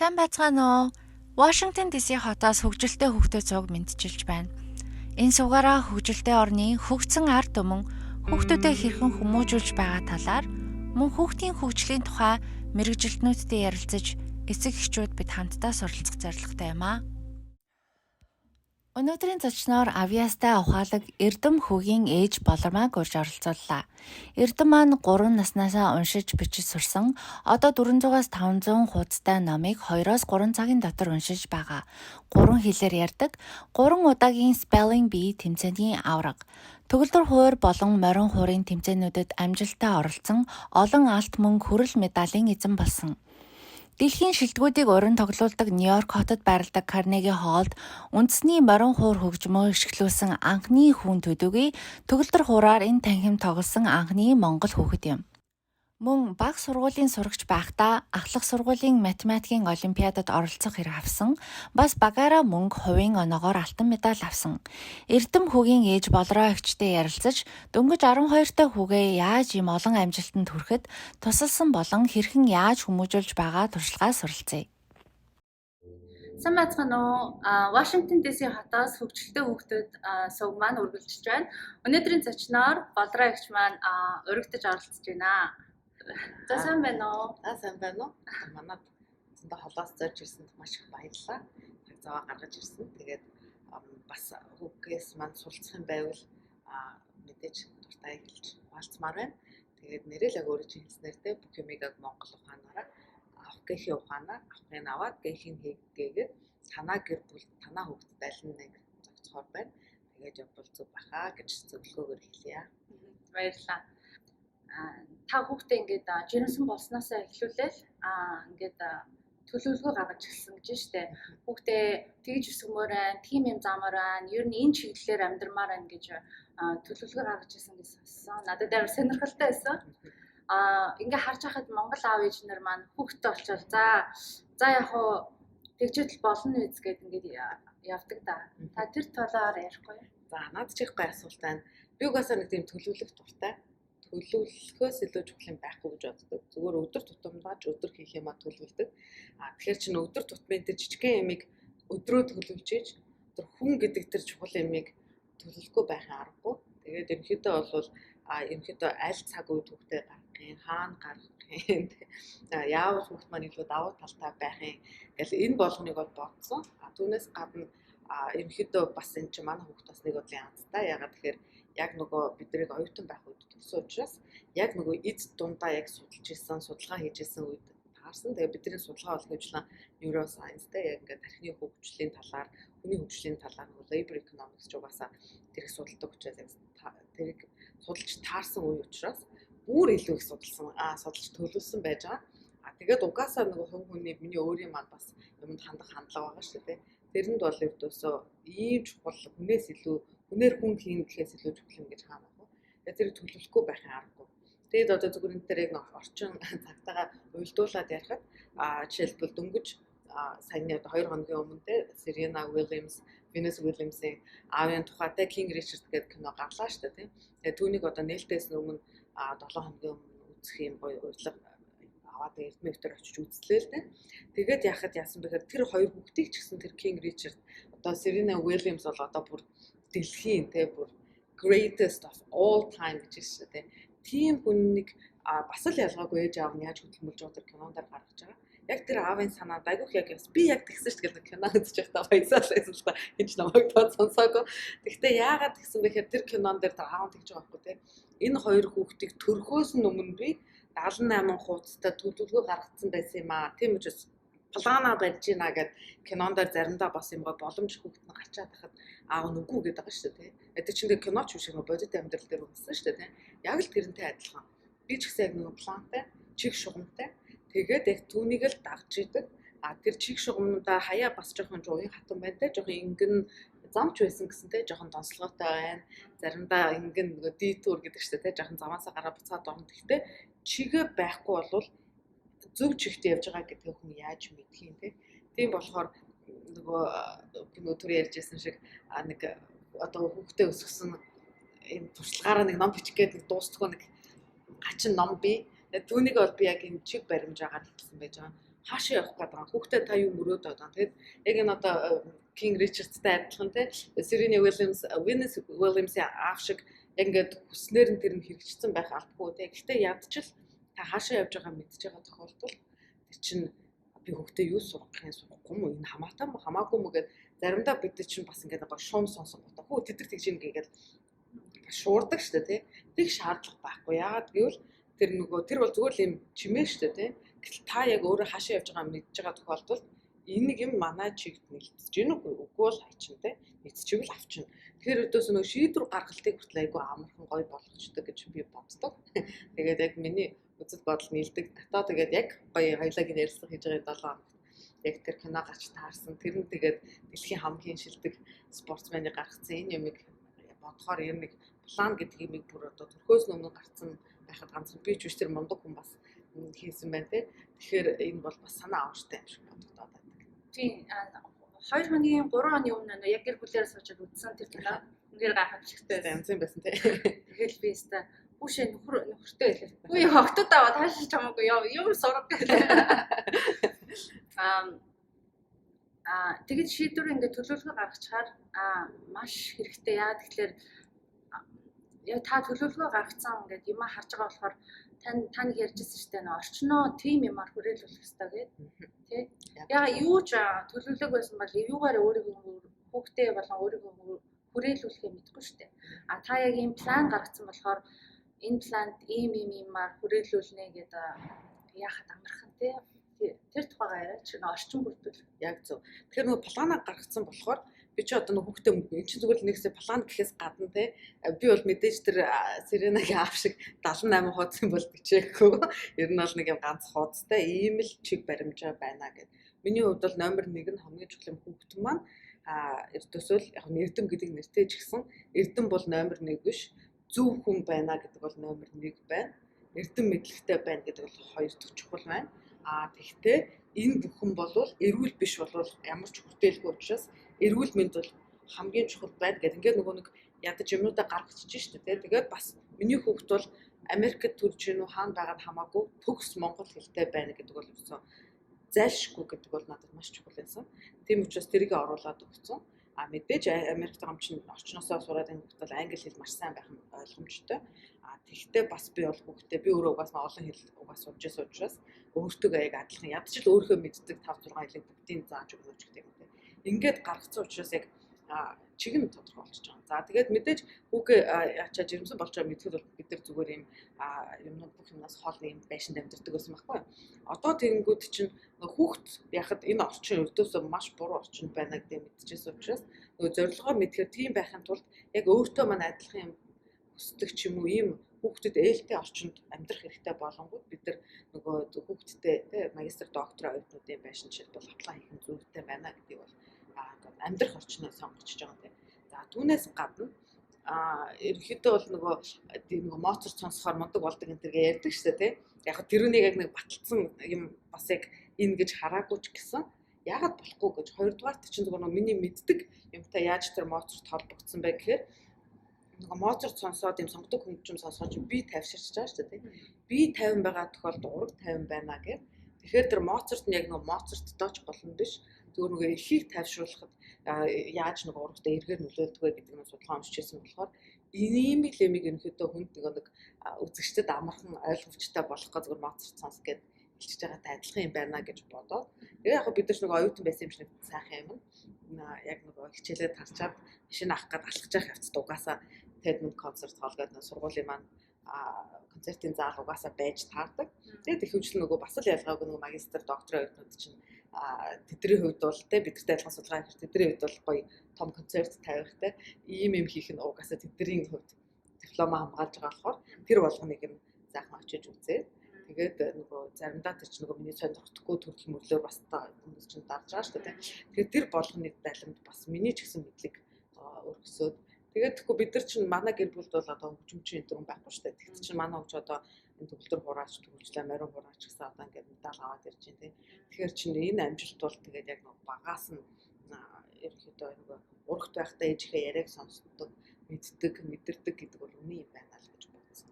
Сайн байцгаана уу? Washington DC хотоос хөгжилтэй хүүхдүүд сууг мэдчилж байна. Энэ суугаараа хөгжилтэй орны хөгжсөн ард түмэн хүүхдүүдэд хэрхэн хүмүүжүүлж байгаа талаар мөн хүүхдийн хөгжлийн тухай мэрэгжилтнүүдтэй ярилцаж эцэг эхчүүд бид хамтдаа суралцах зорилготой юм аа. Өнөөдрийн зочноор Авьяастай ухаалаг Эрдэм хүүгийн ээж Болормааг урьж оролцууллаа. Эрдэм маань 3 наснаасаа уншиж бичиж сурсан. Одоо 400-аас 500 хуудастай номыг 2-оос 3 цагийн дотор уншиж байгаа. 3 хэлээр ярьдаг. 3 удаагийн spelling bee тэмцээний авраг. Төгөлдөр хуур болон морин хуурын тэмцээнүүдэд амжилттай оролцсон олон алт мөнгө хүрэл медалийн эзэн болсон. Дэлхийн шилдэгүүдийг уран тоглуулдаг Нью-Йорк хотод байрладаг Carnegie Hall-д үндэсний морин хуур хөгжмөө ишгэлүүлсэн анхны хүн төдийгүй төгөлдөр хуураар энэ танхим тоглосон анхны монгол хүүхэд юм. Мөн бага сургуулийн сурагч байхдаа ахлах сургуулийн математикийн олимпиадад оролцох хэрэг авсан. Бас багаараа мөнгө хувийн оноогоор алтан медаль авсан. Эрдэм хүүгийн ээж Болороо эгчтэй ярилцаж дөнгөж 12-тай хүүгээ яаж ийм олон амжилтанд хүрэхэд тусалсан болон хэрхэн яаж хүмүүжүүлж байгаа туршлагаа суралцъя. Сайн байцгаана уу? Washington DC хотоос хөгжилтэй хүүхдүүд сувг маань үргэлжлэж байна. Өнөөдрийн зочноор Болороо эгч маань урагдж оролцож байна. За сайн байна уу? Сайн байна уу? Манад зөндөө холоос зорж ирсэнд маш их баярлалаа. Цаг зав гаргаж ирсэн. Тэгээд бас хүүгээс маань суралцах юм байвал мэдээж дуртай хэлж хаалцмаар байна. Тэгээд нэрэл яг өөрөө чинь хэлснээр тэ бүх юмыг яг монгол ухаанаараа авах гэхийн ухаанаар авахыг аваад гэхийн хийгээд танаа гэр бүл танаа хүүхдэд аль нэг зохицохоор байна. Тэгээд явбал зүг бахаа гэж зөвлөгөөгөр хэлье. Баярлалаа. Та хүүхдээ ингээд жирэмсэн болсноосоо эхлүүлээл ингээд төлөвлөгөө гаргаж ирсэн гэж штэ. Хүүхдээ тэгж өсгмөр байна, тийм юм заамаар байна. Ер нь энэ чиглэлээр амьдрмаар байна гэж төлөвлөгөө гаргаж ирсэн гэж сонссон. Надад амар сонирхолтой байсан. Ингээ харж байхад Монгол аав ээж нар маань хүүхдтэй олчвол за яг хуу тэгжэл болно үз гэд ингээд явдаг да. Та тэр талаар ярихгүй юу? За над чих гой асуулт байна. Би угаасаа нэг тийм төлөвлөх дуртай. Төлөвлөхөөс илүү чухал юм байхгүй гэж боддог. Зүгээр өдөр тутамдаа өдөр хийх юмаа төлөвлөдөг. Тэгэхээр чинь өдөр тутмын тэр жижигхэн ямиг өдрөө төлөвлөж ийж тэр хүн гэдэг тэр чухал ямиг төлөвлөхгүй байхын аргагүй. Тэгээд ерөнхийдөө бол ерөнхийдөө аль цаг үед хүүхдээ гаргахын, хаана гаргахын, яавал хүүхд маань илүү давуу талтай байхын гэл энэ болгоныг бол бодсон. Түүнээс гадна ерөнхийдөө бас энэ чинь манай хүүхд бас нэг удаа янзтай. Ягаад тэгэхээр яг нөгөө биднийг оюутан байх үед төрсөн учраас яг нөгөө эд дундаа яг судалж ирсэн, судалгаа хийж ирсэн үед таарсан. Тэгээ бидний судалгаа бол хөгжлөн neuroscience-тэй яг ингээд тархины хөгжлийн талаар, хүний хөгжлийн талаар нөгөө labor economics ч угаасаа тэрийг судалдаг учраас яг тэрийг судалж таарсан үе учраас бүр илүү их судалж төлөвлөсөн байж байгаа. Тэгээд угаасаа нөгөө хувь хүний миний өөрийн маань бас юмд хандах хандлага байгаа шүү дээ. Тэрэнд бол өвдөөсөө ийм чухал хүнээс илүү хүнээр хүн хийн гэхээс илүү чухал юм гэж хаана вэ? Тэгээд тэрийг төлөвлөхгүй байхын аргагүй. Тэгээд одоо зүгээр энэ дээр яг нэг орчин цагтаагаа уйлдуулаад ярихад жишээлбэл дөнгөж саяны 2 хоногийн өмнө те Serena Williams, Venus Williams-ийн аавын тухайтай King Richard гэдэг кино гарлаа шүү дээ тийм. Тэгээд түүнийг одоо нээлтээс өмнө 7 хоногийн өмнө үзэх юм уйлаг аваад эрдмийн өвтөр очиж үзлээ л дээ. Тэгээд яхад яасан бэхээр тэр хоёр бүгдийг ч гэсэн тэр King Richard одоо Serena Williams бол одоо бүр дэлхийн те бүр greatest of all time гэж шүү дээ. Тийм хүнийг бас л ялгаагүй ээж аав нь яаж хөдөлмөрлж байгаа тэр кинондор гаргаж байгаа. Яг тэр аавын санаа дайгуух яг би яг тэгсэн шүү дээ кино үзэж байхдаа баясаалаа л та хинч намайг тод сонсоогүй. Гэхдээ яагаад тэгсэн бэхээр тэр кинон дээр тэр аав тэгж байгаа байхгүй те. Энэ хоёр хүүхдийг төрхөөс нь өмнө би 78 хуудастай төлөвлөгөө гаргацсан байсан юм аа. Тийм учраас плана барьж гинэ гэд кинондор заримдаа бас юм боломж хүүхэд нь гарчаад хахад аав нь үгүй гэдэг байгаа шүү дээ. Тэр чинь киноч биш нэг бодит амьдрал дээр унсан шүү дээ. Яг л тэрнтэй адилхан. Би ч гэсэн яг нэг плантай, чиг шугамтай. Тэгээд яг түүнийг л дагж идэг. Тэр чиг шугамнуудаа хаяа бас жоохон уян хатан байна те. Жоохон ингэн замч байсан гэсэнтэй жоохон донслоготой байна. Заримдаа ингэн нөгөө detour гэдэг шүү дээ. Жоохон замаасаа гараа буцаад орно. Гэхдээ чигээ байхгүй болвол зөв чигт явж байгаа гэдэг хүн яаж мэдх юм те. Тийм болохоор нөгөө түр ярьжсэн шиг нэг одоо хүүхдээ өсгсөн энэ туршлагаараа нэг ном бичих гээд нэг дуустгүй нэг гачин ном бий. Түүнийг бол би яг энэ чиг баримж агаад хэлсэн байж байгаа. хаашаа явах гэдэг юм. Хүүхдээ та юу мөрөөд байгаа. Тэгээд яг энэ одоо King Richard-тай адилхан те Serena Williams, Venus Williams-ийн аав шиг яг ингээд хүснээр нь тэр нь хэрэгжсэн байх албагүй те. Гэхдээ ядчил та хаашаа явж байгаа мэдж байгаа тохиолдолд тэр чинь би хүүхдээ юу сурахгүй юм энэ хамаагүй мө гэдэг заримдаа бид чинь бас ингээд гоо шуум сонсон гоо хөө тэдэр тэгж юм гээгээд шуурдаг шүү дээ тий. Тэг шаардлага байхгүй. Яагаад гэвэл тэр бол зүгээр л юм чимээ шүү дээ тий. Гэтэл та яг өөрөө хаашаа явж байгаа мэдж байгаа тохиолдолд энэ нэг юм манай чигт нэлтэж гин үгүй бол хайчин тий. Мэдчихвэл авчин. Тэгэхээр өдөөс нөгөө шийдвэр гаргалтыг хүртэл айгүй амархан гоё болгочдөг гэж би боддог. Тэгээд яг миний үзэл бодол нийлдэг. Татаа тэгээд яг гоё хоёлагийн ярилцлага хийж байгаа 7 хоногт яг тэр кино гарч таарсан. Тэр нь тэгээд дэлхийн хамгийн шилдэг спортсменыг гаргацсан энэ юмыг бодохоор ер нь план гэдэг юмыг бүр одоо төрхөөс өмнө гарцсан байхад ганцхан би ч биш тэр мундаг хүн бас хийсэн байна те. Тэгэхээр энэ бол бас санаа авчтай юм шиг бодогдоод байна. Тийм 2003 оны өмнө яг гэр бүлээр суучаад үзсэн тэр кино үнээр гайхамшигтай байсан байсан те. Тэгэл би өстой хүүшээ нөхөртэй байлаа. Үгүй хогтод аваад хаашаа чамаагүй юм сурах гэдэг. Тэгэд шийдвэр ингээд төлөвлөгөө гаргачаар маш хэрэгтэй. Яа тэгэхээр яг та төлөвлөгөө гаргацсан ингээд юма харж байгаа болохоор тань ярьжсэн шүү дээ. Орчноо тийм юмар хүрээлүүлэх хэрэгтэй гэдэг. Тэ? Яга юу ч төлөвлөг байсан бол юугаар өөрийгөө хүүхдээ болон өөрийгөө хүрээлүүлэхээ мэдэхгүй шүү дээ. Та яг ийм план гаргацсан болохоор энэ планд ийм юмар хүрээлүүлнэ гэдэг яхад амархан тий. Тэр тухайгаа яриач орчин бүрдүүл яг зөв. Тэгэхээр нөгөө планаа гаргацсан болохоор би ч одоо нөгөө хүүхдээ эн чинь зүгээр л нэгсээ план гэхээс гадна те би бол мэдээж тэр Серенагийн аав шиг 78 хуудас юм бол бичээгүй. Ер нь бол нэг юм ганц хуудастай ийм л чиг баримжаа байна гэд. Миний хувьд бол номер 1 нь хамгийн чухал юм хүүхдэн маань эрдөөсөл яг Эрдэм гэдэг нэртэй ч гэсэн Эрдэм бол номер 1 биш. Зөв хүн байна гэдэг бол номер 1 байна. Эрдэм мэдлэгтэй байна гэдэг бол 2 дахь чухал байна. Тэгэхдээ энэ бүхэн бол эрүүл биш бол ямар ч хүртээлгүй учраас эрүүл мэнд бол хамгийн чухал байна гэдэг. Ингээд нөгөө нэг ядаж юмудаа гаргачихж штэ тий. Тэгээд бас миний хүүхд бол Америкт төрж гинүү хаана байгаад хамаагүй төгс монгол хэлтэй байна гэдэг бол өссөн зайлшгүй гэдэг бол надад маш чухал байсан. Тийм учраас тэрийг оруулаад өгсөн. Мэдээж Америкт байгаа юм чинь орчноосоо сураад энэ хүүхд бол англи хэл маш сайн байх нь ойлгомжтой. Тэгэхдээ бас би бол хүүхдээ би өөрөө угаас нь олон хэл угаас сурж байсан учраас өөртөө яг адилхан ядч л өөрийнхөө мэддэг 5 6 хэлийг бүгдийг зааж өгөөч гэдэг юм. Ингээд гаргацсан учраас яг чиг нь тодорхой болчихж байгаа. За тэгээд мэдээж хүүгээ яачаа жирэмсэн болж байгаа мэдхэд бол бид нар зүгээр юм юмнууд бүх юмнаас хол юм байшинд амьдэрдэг байсан байхгүй. Одоо тэгэнгүүт чинь хүүхд яхад энэ орчин өрдөөсөө маш буруу орчин байна гэдэг мэдчихсэн учраас нөгөө зорилгоо мэдхээр тийм байхын тулд яг өөртөө маань адилхан юм хүсдэг ч юм уу ийм хүүхдэд ээлтэй орчинд амьдрах хэрэгтэй болонгууд бид нар нөгөө хүүхдтэй магистр докторийн оюутнуудын байшин жишээлбэл аплай хийх нь зүйтэй байна гэдгийг бол амьдрах орчноо сонгож байгаа юм. За түүнээс гадна ерөнхийдөө бол нөгөө Моцарт сонсохоор мундаг болдог энэ төргээ ярьдаг шүү дээ тий. Яг тэрүүнийг яг нэг баталсан юм бас яг энэ гэж хараагүй ч гэсэн яагаад болохгүй гэж хоёрдугаарт чинь зүгээр нөгөө миний мэддэг юмтай яаж тэр Моцарт холбогдсон бэ гэхээр нөгөө Моцарт сонсоод юм сонгодог хөнгөчм сонсгож би тавьширч байгаа шүү дээ. Би 50 байгаа тохиолдолд ураг 50 байна гэх. Тэгэхээр тэр Моцарт нь яг нөгөө Моцарттоо ч болно биш. Зүгээр нөгөө эхийг тавьшруулахад яаж нөгөө урагтаа эргээр нөлөөлдөг вэ гэдэг нь судалгаа уншижсэн болохоор ийм л юмыг ерөнхийдөө хүнд нэг үзэгчдэд амархан ойлгомжтой болгох зүгээр Моцарт сонс гэдэг хэлчихэж байгаатай адилхан юм байна гэж бодоод. Тэгээ яг бид нар нөгөө оюутан байсан юм шиг сайхан юм. Яг нөгөө хичээлээ тарчаад машин авах гээд алхаж явах явцад угаасаа TED концерт хоолгоод сургуулийн маань концертын зал угаасаа байж таардаг. Тэгээд их хвчлэн нөгөө бас л ялгаагүй нөгөө магистр докторийн оюутнууд чинь тэдний хувьд бол бидэртэй адилхан судалгаа хийх тэдний хувьд бол гоё том концерт тавих ийм юм хийх нь угаасаа тэдний хувьд диплома хамгаалж байгаа болохоор тэр болгоныг юм заахан очиж үзээ. Тэгээд нөгөө заримдаа тэр чинь нөгөө миний сонирхдаггүй төрөл мөрлөөр бас хүмүүс чинь дарж байгаа шүү дээ. Тэгэхээр тэр болгоны далимд бас миний ч гэсэн мэдлэг өргөсөөд тэгээд тэгэхгүй бид нар чинь манай гэр бүлд бол одоо хөгжимчин энэ байхгүй шүү дээ. Тэгт чинь манай хөгж одоо энэ төгөлдөр хураач төгөлжлээ морин хураач гэсэн одоо ингээд медаль аваад ирж байна тийм. Тэгэхээр чинь энэ амжилт бол тэгээд яг нэг багаас нь ерөнхийдөө нэг урагт байхдаа ээжийнхээ яриаг сонсдог, мэддэг, мэдэрдэг гэдэг бол үний юм байна л гэж бодсон.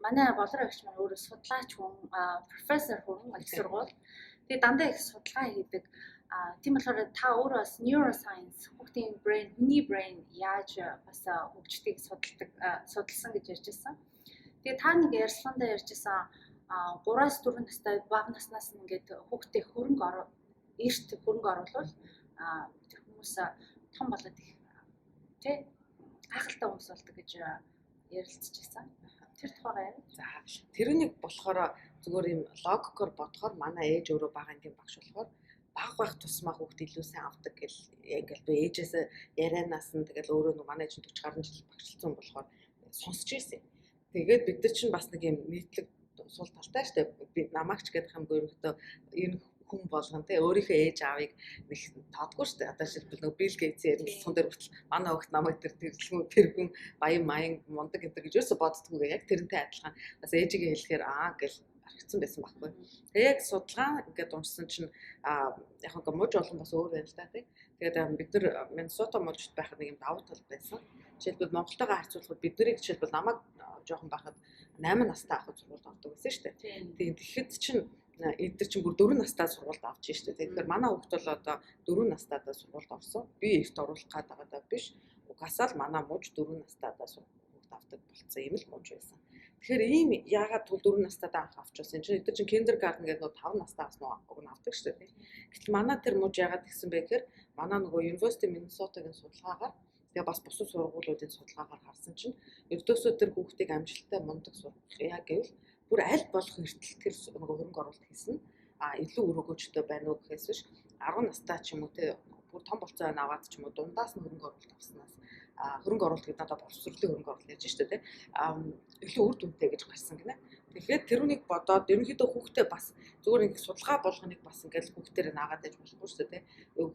манай болор агч маань өөрөө судлаач хүн, профессор хүн их сургууль. Тэгээ дандаа их судалгаа хийдэг. Тийм болохоор та өөрөө бас neuroscience, хүүхдийн brain, хүний brain яаж бас хөгждгийг судалсан гэж ярьж байсан. Тэгээ та нэг ярилцлагандаа ярьж байсан 3-аас 4 настай бага наснаас нь ингээд хүүхдээ эрт хөрөнгө оруулвал тэр хүмүүс том болоод их тий гайхалтай хүмүүс болдог гэж ярилцж байсан. Тэр тухайгаа юм. За тэрнийг болохоор зүгээр юм логикоор бодохоор манай ээж өөрөө бага ангийн багш болохоор бага байх тусмаа хүүхд илүү сайн авдаг гэл ингээл би ээжээс ярианаас нь тэгэл өөрөө нэг манай ээж 40 гаруй жил багшлсан болохоор сонсч ирсэн. Тэгээд бид нар чинь бас нэг юм нийтлэг сул талтай штэ би намаагч гэдэг юм ерөнхийдөө энэ хүн болгон те өөрийнхөө ээж аавыг нэг таадгүй штэ одоо шилбэл нөгөө Билл Гейтс ярилцсан дээр хүртэл манай хүүхд намайг тэр хүн баян маян мундаг гэдэг гэж юусо боддгоо яг тэрнтэй адилхан бас ээжигээ хэлэхээр гэл аргицсан байсан байхгүй. Тэгээ яг судалгаа ингээд уншсан чинь яг нэг мууж олон бас өөр байна л да тий. Тэгээд бид нар Миннесота мужид байхад нэг юм давуу тал байсан. Жишээлбэл Монголтойгоо харьцуулахад бид нарыг жишээлбэл намайг жоохон байхад 8 настай авах сургуульд ордог байсан шүү дээ. Тэгээд тэгэхэд чинь эдгээр чинь бүр 4 настай сургуульд авч шүү дээ. Тэгэхээр манай хүүхд бол одоо 4 настайдаа сургуульд орсон. Би эрт оруулах гадаагаа биш. Угаасаа л манай мууж 4 настайдаа сургуульд авдаг болсон юм л мууж байсан. Тэгэхээр ийм яагаад түл 4 настайдаа анх авчихсан чинь эдгээр чинь kindergarten гэдэг нөгөө 5 настай авсан уг нь авдаг шүү дээ. Гэтэл манай тэр мууж яагаад гэсэн бэ гэхээр манай нөгөө University Minnesota-гийн судалгаагаар тэгээ бас бусад сургуулиудын судалгаагаар харсан чинь ердөөсөө тэр хүүхдийг амжилттай мундаг сургая гэвэл бүр аль болох эртэл тэр нөгөө хөрөнгө оруулалт хийсэн илүү өрөөгөөжтэй байна уу гэхээс биш 10 настай ч юм уу те бүр том болцоо аваад ч юм уу дундаас нь хөрөнгө оруулалт авснаас хөрөнгө оруулалт гэдэг надад боловсролын хөрөнгө оруулалт яаж штэ те илүү үр дүнтэй гэж гарсан гинэ. Тэгэхээр тэрүүнийг бодоод ерөнхийдөө хүүхдээ бас зүгээр нэг судалгаа болгоныг бас ингээл хүүхдээр наагаад байж болохгүй шүү дээ.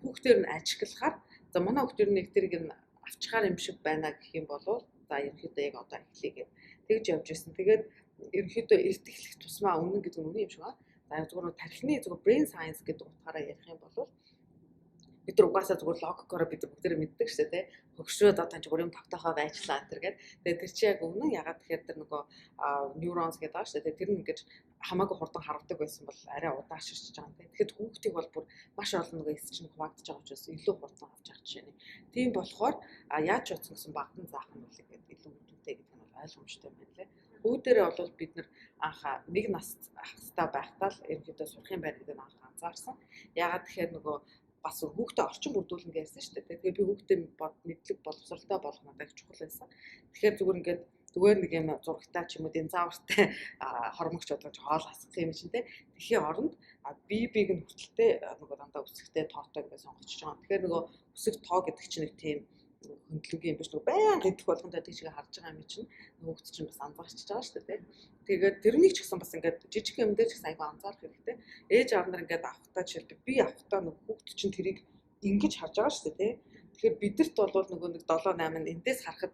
Хүүхдээр нь ажиглахаар за манай хүүхдээр нэг тэрийг нь авчгаар юм шиг байна гэх юм бол за ерөнхийдөө яг одоо эхлэе гэж явж ирсэн. Тэгээд ерөнхийдөө эрт эхлэх тусмаа үнэн гэдэг нь үнэн юм шиг байна. За зүгээр тархины зүгээр brain science гэдэг утгаараа ярих юм бол бид нар угаасаа зүгээр логикоор бид нар бүгдээ мэддэг шүү дээ. Хөгшрөөд одоо зүгээр юм тогтоохоо байжлаа энэ гэдэг. Тэгээд тэр чи яг үнэн ягаад тэгэхээр тэр нөгөө neurons гэдэг байгаа шүү дээ. Тэр нь ингэж хамаагүй хурдан харагдаг байсан бол арай удаан ширчж байгаа юм. Тэгэхэд хүүхдийг бол бүр маш олон нөгөө эс чинь хуваагдаж байгаа учраас илүү хурдан авч явах жишээ нь. Тийм болохоор яаж ч утсан гэсэн багтан заах нь бол ингээд илүү үдтэй гэдэг нь бол ойлгомжтой байна лээ. Хүүдэрээ бол бид нар анх 1 нас ахстай байхдаа л ерөнхийдөө сурах юм байна гэдэг нь анх анзаарсан. Ягаад тэгэхээр нөгөө бас хүүхдээ орчин бүрдүүлнэ гэсэн шүү дээ. Тэгээ би хүүхдээ мэдлэг боловсралтай болох надад чухал байсан. Тэгэхээр зүгээр нэг юм зурагтай ч юм уу динозавртай хормогч бодлож хоол хасах юм чинь те. Тэхийн оронд бийг нь хүртэлтэй нөгөө дандаа үсэгтэй тоотой гэж сонгочихж байгаа. Тэгэхээр нөгөө үсэг тоо гэдэг чинь нэг тийм хөндлөнгийн юм биш нөгөө баян идэх болгондоо тийшээ харж байгаа юм чинь нөгөөд чинь бас анзаарчихж байгаа шүү дээ. Тэгээд тэрнийг ч гэсэн бас ингээд жижиг юм дээр ч гэсэн айгүй анзаарах хэрэгтэй. Ээж аав нар ингээд авахтаа жишээлбэл би авахтаа нөгөө хүүхд чинь тэрийг ингэж харж байгаа шүү дээ. Тэгэхээр бидэрт бол нөгөө нэг 7 8 нь эндээс харахад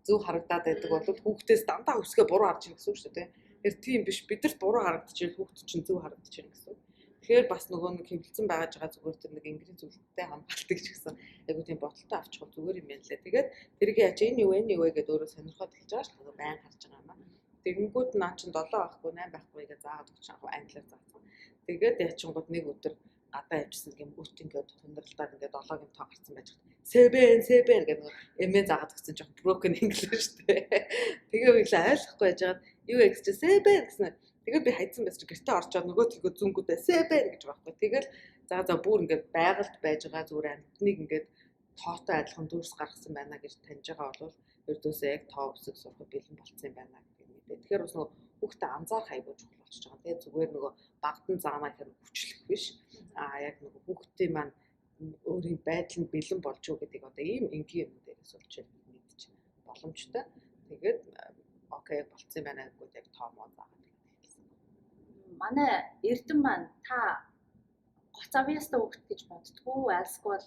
зөв харагдаад байдаг бол хүүхдээс дандаа үсгээ буруу харж ирнэ гэсэн үг шүү дээ. Тэр тийм биш бидэрт буруу харагдчихвэл хүүхд чинь зөв харагдчихна гэсэн үг. Тэгэхээр бас нөгөө нэг хэвлэлцэн байгаа зүгээр тэр нэг ингэрийн зүйлтэй хамгаалтыг ч гэсэн айгуу тийм бодолтой авчих бол зүгээр юм байна лээ. Тэгээд тэрийг яаж энэ юу вэ гэдээ өөрөө сонирхоод эхэлж байгаа шүү дээ. Байн харж байгаа юм аа. Тэгэнгүүт наа чин 7 байхгүй 8 байхгүй гэж заагаад өгч байгаа англиар заасан. Тэгээд ячингууд нэг өдөр гадаа явжсэн юм өт ингээд хүндрэлдаад ингээд 7-гийн тоо гарсан байж байгаа. Себэн гэдэг нэг эмээ заагаад өгсөн жоохон broken english шүү дээ. Тэгээ үейлээ ойлгохгүй байж байгаа. Юу гэж чи себэн гэсэн. Тэгээд би хайцсан байсан чи гэртээ орчоод нөгөө тийгөө зүнгүүдээ себэн гэж байхгүй. Тэгэл за бүр ингээд байгальд байж байгаа зүгээр амтныг ингээд тоотой адилхан дүүрс гаргасан байна гэж таньж байгаа бол ердөөсөө яг тоо үсэг сурах бэлэн болцсон юм байна гэдэг мэдээ. Тэгэхээр бас нөгөө хүүхдээ анзаарах аягүй чухал болчихж байгаа. Тэгээ зүгээр нөгөө багтан заамаа хэрэг хүчлэх биш. Яг нөгөө хүүхдийн маань өөрийн байдал нь бэлэн болж юу гэдэг одоо ийм энгийн юм дээрээс олж мэдчих боломжтой. Тэгээд окей болцсон юм байна гэдэгт яг тоо моо заагаад хэлсэн. Манай Эрдэнэ маань та гоц авьяастай хүүхд гэж боддгоо айлсгүй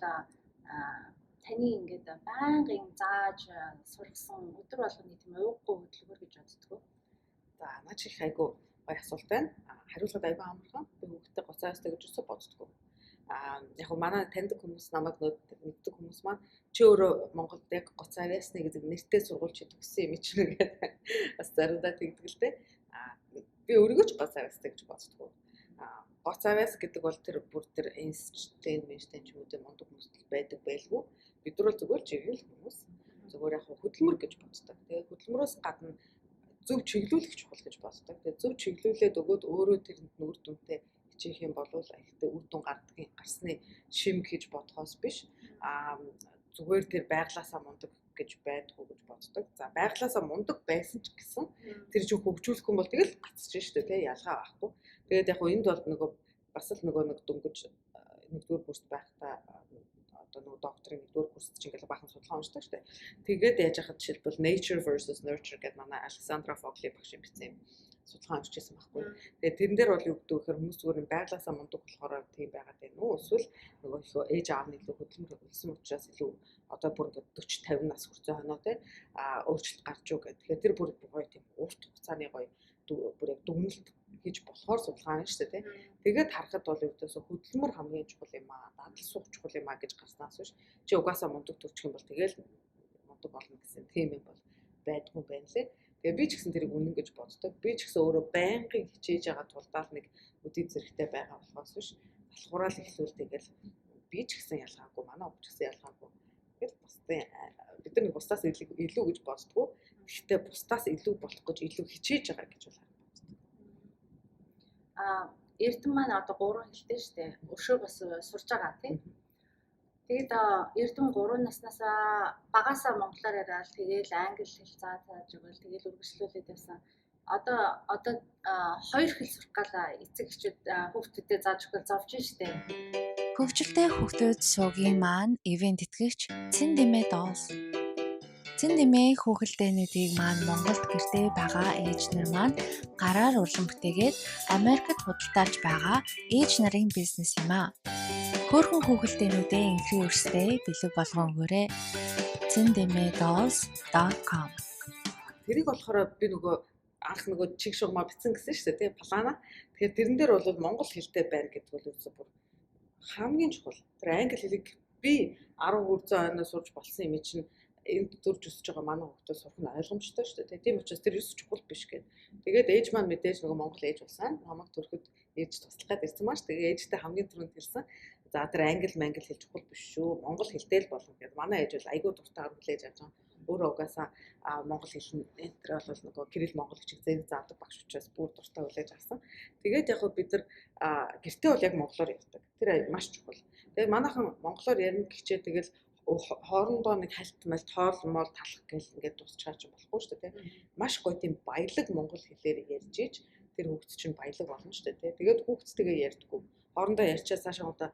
таны ингээд байнгын зааж сургасан өдөр болгоны тийм ууггүй хөдөлгөөр гэж боддгоо. За наач их айгу гоё асуулт байна. Хариулахад айгу амархан. Би хүүхдээ гоц авьяастай гэж өсө боддгоо. Яг хөө манай таньдаг хүмүүс намайг мэддэг хүмүүс маань чи өөрөө Монголд яг гоц авиасны гэдэг нэртэй сургууль төгссөн юм чинь гэдэг бас заримдаа тэгдэг л дээ. Би өөрийгөө ч гоц авиастай гэж боддог. Гоц авиас гэдэг бол тэр бүр тэр Эйнштейн ч юм уу тийм мундаг хүмүүс байдаг байлгүй. Бид нар зүгээр чиглэл хүмүүс зүгээр яг хөдөлмөр гэж боддог. Тэгээ хөдөлмөрөөс гадна зөв чиглүүлэх чухал гэж боддог. Тэгээ зөв чиглүүлээд өгөөд өөрөө тэрэнд үр дүнтэй хичээх юм бол ихтэй үр дүн гарсны шим гэж бодхоос биш. Зүгээр тэр байглаасаа мундаг гэж байдгүй гэж боддог. За байглаасаа мундаг байсан ч гэсэн тэр чинь хөгжүүлэх юм бол тэгэл гацчих шүү дээ, тий, ялгаа байхгүй. Тэгээд яг энд бол нөгөө бас л нэг дөнгөж нэгдүгээр курст байхдаа одоо нөгөө докторийн нэгдүгээр курст чинь ингээл бахан судалгаа уншдаг шүү дээ. Тэгээд яаж яхад жишээлбэл Nature versus Nurture гэдэг манай Александра Фогли багш бичсэн юм судалгаа уншижсэн байхгүй. Тэгээд тэрэн дээр бол юу гэдэг вэ гэхээр хүмүүс зүгээр байглаасаа мундаг болохоор тийм байгаад байна уу? Эсвэл нөгөө их ээж аавны илүү хөдөлмөр өгсөн учраас илүү одоо бүр 40 50 нас хүрсэн хоноо те өөрчлөлт гарч юу гэх. Тэгэхээр тэр бүр гоё тийм урт хугацааны гоё бүр яг дүгнэлт хийж болохоор судалгаа байна шүү дээ. Тэгээд харахад бол өвдөөс хөдөлмөр хамгийн чухал юм аа, дадал суух чухал юм аа гэж гарснаас биш. Чи угаасаа мундаг төрчих юм бол тэгэл мундаг болно гэсэн тийм юм бол байдгүй байна лээ. Тэгээ би ч гэсэн тэрийг үнэн гэж боддог. Би ч гэсэн өөрөө байнгын хичээж байгаа тулдаа нэг үдий зэрэгтэй байгаа болохоос биш. Болохоор л эхлүүл тэгэл би ч гэсэн ялгаагүй, манай өвч гэсэн ялгаагүй. Тэгэл бусдын бид нар нэг бусдаас илүү гэж боддгоо. Гэхдээ бусдаас илүү болох гэж илүү хичээж байгаа гэж бол боддог. Эрдэнэ маань одоо 3 хэлтэй штэ. Өшөө бас сурж байгаа тийм. Тэгээд Эрдэнэ 3 наснаасаа багасаа монголоор яриад тэгээд англи хэл зааж өгөөл тэгээд үргэлжлүүлээд байсан. Одоо 2 хэл сурах гал эцэг эхчүүд хүүхдүүдэд зааж өгөх зовж штэ. Хөгжилтэй хүүхдүүд суугийн маань ивент тэтгэгч Цэн Дэмээ Долс. Цэн Дэмээ хүүхэлдэйнүүдийг маань Монголд гэртээ байгаа ээж нар маань гараар урлан бүтээгээд Америкт худалдаалж байгаа ээж нарын бизнес юм аа. Хөөрхөн хүүхэлдэйнүүдээ инхри өрстэй бэлэг болгон өгөөрэй. cendemedolls.com. Тэрийг болохоор би нөгөө анх нөгөө чиг шугамаа бичсэн гэсэн шүү дээ, тий, плана. Тэгэхээр тэрэн дээр бол монгол хэлтэй байна гэдэг бол үгүй бүр хамгийн чухал. Тэр англи хэлийг би 10 хүрсэн хойноос сурч болсон юм чинь энд төрж өсөж байгаа манай хүүхдүүд сурах нь ойлгомжтой шүү дээ. Тийм учраас тэр ерөөс чухал биш гэдэг. Тэгээд ээж маань мэдээж нөгөө монгол ээж болсон. Намайг төрөхөд ээж туслахад ирсэн маш. Тэгээд ээжтэй хамгийн түрүүнд хэлсэн. За тэр англи хэл чухал биш шүү. Монгол хэлтэй л болно гэдэг. Манай ээж бол айгүй дуртай хөрвүүлж авч байгаа. Өөрөө угаасаа монгол хэл энэ төр бол нөгөө Кирилл монгол хичээл зэрэг заадаг багш учраас бүр дуртай хүлээж авсан. Тэгээд яг бид нар гэртээ бол яг монголоор ярьдаг. Тэр маш чухал. Тэгээд манайхан монголоор ярина гэхчээ тэгэл хоорондоо нэг хальтмал тоол мол талах гэл ингээд тусчаач болохгүй шүү дээ. Маш гоё тийм баялаг монгол хэлээр ярьж ийж тэр хүүхд чинь баялаг болно шүү дээ. Тэгээд хүүхдтэйгээ ярьдаггүй. Хоорондоо ярьчаа цаашаа удаа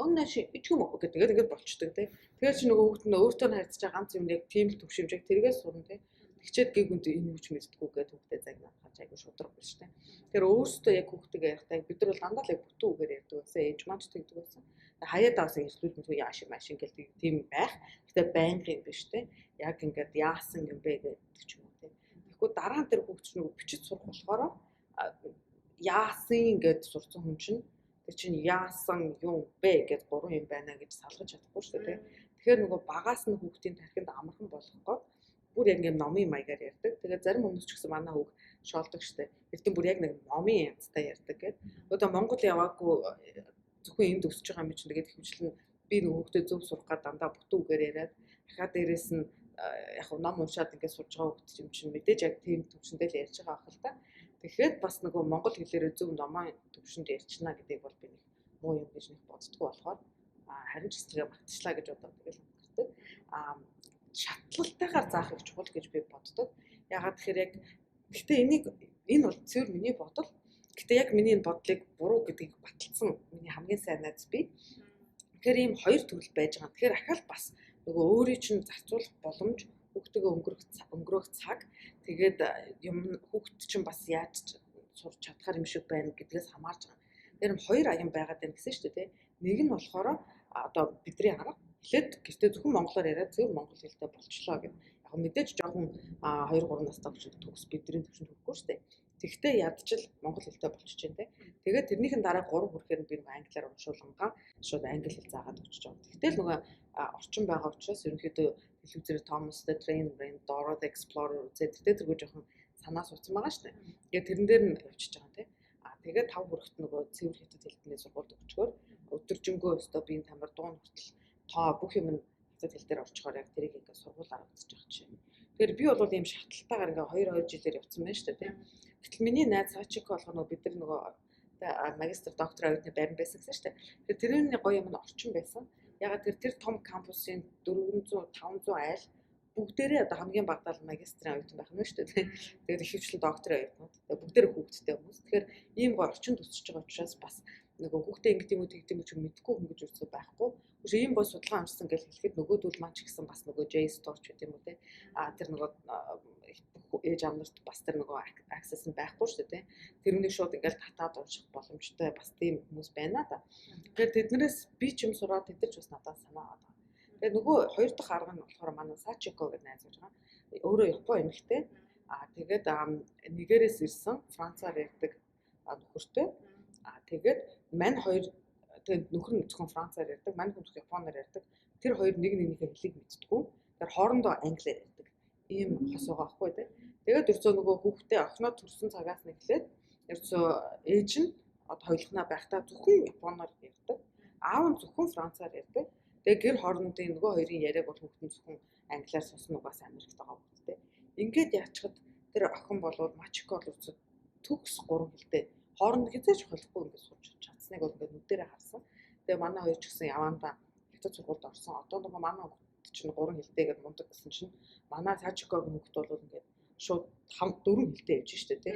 өнөөш ичгүй мөг гэдэг ингээд болчдөг тий. Тэгээд чи нөгөө хүүхд нь өөртөө харьцаж байгаа ганц юм яг тийм л төвшимжийг тэргээс сурна тий. Тэгчээд гэгүнд энэ үуч мэддэггүй гэдэг хүүхдээ загнаад хаач айгу шудраг биш тий. Тэр өөртөө яг хүүхдтэйгээ ярьдаг бид нар бол дандаа л бүтэн үгээр ярьдаг байсан. Ээж маань ч тэгдэг байсан. Хаяа давсан ирслүүд нь яаш машин гэлдэг тийм байх. Гэтэ байнгын биш тий. Яг ингээд яасан юм бэ гэдэг ч юм уу тий. Тэгэхгүй дараа нь тэр хүүхд чинь нөгөө бичиж сурах болохоор яасан гэд сурсан хүн чинь тэр чинь яасан юм бэ гэд 3 юм байна гэж салгаж чадахгүй шүү дээ. Тэгэхээр нөгөө багаас нь хүүхдийн тархинд амархан болгохгүйд бүр яг ингээд номын маягаар ярьдаг. Тэгээд зарим хүмүүс ч гэсэн манай хүүхд шоолдог шүү дээ. Эртэн бүр яг нэг номын янзтай ярьдаг гэд. Одоо Монгол яваагүй зөвхөн энд өсөж байгаа юм чинь тэгээд хэмжлэн би нөгөө хүүхдэд зөв сурах гад дандаа бүтэн үгээр яриад дахиад дээрэс нь яг ном уншаад ингээд сурж байгаа хүүхд юм чинь мэдээж яг тийм төвшөндөө л ярьж байгаа ах л та. Тэгэхээр бас нөгөө монгол хэлээрээ зөв номын төвшөнд ярьчна гэдгийг бол би нэг муу юм гэж нэг боддгоо болохоор харин ч зэрэг багтчлаа гэж бодоод тэгэл ханддаг. Шатлалтайгаар заах их чухал гэж би боддог. Ягаад тэгэхээр яг гэхдээ энэ бол зөв миний бодол. Гэхдээ яг миний энэ бодлыг буруу гэдгийг баталсан миний хамгийн сайн найз би. Тэгэхээр ийм хоёр төрөл байж байгаа. Тэгэхээр ахаал бас нөгөө өөрийн чинь зарцуулах боломж, хүүхдтэйгээ өнгөрөх цаг, тэгээд юм хүүхд чинь бас яаж сурч чадхаар юм шиг байна гэдгээс хамаарч байгаа. Тэр хоёр аян байгаад байна гэсэн шүү дээ. Нэг нь болохоор одоо бидний арга эхлээд гэртээ зөвхөн монголоор яриад зөв монгол хэлтэй болчлоо гэх. Яг мэдээж жоохон 2 3 настай хүчин төгс бидний төвшөнд хүрэхгүй шүү дээ. Тэгтээ ядчил монгол хэлтэй болчихж байна те. Тэгээд тэрнийхэн дараа 3 хүрэхээр би нөгөө англиар уншуулгангаа шууд англи хэл заагаад өчөж байгаа. Тэгтэл нөгөө орчин байгаа учраас ерөнхийдөө телевизээр Thomas the Train, Dora the Explorer үзээд тэргүй жоохон санаа суудсан байгаа шүү дээ. Тэгээд тэрэн дээр нь явчихж байгаа те. Тэгээд 5 хүрэхт нөгөө цэвэр хятад хэлний сургуульд өгчгөр өдөржингөө өстөө биеийн тамир дуун хүртэл тоо бүх юм нь хятад хэл дээр орчхоор яг тэрийг ингээ сургуулаар үзэж байгаа чинь. Тэгэхээр би бол ийм шатлалтаагаар ингээ 2 жилээр явцсан байна шүү дээ. Гэтэл миний найз Сачико болох нөгөө бид нар нөгөө магистр доктор оюутны байран байсан гэсэн шүү дээ. Тэгэхээр тэрний гоё юм нь орчин байсан. Ягаад тэр том кампусын 400 500 айл бүгдээрээ одоо хамгийн багадаа магистрийн оюутан байх нь шүү дээ. Тэгээд ихэвчлэн докторийн оюутнууд. Тэгээд бүгдээрээ хүүхэдтэй хүмүүс. Тэгэхээр ийм гоё орчинд өсөж байгаа учраас бас нөгөө хүүхдээ ингэдэм үү тэгдэм үү ч мэдэхгүй хүн гэж үсээ байхгүй. Үгүй ийм гоё судалгаа амжсан гэж хэлэхэд нөгөөдөл маань ч гэсэн бас нөгөө J store ч гэдэм үү те. Тэр нөгөө ээж амнарт бас тэр нөгөө access нь байхгүй шүү дээ. Тэрнийг шууд ингээл татаад унших боломжтой бас тийм хүмүүс байна да. Тэгэхээр тэднээс би ч юм сураад тэдэрч бас надад санаа аваад. Тэгээд нөгөө хоёр дахь арга нь болохоор манай Сачико гэдэг найз байгаа. Өөрөө Япон эмэгтэй. Тэгээд нэгээрээс ирсэн Францаар ярьдаг нөхөртэй. Тэгээд мань хоёр тэгээд нөхөр нь зөвхөн Францаар ярьдаг, мань хүн зөвхөн Японоор ярьдаг. Тэр хоёр нэг нэгнийхээ хэлийг мэддэггүй. Тэр хоорондоо англиар ярьдаг. Ийм хос байгаа байхгүй тий. Тэгээд ерцөө нөгөө хүүхдээ охиноо төрсөн цагаас нь эхлээд ерцөө ээж нь одоо хоёулахнаа байхдаа зөвхөн Японоор ярьдаг. Аав нь зөвхөн Францаар ярьдаг. Тэгээ гэр хоорондын нөгөө хоёрын яриаг бол хүүхдэн зөвхөн англиар сонсно угаас Америкт байгаа хүүхдтэй. Ингээд яачихад тэр охин болвол Мачико бол ерцөө төгс 3 хэлтэй хооронд хязгаарч болохгүй ингээд сурч чадсныг бол ингээд нүдэрээ харсан. Тэгээ манай хоёр ч гэсэн явандаа хятад сургуульд орсон. Одоо нөгөө манай хүүхд чинь 3 хэлтэйгээд мундаг гэсэн чинь манай Сачикогийн хүүхд бол ингээд шууд 5 4 хэлтэй явж штэ тий.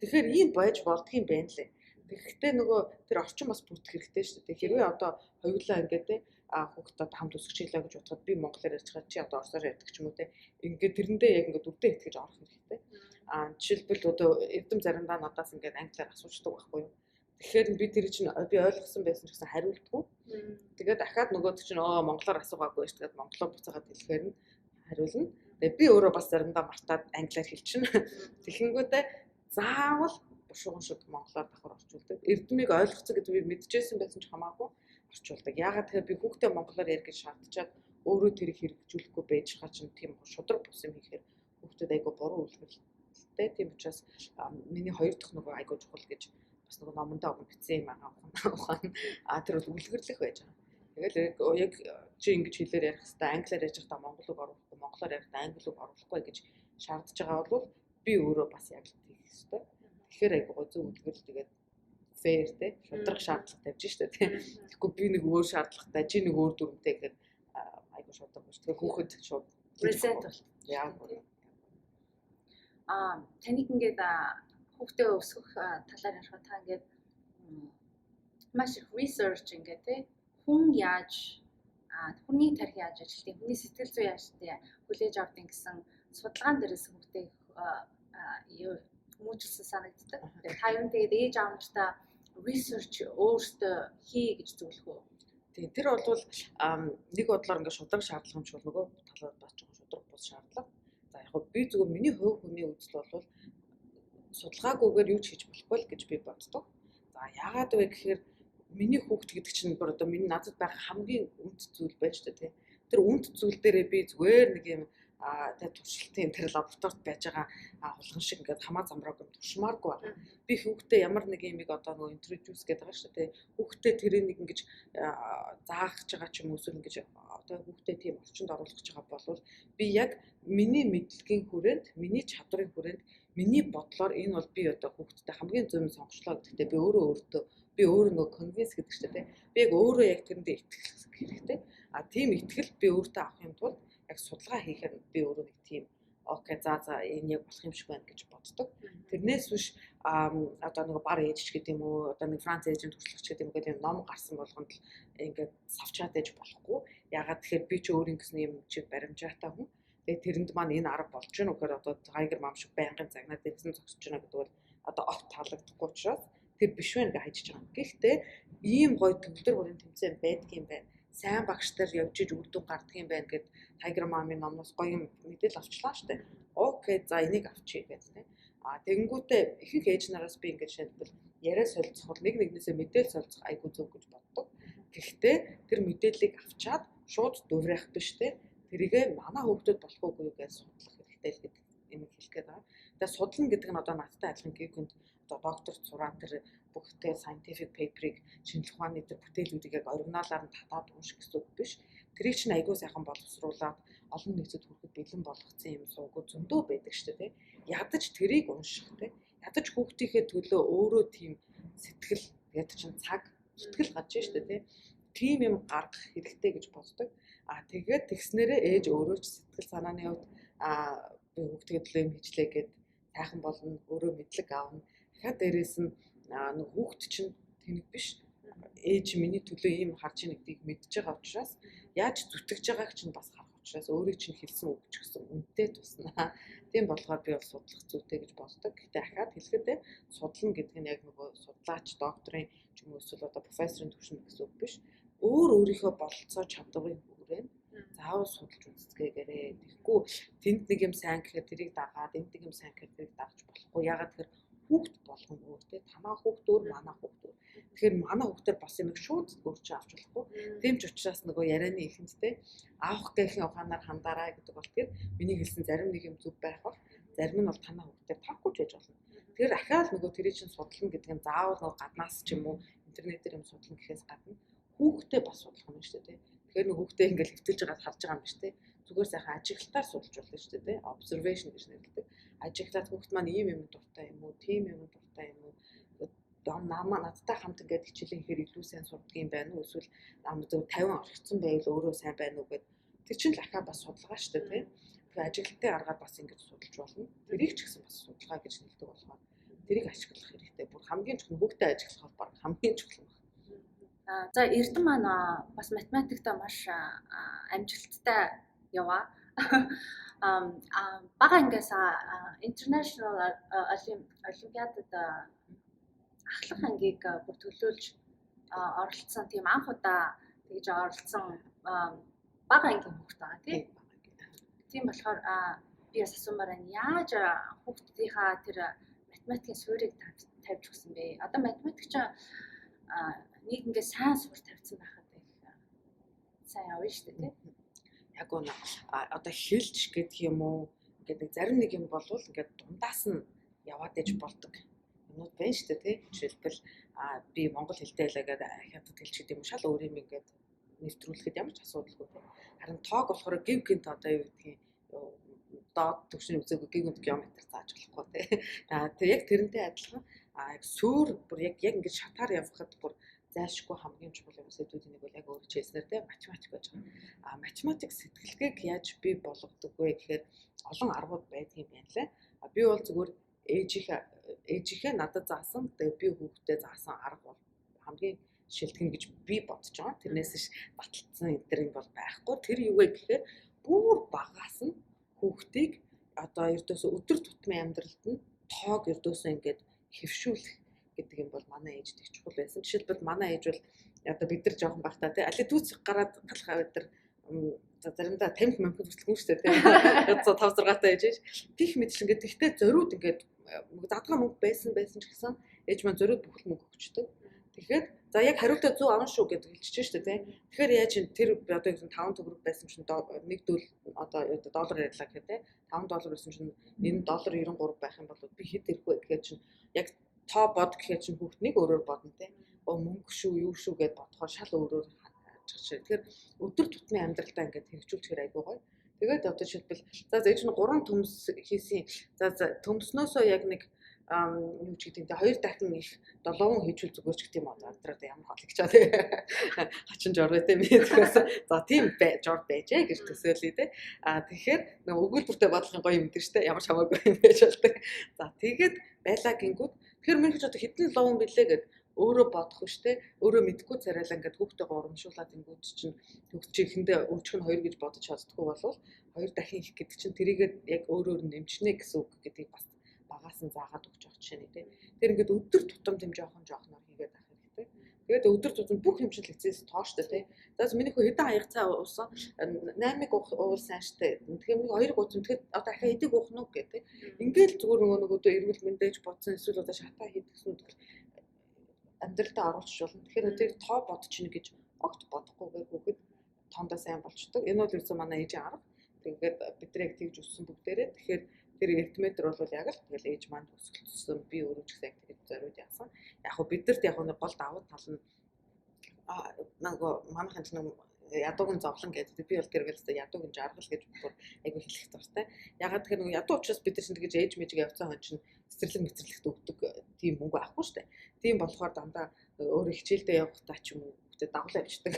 Тэгэхээр ийм байж болдгийм байна лээ. Тэгэхдээ нөгөө тэр орчин бас бүрдэх хэрэгтэй шүү дээ. Хэрвээ одоо хоёулаа ингээд те хүүхдтэй хамт өсгөх хичээлээ гэж бодоход би монголоор ярьж байгаа чи одоо орсоор ярьдаг ч юм уу те. Ингээд тэрэндээ яг ингээд үрдээ итгэж орох хэрэгтэй. Жишээлбэл одоо эрдэм заримдаа надаас ингээд англиар асуучдаг байхгүй юу. Тэгэхээр би тэр чинь би ойлгосон байсан ч гэсэн хариулдаггүй. Тэгээд дахиад нөгөө чинь монголоор асуугаагүй шүү дээ. Монголоор буцаагаад хэлэхээр нь хариулна. Тэгээд би өөрөө бас заримдаа мартаад англиар хэлчихнэ. Тэгэхэнгүүтээ заавал бушууган шиг монголоор давхар орчуулдаг. Эрдмийг ойлгоцсон гэдэг би мэдчихсэн байсан ч хамаагүй орчуулдаг. Яагаад тэгэхээр би хүүхдээ монголоор ярих гэж шаардчаад өөрөө тэрийг хэрэгжүүлэхгүй байж байгаа чинь тийм шудраг бус юм хийхээр хүүхдэд айгу буруу үлгэрэлтэй. Тийм учраас миний хоёр дахь нөгөө айгу чухал гэж бас нөгөө номондоо бичсэн юм аа. Тэр бол үлгэрлэх байж байгаа. Тэгэл яг чи ингэж хэлээр ярих хэвээр англиар ярьж байхдаа монгол үг оруулахгүй, монголоор ярихдаа англи үг оруулахгүй гэж шаардж байгаа бол би өөрөө бас яг л тийм хэвээр. Тэгэхээр айгу зөв үлгэрэл тэгээд fair те шудраг шаардлага тавьж штэ тий. Тэгэхгүй би нэг өөр шаардлагатай, чи нэг өөр дүрмтэй гэхээр айгу шудраг биш. Тэгээ хүүхэд шууд reset бол. Яа. Таныг ингээд хүүхдээ өсгөх талаар ярих та ингээд маш их research ингээд тий хүн яаж хүний тарих яаж ажилтгийг, хүний сэтгэл зүй яаж хүлээж авдгийг гэсэн судалгаан дээрээс хүүхдээ хүмүүжүүлсэн санагддаг. Та юу тэгээд ээж аав нартаа research өөртөө хий гэж зөвлөх үү? Тийм тэр бол нэг бодлоор ингээд шудраг шаардлага юм шиг нөгөө талаар бач байгаа шудраг бус шаардлага. За яг би зүгээр миний хувь хүний үзэл бол судалгаагүйгээр юу ч хийж болохгүй л гэж би боддог. За яагаад вэ гэхээр миний хүүхд гэдэг чинь бүр одоо миний надад байх хамгийн үнд зүйл байж та тийм. Тэр үнд зүйл дээрээ би зүгээр нэг юм тэгээ туршилтын тэр лабораторид байж байгаа хулган шиг ингээд хамаа замбрааг туршмааргүй байна. Би хүүхдээ ямар нэг юмыг одоо нөгөө introduce гэдэг байгаа шүү дээ. Хүүхдээ тэрийг ингэж заах гэж байгаа ч юм уу эсвэл ингэж одоо хүүхдээ тийм орчинд оруулах гэж байгаа бол би яг миний мэдлэгийн хүрээнд, миний чадрын хүрээнд, миний бодлоор энэ бол би одоо хүүхдтэй хамгийн зөв нь сонгочлоо гэдэгтээ би өөрөө нөгөө convince гэдэг шүү дээ. Би яг өөрөө яг тэрэндээ итгэх хэрэгтэй. Тийм итгэл би өөртөө авах юм тул яг судалгаа хийхээр би өөрөө нэг тийм окей за энэ яг болох юм шиг байна гэж боддог. Тэрнээс биш одоо нэг бар ээж гэдэг юм уу одоо нэг Франц ээжийн туршлагач гэдэг юм гэдэг ном гарсан болгонд л ингээд савчаад ээж болохгүй. Ягаад тэгэхээр би ч өөрийн гэсэн юм чиг баримжаатай хүн. Тэгээ тэрэнд маань энэ арга болж гэнэ үхээр одоо Tiger Mom шиг байнгын загнаад ирсэн зогсож байна гэдэг бол одоо огт таалагдахгүй учраас тэр биш вэ гэж хайж байгаа. Гэхдээ ийм гоё төвлөр бүрийн тэмцээн байдгийн байна. Сайн багш нар явж иж үр дүн гардаг юм байна гэд Tiger Mom-ын номноос гоё юм мэдээлэл авчлаа штэ. Окей, за энийг авчий гэдэг тийм. Тэгэнгүүтээ ихэнх ээж нараас би ингэж жишээлбэл яриа солилцоход нэг нэгнээсээ мэдээлэл солилцох айгүй зөв гэж боддог. Гэхдээ тэр мэдээллийг авчаад шууд дуурайх биш те. Тэрийгэ манай хүүхдүүд болох уугүй гэж судлах хэрэгтэй л гэдэг юм хэлэх гээд байгаа. Тэгээ судлана гэдэг нь одоо надтай адилхан гүйхэнд одоо доктор сураад тэр бүх тэ scientific paper-ыг шинжлэх ухааны тэр бүтээлүүдийг яг оригиналаар нь татаад унших гэсэн үг биш. Тэрийг чинь айгүй сайхан боловсруулаад олон нийтэд хүрэхэд бэлэн болгоцсон юм суугууд зөндөө байдаг шүү дээ. Ядаж тэрийг унших те. Ядаж хүүхдийнхээ төлөө өөрөө тийм сэтгэл ядаж чинь цаг сэтгэл гадж шүү дээ те. Тийм юм гаргах хэрэгтэй гэж боддог. Тэгээд тэгснээрээ ээж өөрөө ч сэтгэл санааны хувьд би хүүхдийн төлөө юм хийчлээ гэд сайхан болно, өөрөө мэдлэг аавна. Дахиад дээрэс нь нэг хүүхд чинь тэнэг биш. Ээж миний төлөө ийм харж ийн гэдгийг мэдж байгаа учраас яаж зүтгэж байгааг чинь бас харах учраас өөрийг чинь хэлсэн үг ч гэсэн үнэтэй тусна. Тийм болохоор би бол судлах зүйтэй гэж боддог. Гэхдээ дахиад хэлэхдээ судлана гэдэг нь яг нөгөө судлаач, докторын ч юм уу эсвэл одоо профессорын төвшин гэсэн үг биш. Өөрийнхөө бололцоо чадварыг хүрээнд заавал судалж үзцгээгээрээ. Тэгэхгүй тэнд нэг юм сайн гэхээр тэрийг дагаад, энд нэг юм сайн гэхээр тэрийг дагаж болохгүй. Ягаад гэхээр хүүхд болгон өөр те танаа хүүхд өөр, манаа хүүхд өөр. Тэгэхээр манаа хүүхдээр бас юм шууд өөрчөө авч болохгүй. Тийм ч учраас нөгөө ярианы ихэнд те аавах гэхийн ухаанаар хандаарай гэдэг бол тэр миний хэлсэн зарим нэг юм зүг байх бол зарим нь бол танаа хүүхдээр тавхгүй ч байж болно. Тэгэхээр ахаал нөгөө тэрийг чинь судлана гэдэг нь заавал нөгөө гаднаас ч юм уу интернетээр юм судлана гэхээс гадна хүүхдээ бас судлах юм шүү дээ. Тэгэхээр нэг хүүхдээ ингээл хэвтэлж байгаад харж байгаа юм биш те. Зүгээр сайхан ажиглалтаар судалж болно шүү дээ. Observation гэж нэрлэдэг. Ажиглаад хүүхд маань ийм юм дуртай юм уу, тийм юм дуртай юм уу? Намаа надтай хамт ингээд хичээлийн хэрэг илүү сайн сурдаг юм байна уу? Эсвэл зөв 50 орхицсан байвал өөрөө сайн байна уу гэд тэр чинь л ахаа бас судалгаа шүү дээ. Тэгэхээр ажиглалтын аргаар бас ингэж судалж болно. Тэрийг ч гэсэн бас судалгаа гэж нэрлэдэг болохоор тэрийг ашиглах хэрэгтэй. Бүр хамгийн чухал хүүхдээ ажиглах бол хамгийн чухал. За Эрдэнэ маань бас математиктаа маш амжилттай яваа. Бага ангиас international олимпиадад ахлах ангийг бүр төлөөлж оролцсон тийм анх удаа тэгж оролцсон бага ангийн хүүхэд байгаа тийм. Тийм болохоор би бас асуумаар байна. Яаж хүүхдийнхаа тэр математикийн суурийг тавьж өгсөн бэ? Одоо математикч нэг ингээ сайн суур тавьсан байхад их сайн явна шүү дээ тийм. Яг үнэ одоо хэлж гэдэг юм уу гэдэг зарим нэг юм болвол ингээд дундаас нь яваад иж болдог юмуд байна шүү дээ тийм. Жишээлбэл би монгол хэлтэй байлаа гэдэг хятад хэлч гэдэг юм шал өөр юм ингээд нэвтрүүлэхэд ямар ч асуудалгүй тийм. Харин тоог болохоор гив гинт одоо юу гэдгийг доод төвшин үзээгүй гив гинт геометр зааж болохгүй тийм. Тэгээ яг тэрнтэй адилхан яг суур бүр яг ингээд шатаар явхад бүр зайлшгүй хамгийн чухал юм сэдвүүдийн нэг бол яг өөрөө хэлснээр тийм математик байж байгаа. Математик сэтгэлгээг яаж бий болгодог вэ гэхээр олон аргууд байдаг юм байна лээ. Би бол зүгээр ээжийнхээ надад заасан тэгээ би хүүхдээ заасан арга бол хамгийн шилтгэн гэж би бодож байгаа. Тэрнээс ш баталцсан энэ төр юм бол байхгүй. Тэр юу вэ гэхээр бүр багаас нь хүүхдийг одоо ердөөсөө өдөр тутмын амьдралд нь тоог ердөөсөө ингээд хэвшүүлэх гэдэг юм бол манай ээж их чухал байсан. Жишээлбэл манай ээж бол одоо бид нар жоохон багтаа тий али дүүц гараад талхаа бид нар заримдаа 50 мянга хүртэлгүй шүү дээ тий 5 6 таа ээж тийх мэтлэн ингээд тэгтээ зориуд ингээд задгаа мөнгө байсан ч гэсэн ээж маань зориуд бүхэл мөнгө өгчдөг. Тэгэхээр за яг хариутаа 100 авна шүү гэдэг хэлчихэж шүү дээ тий. Тэгэхээр яаж тэр одоо гэсэн 5 төгрөг байсан чинь нэг дүүл одоо доллар ярьлаа гэхэд тий 5 доллар байсан чинь энэ доллар 93 байх юм бол би хэд ирэх вэ гэхээр чинь яг тоо бод гэхээр чинь хүүхд нэг өөрөөр бодно те. Мөнгө шүү, юу шүү гэд бодохоор шал өөрөөр хаачих шээ. Тэгэхээр өдөр тутмын амьдралдаа ингээд хэрэгжүүлчихээр айгүй гоё. Тэгээд одоо жишээлбэл за ээж нь 3 төмс хийсэн. За төмснөөсөө яг нэг юу ч гэдэг нь 2 дахин их 7 хийжүүл зүгээр ч гэх юм одоо авдраад ямар хол гэж чаа. Хачин жор вэ те би тэгээс за тийм жор байжээ гэж төсөөлье те. Тэгэхээр нэг өгүүлбэртэй бодлохын гоё юм дээ штэ. Ямар ч хамаагүй юм байж болдог. За тэгээд байлаа гингүүд тэгэхээр минь ч одоо хэдэн ловон билээ гэд өөрөө бодох биш те. Өөрөө мэдгүй царайлаа ингээд хүүхдтэйгээ урамшуулаад ингүүд чинь хүүхд чи ихэндээ өчг нь 2 гэж бодож чаддгүй болвол 2 дахин их гэдэг чинь тэрийгээ яг өөрөөр нэмчнэ гэсэн үг гэдгийг бас багаас нь заагаад өгч явах жишээ нэ те. Тэр ингээд өдөр тутам тэм жоохноор хийгээд авах хэрэгтэй. Тэгээд өдөр тутмын бүх юм шиг хэцээс тооштой тий. За миний хөө хэдэн аяг цаа уусан 8-ыг уурсан штэ. Тэгэхээр нэг 2-ыг уусан. Тэгэхээр одоо ахаа эдэг уух нь гэх тий. Ингээл зүгээр нөгөө эргүүл мэндэж бодсон эсвэл одоо шатаа хийдгсэн үү амьдралтаа оруулж болно. Тэгэхээр тэр тоо бодчихно гэж огт бодохгүйгээр хүүхэд тоондоо сайн болчдөг. Энэ бол ерөөсөө манай ээжийн арга. Тэгээд бид нар яг тэгж өссөн бүгдээрээ. Тэгэхээр тэр эрдметр бол яг л тэгэл ээж маань өсгөлтсөн. Би өөрөө ч гэсэн тэгж зориуд яасан. Яг хөө бидэрт яг нэг гол давуу тал нь нөгөө манайхын нэг ядуугийн зовлон гэдэг. Би бол тэргээл өстой ядуугийн жаргал гэж бүр айгүй хэлэх дуртай. Ягаад тэгэхээр нөгөө ядуу учраас бид нар чинь тэгж ээж мэжиг явцсан хон чинь цэцэрлэг мэцэрлэгт өгдөг тийм мөнгө авахгүй штэ. Тийм болохоор дандаа өөр хичээлдээ явахдаа ч юм уу дагуулж авчдаг.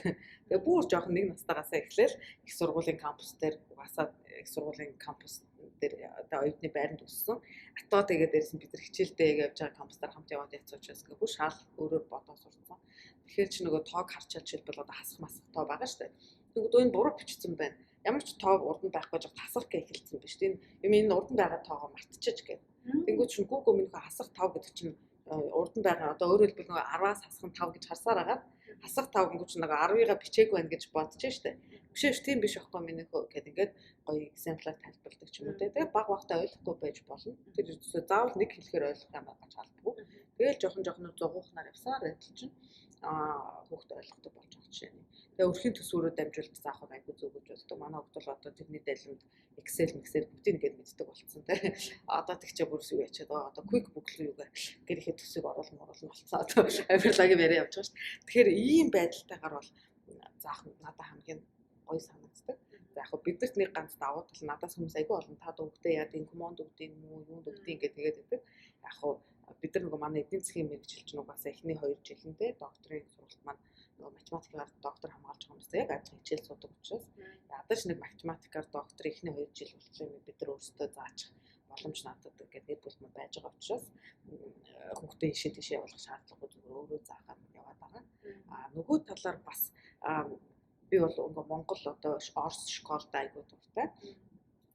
Тэгээ бүр жоохон нэг настайгаасаа эхлээл их сургуулийн кампус дээр угаасаа их сургуулийн кампус дээр одоо оюутны байранд өссөн. Атоо тэгээд дээрсэн бид нар хичээлдээ явж байгаа кампустаар хамт яваад яцсан учраас гэх шал өөрөө бодоо сурсан. Тэгэхээр чи нөгөө тоог харчаал жишээлбэл одоо хасах масах тоо байгаа шүү дээ. Тэгвэл энэ буруу бичсэн байна. Ямар ч тоо урд нь байхгүй жоо тасах гэж хэлсэн биз дээ. Энэ урд нь байгаа тоогоо мартчихэж гээд. Тэнгүүд чинь Google минийхээ хасах тоо гэдэг чинь урд нь байгаа одоо өөрөөр хэлбэл нөгөө 10-аас хасах 5 гэж харсаар агаад хасах 5 гингүүч нэг 10-ыг бичээг байна гэж бодож штэ. Бишээш тийм биш байхгүй минийхөө гэд ингээд гоё экземпляр тайлбарладаг ч юм уу те. Тэгээ баг багтаа ойлгохгүй байж болно. Тэр зөв заавал нэг хэлэхээр ойлгох юм байна чалдгүй. Тэгээл жоохон зугуухнаар явсаар адил чинь хүүхд ойлгохтой болж байгаа жишээ нь. Тэгээ өрхийн төсвөрөөр дамжуулж заах нь айгүй зөв гэж боддог. Манай хүүхд бол одоо тэрний дэлгэмд Excel бүгдийг ингээд мэддэг болсон те. Одоо тэгчээ бүрс юу ячаад одоо quick book юу гэрэхэд төсөв оруулна болсон. Одоо авирлаги яриа явж байгаа шүү дээ. Тэгэхээр ийм байдалтайгаар бол заах надад хамгийн гоё санагддаг. За яг бидэрт нэг ганц давуу тал надаас хүмүүс айгүй олон та дөгдөө яа энэ команд өгдөг юм уу юунд өгдөг ингээд тэгээд байдаг. Яг бид нар нөгөө манай эдийн засгийн мэргэжилч нугасаа эхний 2 жилэндээ докторийн сургалт маань нөгөө математикаар доктор хамгаалж байгаа юмстай яг адилхан хичээл судаг учраас ядаж нэг математикаар доктор эхний 2 жил болчихсон юм бид нар өөрсдөө зааж боломж надад гэдэг нэр бүлмэн байж байгаа учраас хүүхдээ ишээ тийшээ явуулах шаардлагагүй зүгээр өөрөө заахад яваад байгаа. Нөгөө талаар бас би бол ингээ Монгол одоо Орос школд айгүй дуртай.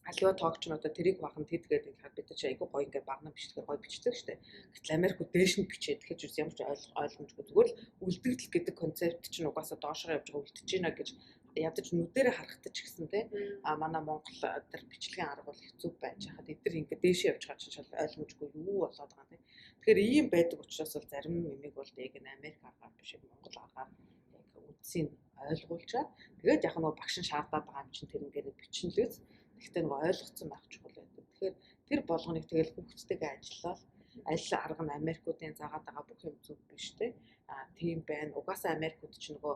Аливаа тоогч нь одоо тэрийг бахан тэдгээд ингээд бид чи айгүй гоё ингээд багна бичдэг гоё бичдэг штэ. Гэтэл Америкууд дээш нь бичээд тэгэхээр ч ямар ч ойлгомжгүй зүгээр л үлдэгдэл гэдэг концепт чинь угаасаа доошоо явж байгаа үлдэж байна гэж ядаж нүдэрээ харахтаж гисэн те. Манай Монгол тэр бичлэгийн арга бол хэцүү байж хаад эдгээр ингээд дээшээ явж байгаа чинь шал ойлгомжгүй юу болоод байгаа те. Тэгэхээр ийм байдаг учраас бол зарим нэмийг бол яг н Америк аргаар биш Монгол аргаар яг үдсийг ойлгуулчаад тэгээд яг нөгөө багш нь шаардаад байгаа юм чинь тэр ингээд бичнэ л үз. Гэхдээ нэг ойлгоцсон байх чухал байдаг. Тэгэхээр тэр болгоныг тэгэл хүүхдтэйгээ ажиллаад аль арга нь Америкуудын заагаад байгаа бүх юм зүг биш те. Тийм байна. Угаасаа Америкууд ч нөгөө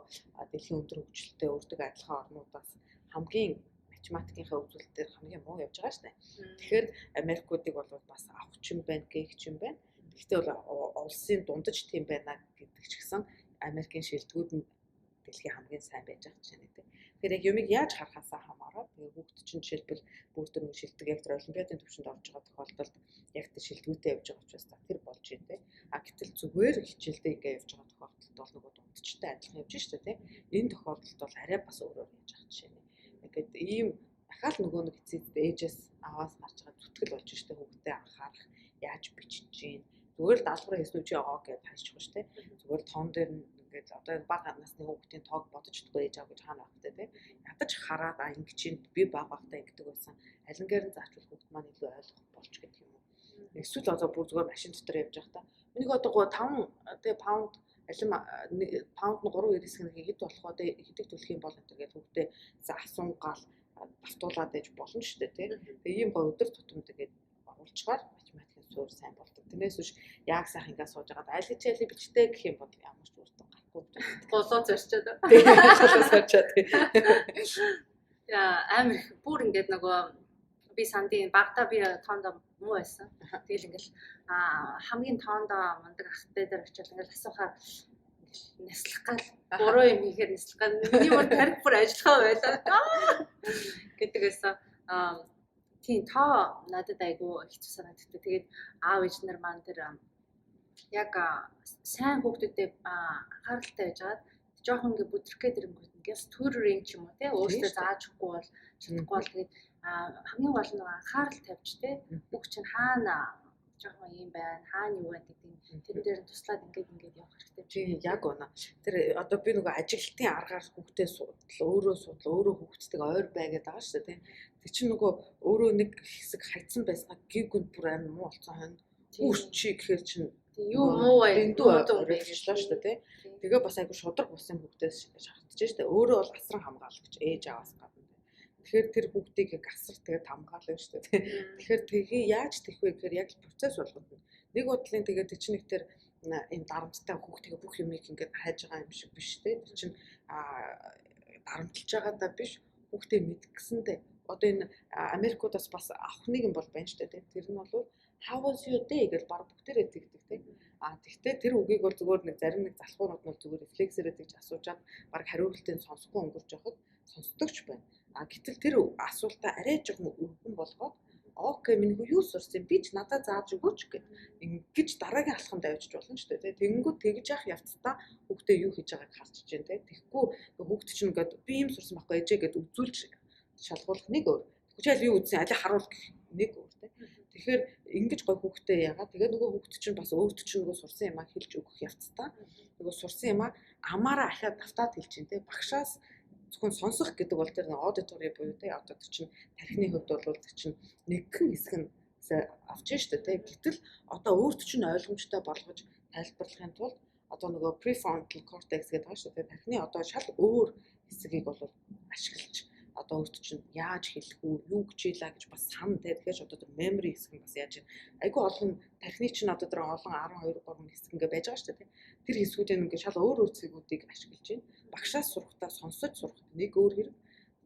дэлхийн өндөр хөгжилтэй өөртөө адилхан орнуудаас хамгийн математикийнхаа үзүүлэлтээр хамгийн муу явж байгаа шүү дээ. Тэгэхээр Америкуудыг бол бас авах юм байна, гээх юм байна. Гэхдээ бол улсын дундаж тийм байна гэдэг ч гэсэн Америкийн шилдэгүүд нь дэлхийн хамгийн сайн байж байгаа ч нэг тийм. Тэгэхээр яг юмыг яаж харахаасаа хамаарат тэгээ хүүхд чинь жишээлбэл бүр тэр нэг шилдэг яг тэр олимпиадын төвшөнд орж байгаа тохиолдолд яг тэр шилдэгүүтэй явж байгаа учраас тэр болж юм те. Гэтэл зүгээр хичээлдээ ингээ явж байгаа тохиолдолд бол нөгөө дундчтай адилхан явж штэ те. Энэ тохиолдолд бол арай бас өөрөөр яаж байгаа жишээ нэ. Ингээд ийм дахиад нөгөө нэг эцэд ээжээс аваас гарч байгаа зүтгэл болж штэ хүүхдээ анхаарах яаж бичиж гин зүгээр л даалгавар хийсэн үчи байгаа гэж хайчих штэ. Зүгээр тоон дээр ингээд одоо бага насны хүүхдийн тоог бодож өгдөггүй ээж аав гэж хаана байх вэ те. Ядаж хараад ингэ чинь би бага багтаа ингэдэг байсан. Алингээр нь заачвал хүүхд маань илүү ойлгох болж гэдэг юм уу. Эсвэл одоо бүр зүгээр машин дотор явж байхдаа миний одоо 5 тэгээ паунд алим паунд нь 3.99 хэд болох вэ хэдэг төлөх юм бол энэ гэж хүүхдээ за асуунгаал автуулаад ээж болно шүү дээ тий. Тэгээ ийм гоо өдөр тутам тэгээд оруулчгаар математикийн суур сайн болдог. Тэрнээс биш яг сайхан ингээд сууж байгаад аль хичээлийн бичтэй гэх юм бол ямар ч үрдэн гарахгүй. Голоо зорчоод. Голоо зорчоод. Яа амир бүр ингээд нөгөө би сандын багтаа би тоондоо муу байсан. Тэгэл ингээл хамгийн тоондоо мундаг ахтай дээр очиод ингээл асуухаар нэслэх гал буруу юм хийхээр нэслэх гал миний бүр тарих бүр ажиллахаа байлаа гэдэгээс тийм тоо надад айгүй хэцүү санагддаг. Тэгээд аав ээж нар маань тэр яг сайн хүүхдүүдэд анхааралтай байжгаад жоохон ингээ бүдрхгээд ирэнгүүт ингээс төрөрийн ч юм уу те өөртөө зааж өгөхгүй бол чадахгүй бол тэгээд хамгийн гол нь анхаарал тавьж те бүх чинь хаана жоохон юм байна. Хаана юу байна гэдэг тэр дээр нь туслаад ингээд явах хэрэгтэй. Тийм яг үнэ. Тэр одоо би нөгөө ажилтны аргаар хүүхдээ судал, өөрөө хүүхдтэйгээ ойр байгаад байгаа шүү дээ. Тэг чинь нөгөө өөрөө нэг хэсэг хайцсан байснаа гів гүнд бүр амар муу болсон хань. Үрчи гэхээр чинь юу муу бай. дэндүү ойлголоо шүү дээ. Тэгээ бас айгу шудраг болсон хүүхдээс шаардж шүү дээ. Өөрөө бол асран хамгаалагч ээж аваас гадна. Тэгэхээр тэр хүүхдийг гасар тэгээд хамгаална шүү дээ. Тэгэхээр тгий яаж тэх вэ гэхээр яг процесс болгоно. Нэг бодлын тэгээд чинь тэр энэ дарамттай хүүхдийн бүх юмыг ингээд хайж байгаа юм шиг биш те. Тэр чинь дарамтлж байгаадаа биш хүүхдээ мэдгэсэндээ. Одоо энэ Америкуудаас бас авах нэг юм бол байна шүү дээ. Тэр нь бол how was your day гэж баг бүгдээрээ тэгдэг те. Тэгтээ тэр үгийг бол зүгээр нэг зарим нэг залхуурууд нь зүгээр рефлексээрээ тэгж асуужаад баг хариултыг сонсохгүй өнгөрч явахад сонсдогч байна. Гэтэл тэр асуултаа арай жоохон өргөн болгоод окей минь юу сурсан би ч надад зааж өгөөч гэд ингэж дараагийн алхамд авчиж болно ч дээ. Тэгэнгүүт тэгж явах явцдаа хүүхдээ юу хийж байгааг харчиж जैन те. Тэгэхгүй хүүхд чинь ингээд би юм сурсан байхгүй ээжээ гэд үзүүлж шалгуулах нэг өөр. Тэгвэл юу үзсэн аль харуул нэг өөр те. Тэгэхээр ингэж гой хүүхдээ яагаад тэгээ нөгөө хүүхд чинь бас өөрт чинь нөгөө сурсан юмаа хэлж өгөх явцдаа нөгөө сурсан юмаа амаараа ахаад давтаад хэлж जैन те. Багшаас зөвхөн сонсох гэдэг бол тэр аудитори буюу те одоо тэр чинь тархины хувьд бол тэр чинь нэгэн хэсэг нь авч штэ те. Гэтэл одоо өөрт чинь ойлгомжтой болгож тайлбарлахын тулд одоо нөгөө prefrontal cortex гэдэг байгаа шүү дээ. Тархины одоо шал өөр хэсгийг бол ашиглаж одоо өөрт чинь яаж хэлэх үү, юу хичээлээ гэж бас сан те. Тэгэхээр одоо тэр memory хэсэг нь бас яаж айгүй олон тархины чинь одоо тэр олон 12 3 хэсэг ингээ байж байгаа шүү дээ. Тэр хэсгүүдийн ингээ шал өөр өөр хэсгүүдийг ашиглаж байна. Багшаас сурахтаа сонсож сурах нэг өөр хэрэг.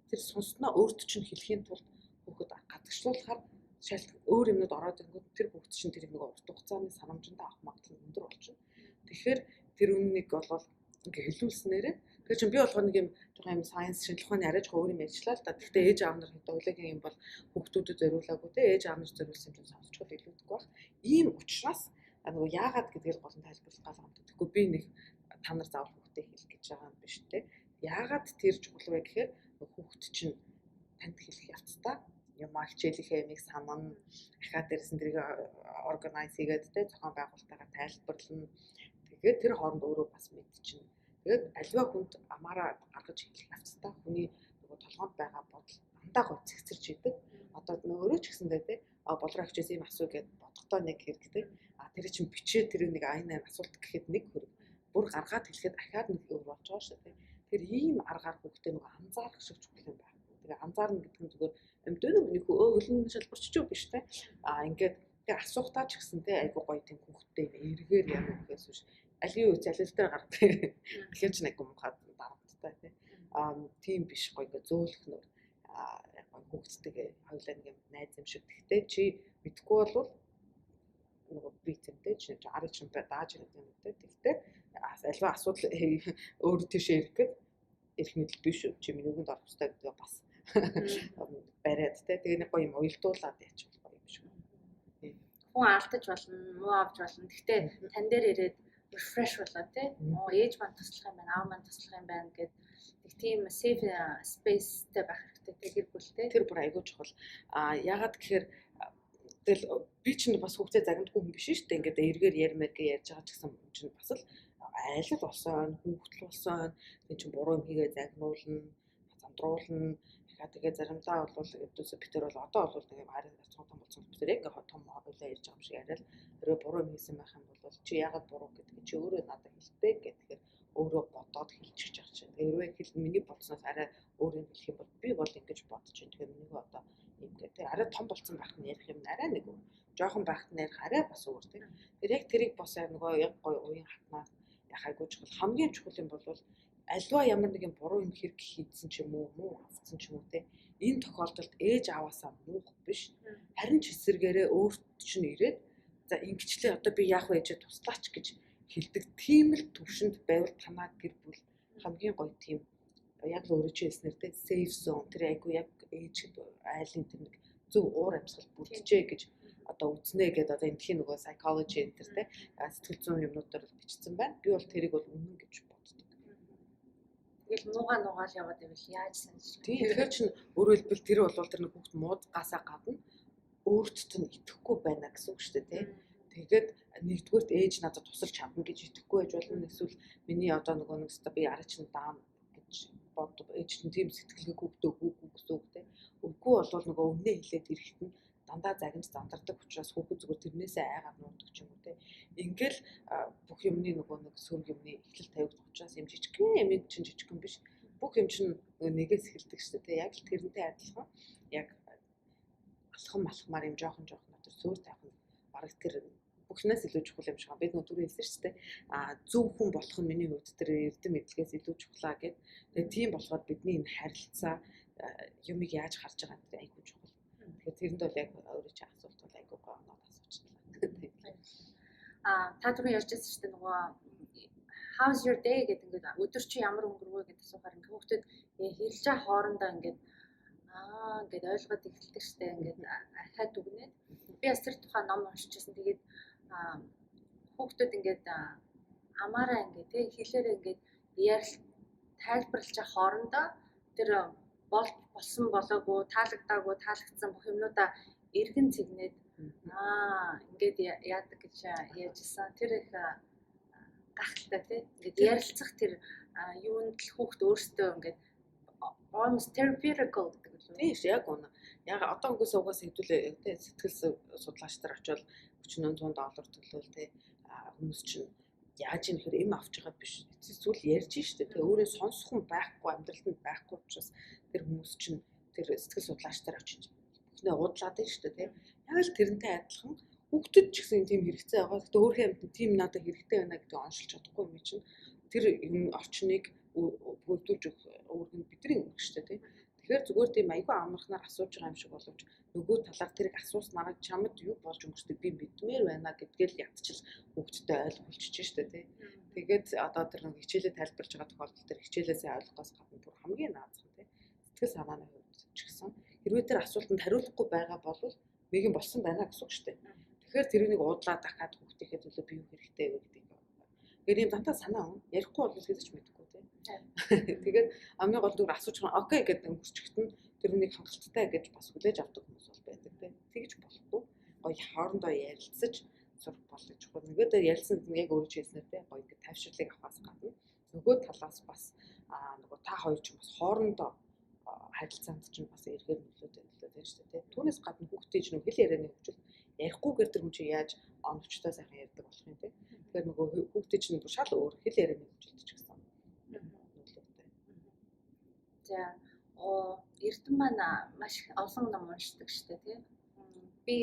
Тэр сонссноо өөрт чинь хэлхийн тулд хүүхэд гадагшлуулахаар шал өөр юмнууд ороод ирэнгүүт тэр хүүхэд чинь тэр нэг урт хугацааны санамжинд авах магадлал өндөр болчихно. Тэгэхээр тэр үннийг бол ингээ хэлүүлснээрээ тэр чинь би болгоо нэг юм жоохон юм сайенс шинжлэх ухааны арай жоохон өөр юм ярьчлаа л да. Гэхдээ ээж аав нар хөдөлгөөний юм бол хүүхдүүдэд зориулаагүй те ээж аав нар зориулсан юм сонсчод илүүдэг байх. Ийм учраас нөгөө яагаад гэдгээр гол нь тайлбарлах гал юм. Тэгэхгүй би нэг та нар заавал хүүхдээ хэлэх гэж байгаа юм биш те. Яагаад тэр чухал вэ гэхээр хүүхд чинь танд хэлэх явцдаа юм хичээлийнхээ ямиг санана ахаа дээрсэн тэрийг органайз хийгээд те зохион байгуулалтаараа тайлбарлана. Тэгээд тэр хооронд өөрөө бас мэдчихнэ. Тэгээд альва хүнд амаараа гаргаж хэлэх явцдаа хүний нөгөө толгоонд байгаа бодол дандаа гоо цэгцэрч идэг. Одоо өөрөө ч гэсэндээ те болрогчээс ийм асуу гэд бодохдоо нэг хэрэгтэй. Тэр чинь бичээ тэр нэг айн асуулт гэхэд нэг хөрөг. Бүр гаргаад хэлэхэд ахаад нэг өөр болж байгаа шүү дээ. Тэр ийм аргаар хүүхдээ нөгөө анзаарах шиг чухал юм байна. Тэгээ анзаарна гэдэг нь зүгээр өмдөө нэг өлөн шалбарч ч биш те. Ингээд тэр асуухтаа ч гэсэн те айгуу гоё тийм хүүхдээ эргээр яа гэхээс биш. Алийн үе залилтаар гардаг. Тэгэхээр ч нэг гомхад дарамттай те. Тийм биш гоё ингээд зөөлхнөр яг хүүхдтэйгээ хоёулаа нэг юм найз юм шиг. Гэхдээ чи мэдхгүй бол нөгөө битэмтэй чи арай ч юм дааж ирэх юм те. Тэгтээ альва асуудал өөр тийшээ ирэх гээд ирэх мэдл биш үү? Чи миний үгэнд орох хэрэгтэй гэдэг бас бариад те. Тэгээ нэг гоё юм уйлдуулаад яачих гоё юм шиг. Хүн алдаж болно, муу авч болно. Гэхдээ тань дээр ирээд refresh болоо те. Ээж маань туслах юм байна, аав маань туслах юм байна гэд нэг тийм safe space-тэй байх хэрэгтэй гэр бүлтэй. Тэр бүр айгүй чухал. Ягаад гэхээр тэгэл би ч бас хүүхдээ загнадгүй хүн биш шүү дээ. Ингээд эргээр ярмаар гэж ярьж байгаа ч гэсэн чинь бас л айлал болсон, хүүхдэл болсон. Тэг чинь буруу юм хийгээ загнуулна, замдруулна. Тэгээ заримдаа бол өдөөсөө битэр бол одоо бол нэг юм харин том болсон битэр яг том хоолой ярьж байгаа юм шиг арай л өөрөө буруу юм хийсэн байх юм бол чи яагаад буруу гэдгийг чи өөрөө надад хэлдэг гэхээр өөрөө бодоод хэлчих жаах чинь. Хэрвээ хэл миний бодсноос арай өөр юм хэлэх юм бол би бол ингэж бодож байна. Тэгэхээр миний одоо юм гэдэг арай том болсон байх нь ярих юм арай нэг жоохон байхад нь ярих арай бас өөр тийм. Тэр яг тэрийг бас нөгөө яг гоё уян хатнаа яхайгүй чухал хамгийн чухал юм бол альва ямар нэгэн буруу юм хэрэг хийдсэн ч юм уу, муу авцсан ч юм уу те. Энэ тохиолдолд ээж аваасаа муух биш. Харин ч эсэргээрээ өөрт чинь ирээд за ингэчлээ одоо би яах вэ гэж туслаач гэж хэлдэг. Тийм л төвшөнд байвал танаа гэр бүл хамгийн гоё тийм яг л өөрөө чи хэлснээр те safe zone тэр айгу яг ээж айлын тэр нэг зөв уур амьсгал бүтжээ гэж одоо үзнэ гэдэг одоо энэ тийм нөгөө psychology энэ тэр те сэтгэл зүйн юмнуудаар бичсэн байна. Би бол тэрийг бол үнэн гэж тэгэл нуугаал яваад байвал яаж санаж тийм тэгэхээр чинь өөрөөр хэлбэл тэр бол тэр нэг хүүхд муудгаасаа гадна өөртд нь итгэхгүй байна гэсэн үг шүү дээ тийм Тэгээд нэгдүгürt ээж надад тусалж чадна гэж итгэхгүй байж болно. Эсвэл миний одоо нөгөө нэг өстө би арай чинь даам гэж бод ээж нь тийм сэтгэлгээг өгдөөгүй гэсэн үг те. Үгүй бол нөгөө өмнө хэлээд ирэхэд нь дандаа загинж зандардаг учраас хүүхэд зүгээр тэрнээсээ айгаад нуудаг ч юм уу те. Ингээл бүх юмны нөгөө нэг сөрөг юмны эхлэл тавигдах учраас юм жижигхэн юм чинь жижигхэн биш. Бүх юм чинь нэгээс эхэлдэг шүү дээ те. Яг л тэрнтэй адилхан яг алхам малхмаар юм жоохон дотор суур тавих нь бараг тэр бүхнээс илүү чухал юм шиг байна. Бид нөгөө түрүү хэлсэн шүү дээ. Зөв хүн болох нь миний хувьд тэр эрдэм мэдлэгээс илүү чухлаа гэд. Тэгээ тийм болохоор бидний энэ харилцаа юмыг яаж харж байгаа гэдэг айгүй чухал. Тэгэхээр тэрэнд бол яг өөрөө чи асуулт бол айгүй гоонод асуучихлаа. Та түрүү ярьж байсан шүү дээ нөгөө how's your day гэдэг ингээд өдөр чи ямар өнгөрвөө гэдэг асуухаар ингээд хүүхдэд хэлж байгаа хоорондоо ингээд ингээд ойлгоод эхэлдэг шүү дээ. Ингээд ахаад үгнээд би бас тэр тухай ном уншижсэн. Тэгээд хүүхдүүд ингээд амаараа ингээд тэг хэлээрээ ингээд тайлбарлаж байгаа хоорондоо тэр болсон болоогүй таалагдаагүй таалагдсан бүх юмнуудаа эргэн цэгнээд ингээд яадаг гэж яажсан. Тэр их гахалтай тий. Ингээд ярилцах тэр юунд л хүүхд өөртөө ингээд almost therapeutical гэдэг л үү. Тийм яг үнэ. Яг одоо үгээс угаас хэвдүүлээ тий сэтгэл судлаач нар очивол $40,100 төлөөл тий хүмүүс чинь яаж юм хэр эм авч байгаа биш. Эсвэл ярьж штэ тий өөрөө сонсох хүн байхгүй амьдралд байхгүй учраас тэр хүмүүс чинь тэр сэтгэл судлаач нар очиж бүхнээ уудлаад байна штэ тий. Яг л тэрнтэй адилхан хүүхдэд ч гэсэн тийм хэрэгцээ байгаа. Гэхдээ өөрхийн амьд тийм надад хэрэгтэй байна гэдэг оншилж чадахгүй юм чинь тэр орчныг бүрдүүлж өөргөн бидний өнгө штэ тий. Тэгэхээр зүгээр тийм айгүй амархнаар асууж байгаа юм шиг боловч нөгөө талаар тэрийг асууснараа чамд юу болж өнгөрсдөг би мэдмээр байна гэдгээл ядчил хүүхдэд ойлгуулчих штэ тий. Тэгээд одоо тэр нэг хичээлээ тайлбарлаж байгаа тохиолдолд тэр хичээлээсээ ойлгохоос гадна бүр хамгийн наазах тий. Сэтгэл санааны хувьд ч гэсэн хэрвээ тэр асуултанд хариулахгүй байгаа бол нэг юм болсон байна гэсэн үг штэ. Тэгэхээр тэрийг уудлаа дахиад хүүхдийнхээ төлөө бие хэрэгтэй вэ гэдэг. Тэгэхээр юм дантаа санаа ярихгүй бол хэзээ ч мэдэхгүй тий. Тэгээд амны гол дүр асууж байгаа окей гэдэг өнгөрчихтэн тэрнийг хангалттай гэж бас хүлээж авдаг хүмүүс бол байдаг тий. Тэгж болохгүй. Гоё хоорондоо ярилцаж сурах бол гэж байна. Нөгөө дээр ярилцсан яг өөрөө ч хэлснээр тий. Гоё ингэ тайвшруулыг авахаас гадна нөгөө талаас бас нөгөө та хоёр ч бас хоорондоо харилцаанд чинь бас эргээр нөлөөтэй байна шүү дээ тий. Түүнээс гадна хүүхдээ ч нөгөө хэл ярианы хөгжил ярихгүйгээр тэр хүн чинь яаж оновчтой сайхан ярьдаг болох юм тий. Тэгэхээр нөгөө хүүхдээ чинь шал өөр хэл ярианы хөгжилт ч гэсэн нөлөөтэй. За Эрдэнэ маань маш их олон ном уншдаг шүү дээ тий. Би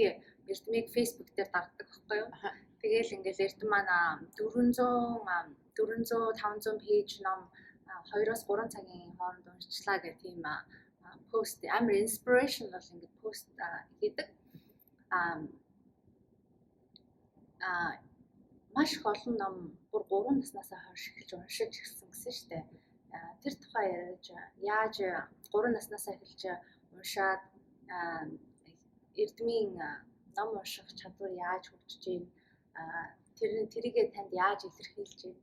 Эрдэмийг Facebook дээр дагдаг байхгүй юу? Тэгээл ингээл Эрдэнэ маань 400-500 пэйж ном 2-3 цагийн хооронд уншчлаа гэх тийм пост амар inspirational ингээд пост хийдэг. Маш их олон ном бүр 3 наснаас хойш эхэлж уншиж эхэлсэн гэсэн шүү дээ. Тэр тухай яаж 3 наснаас эхэлж уншаад Эрдэмийн ном унших чадвар яаж хөгжиж ийн тэрийгээ танд яаж илэрхийлж ийн.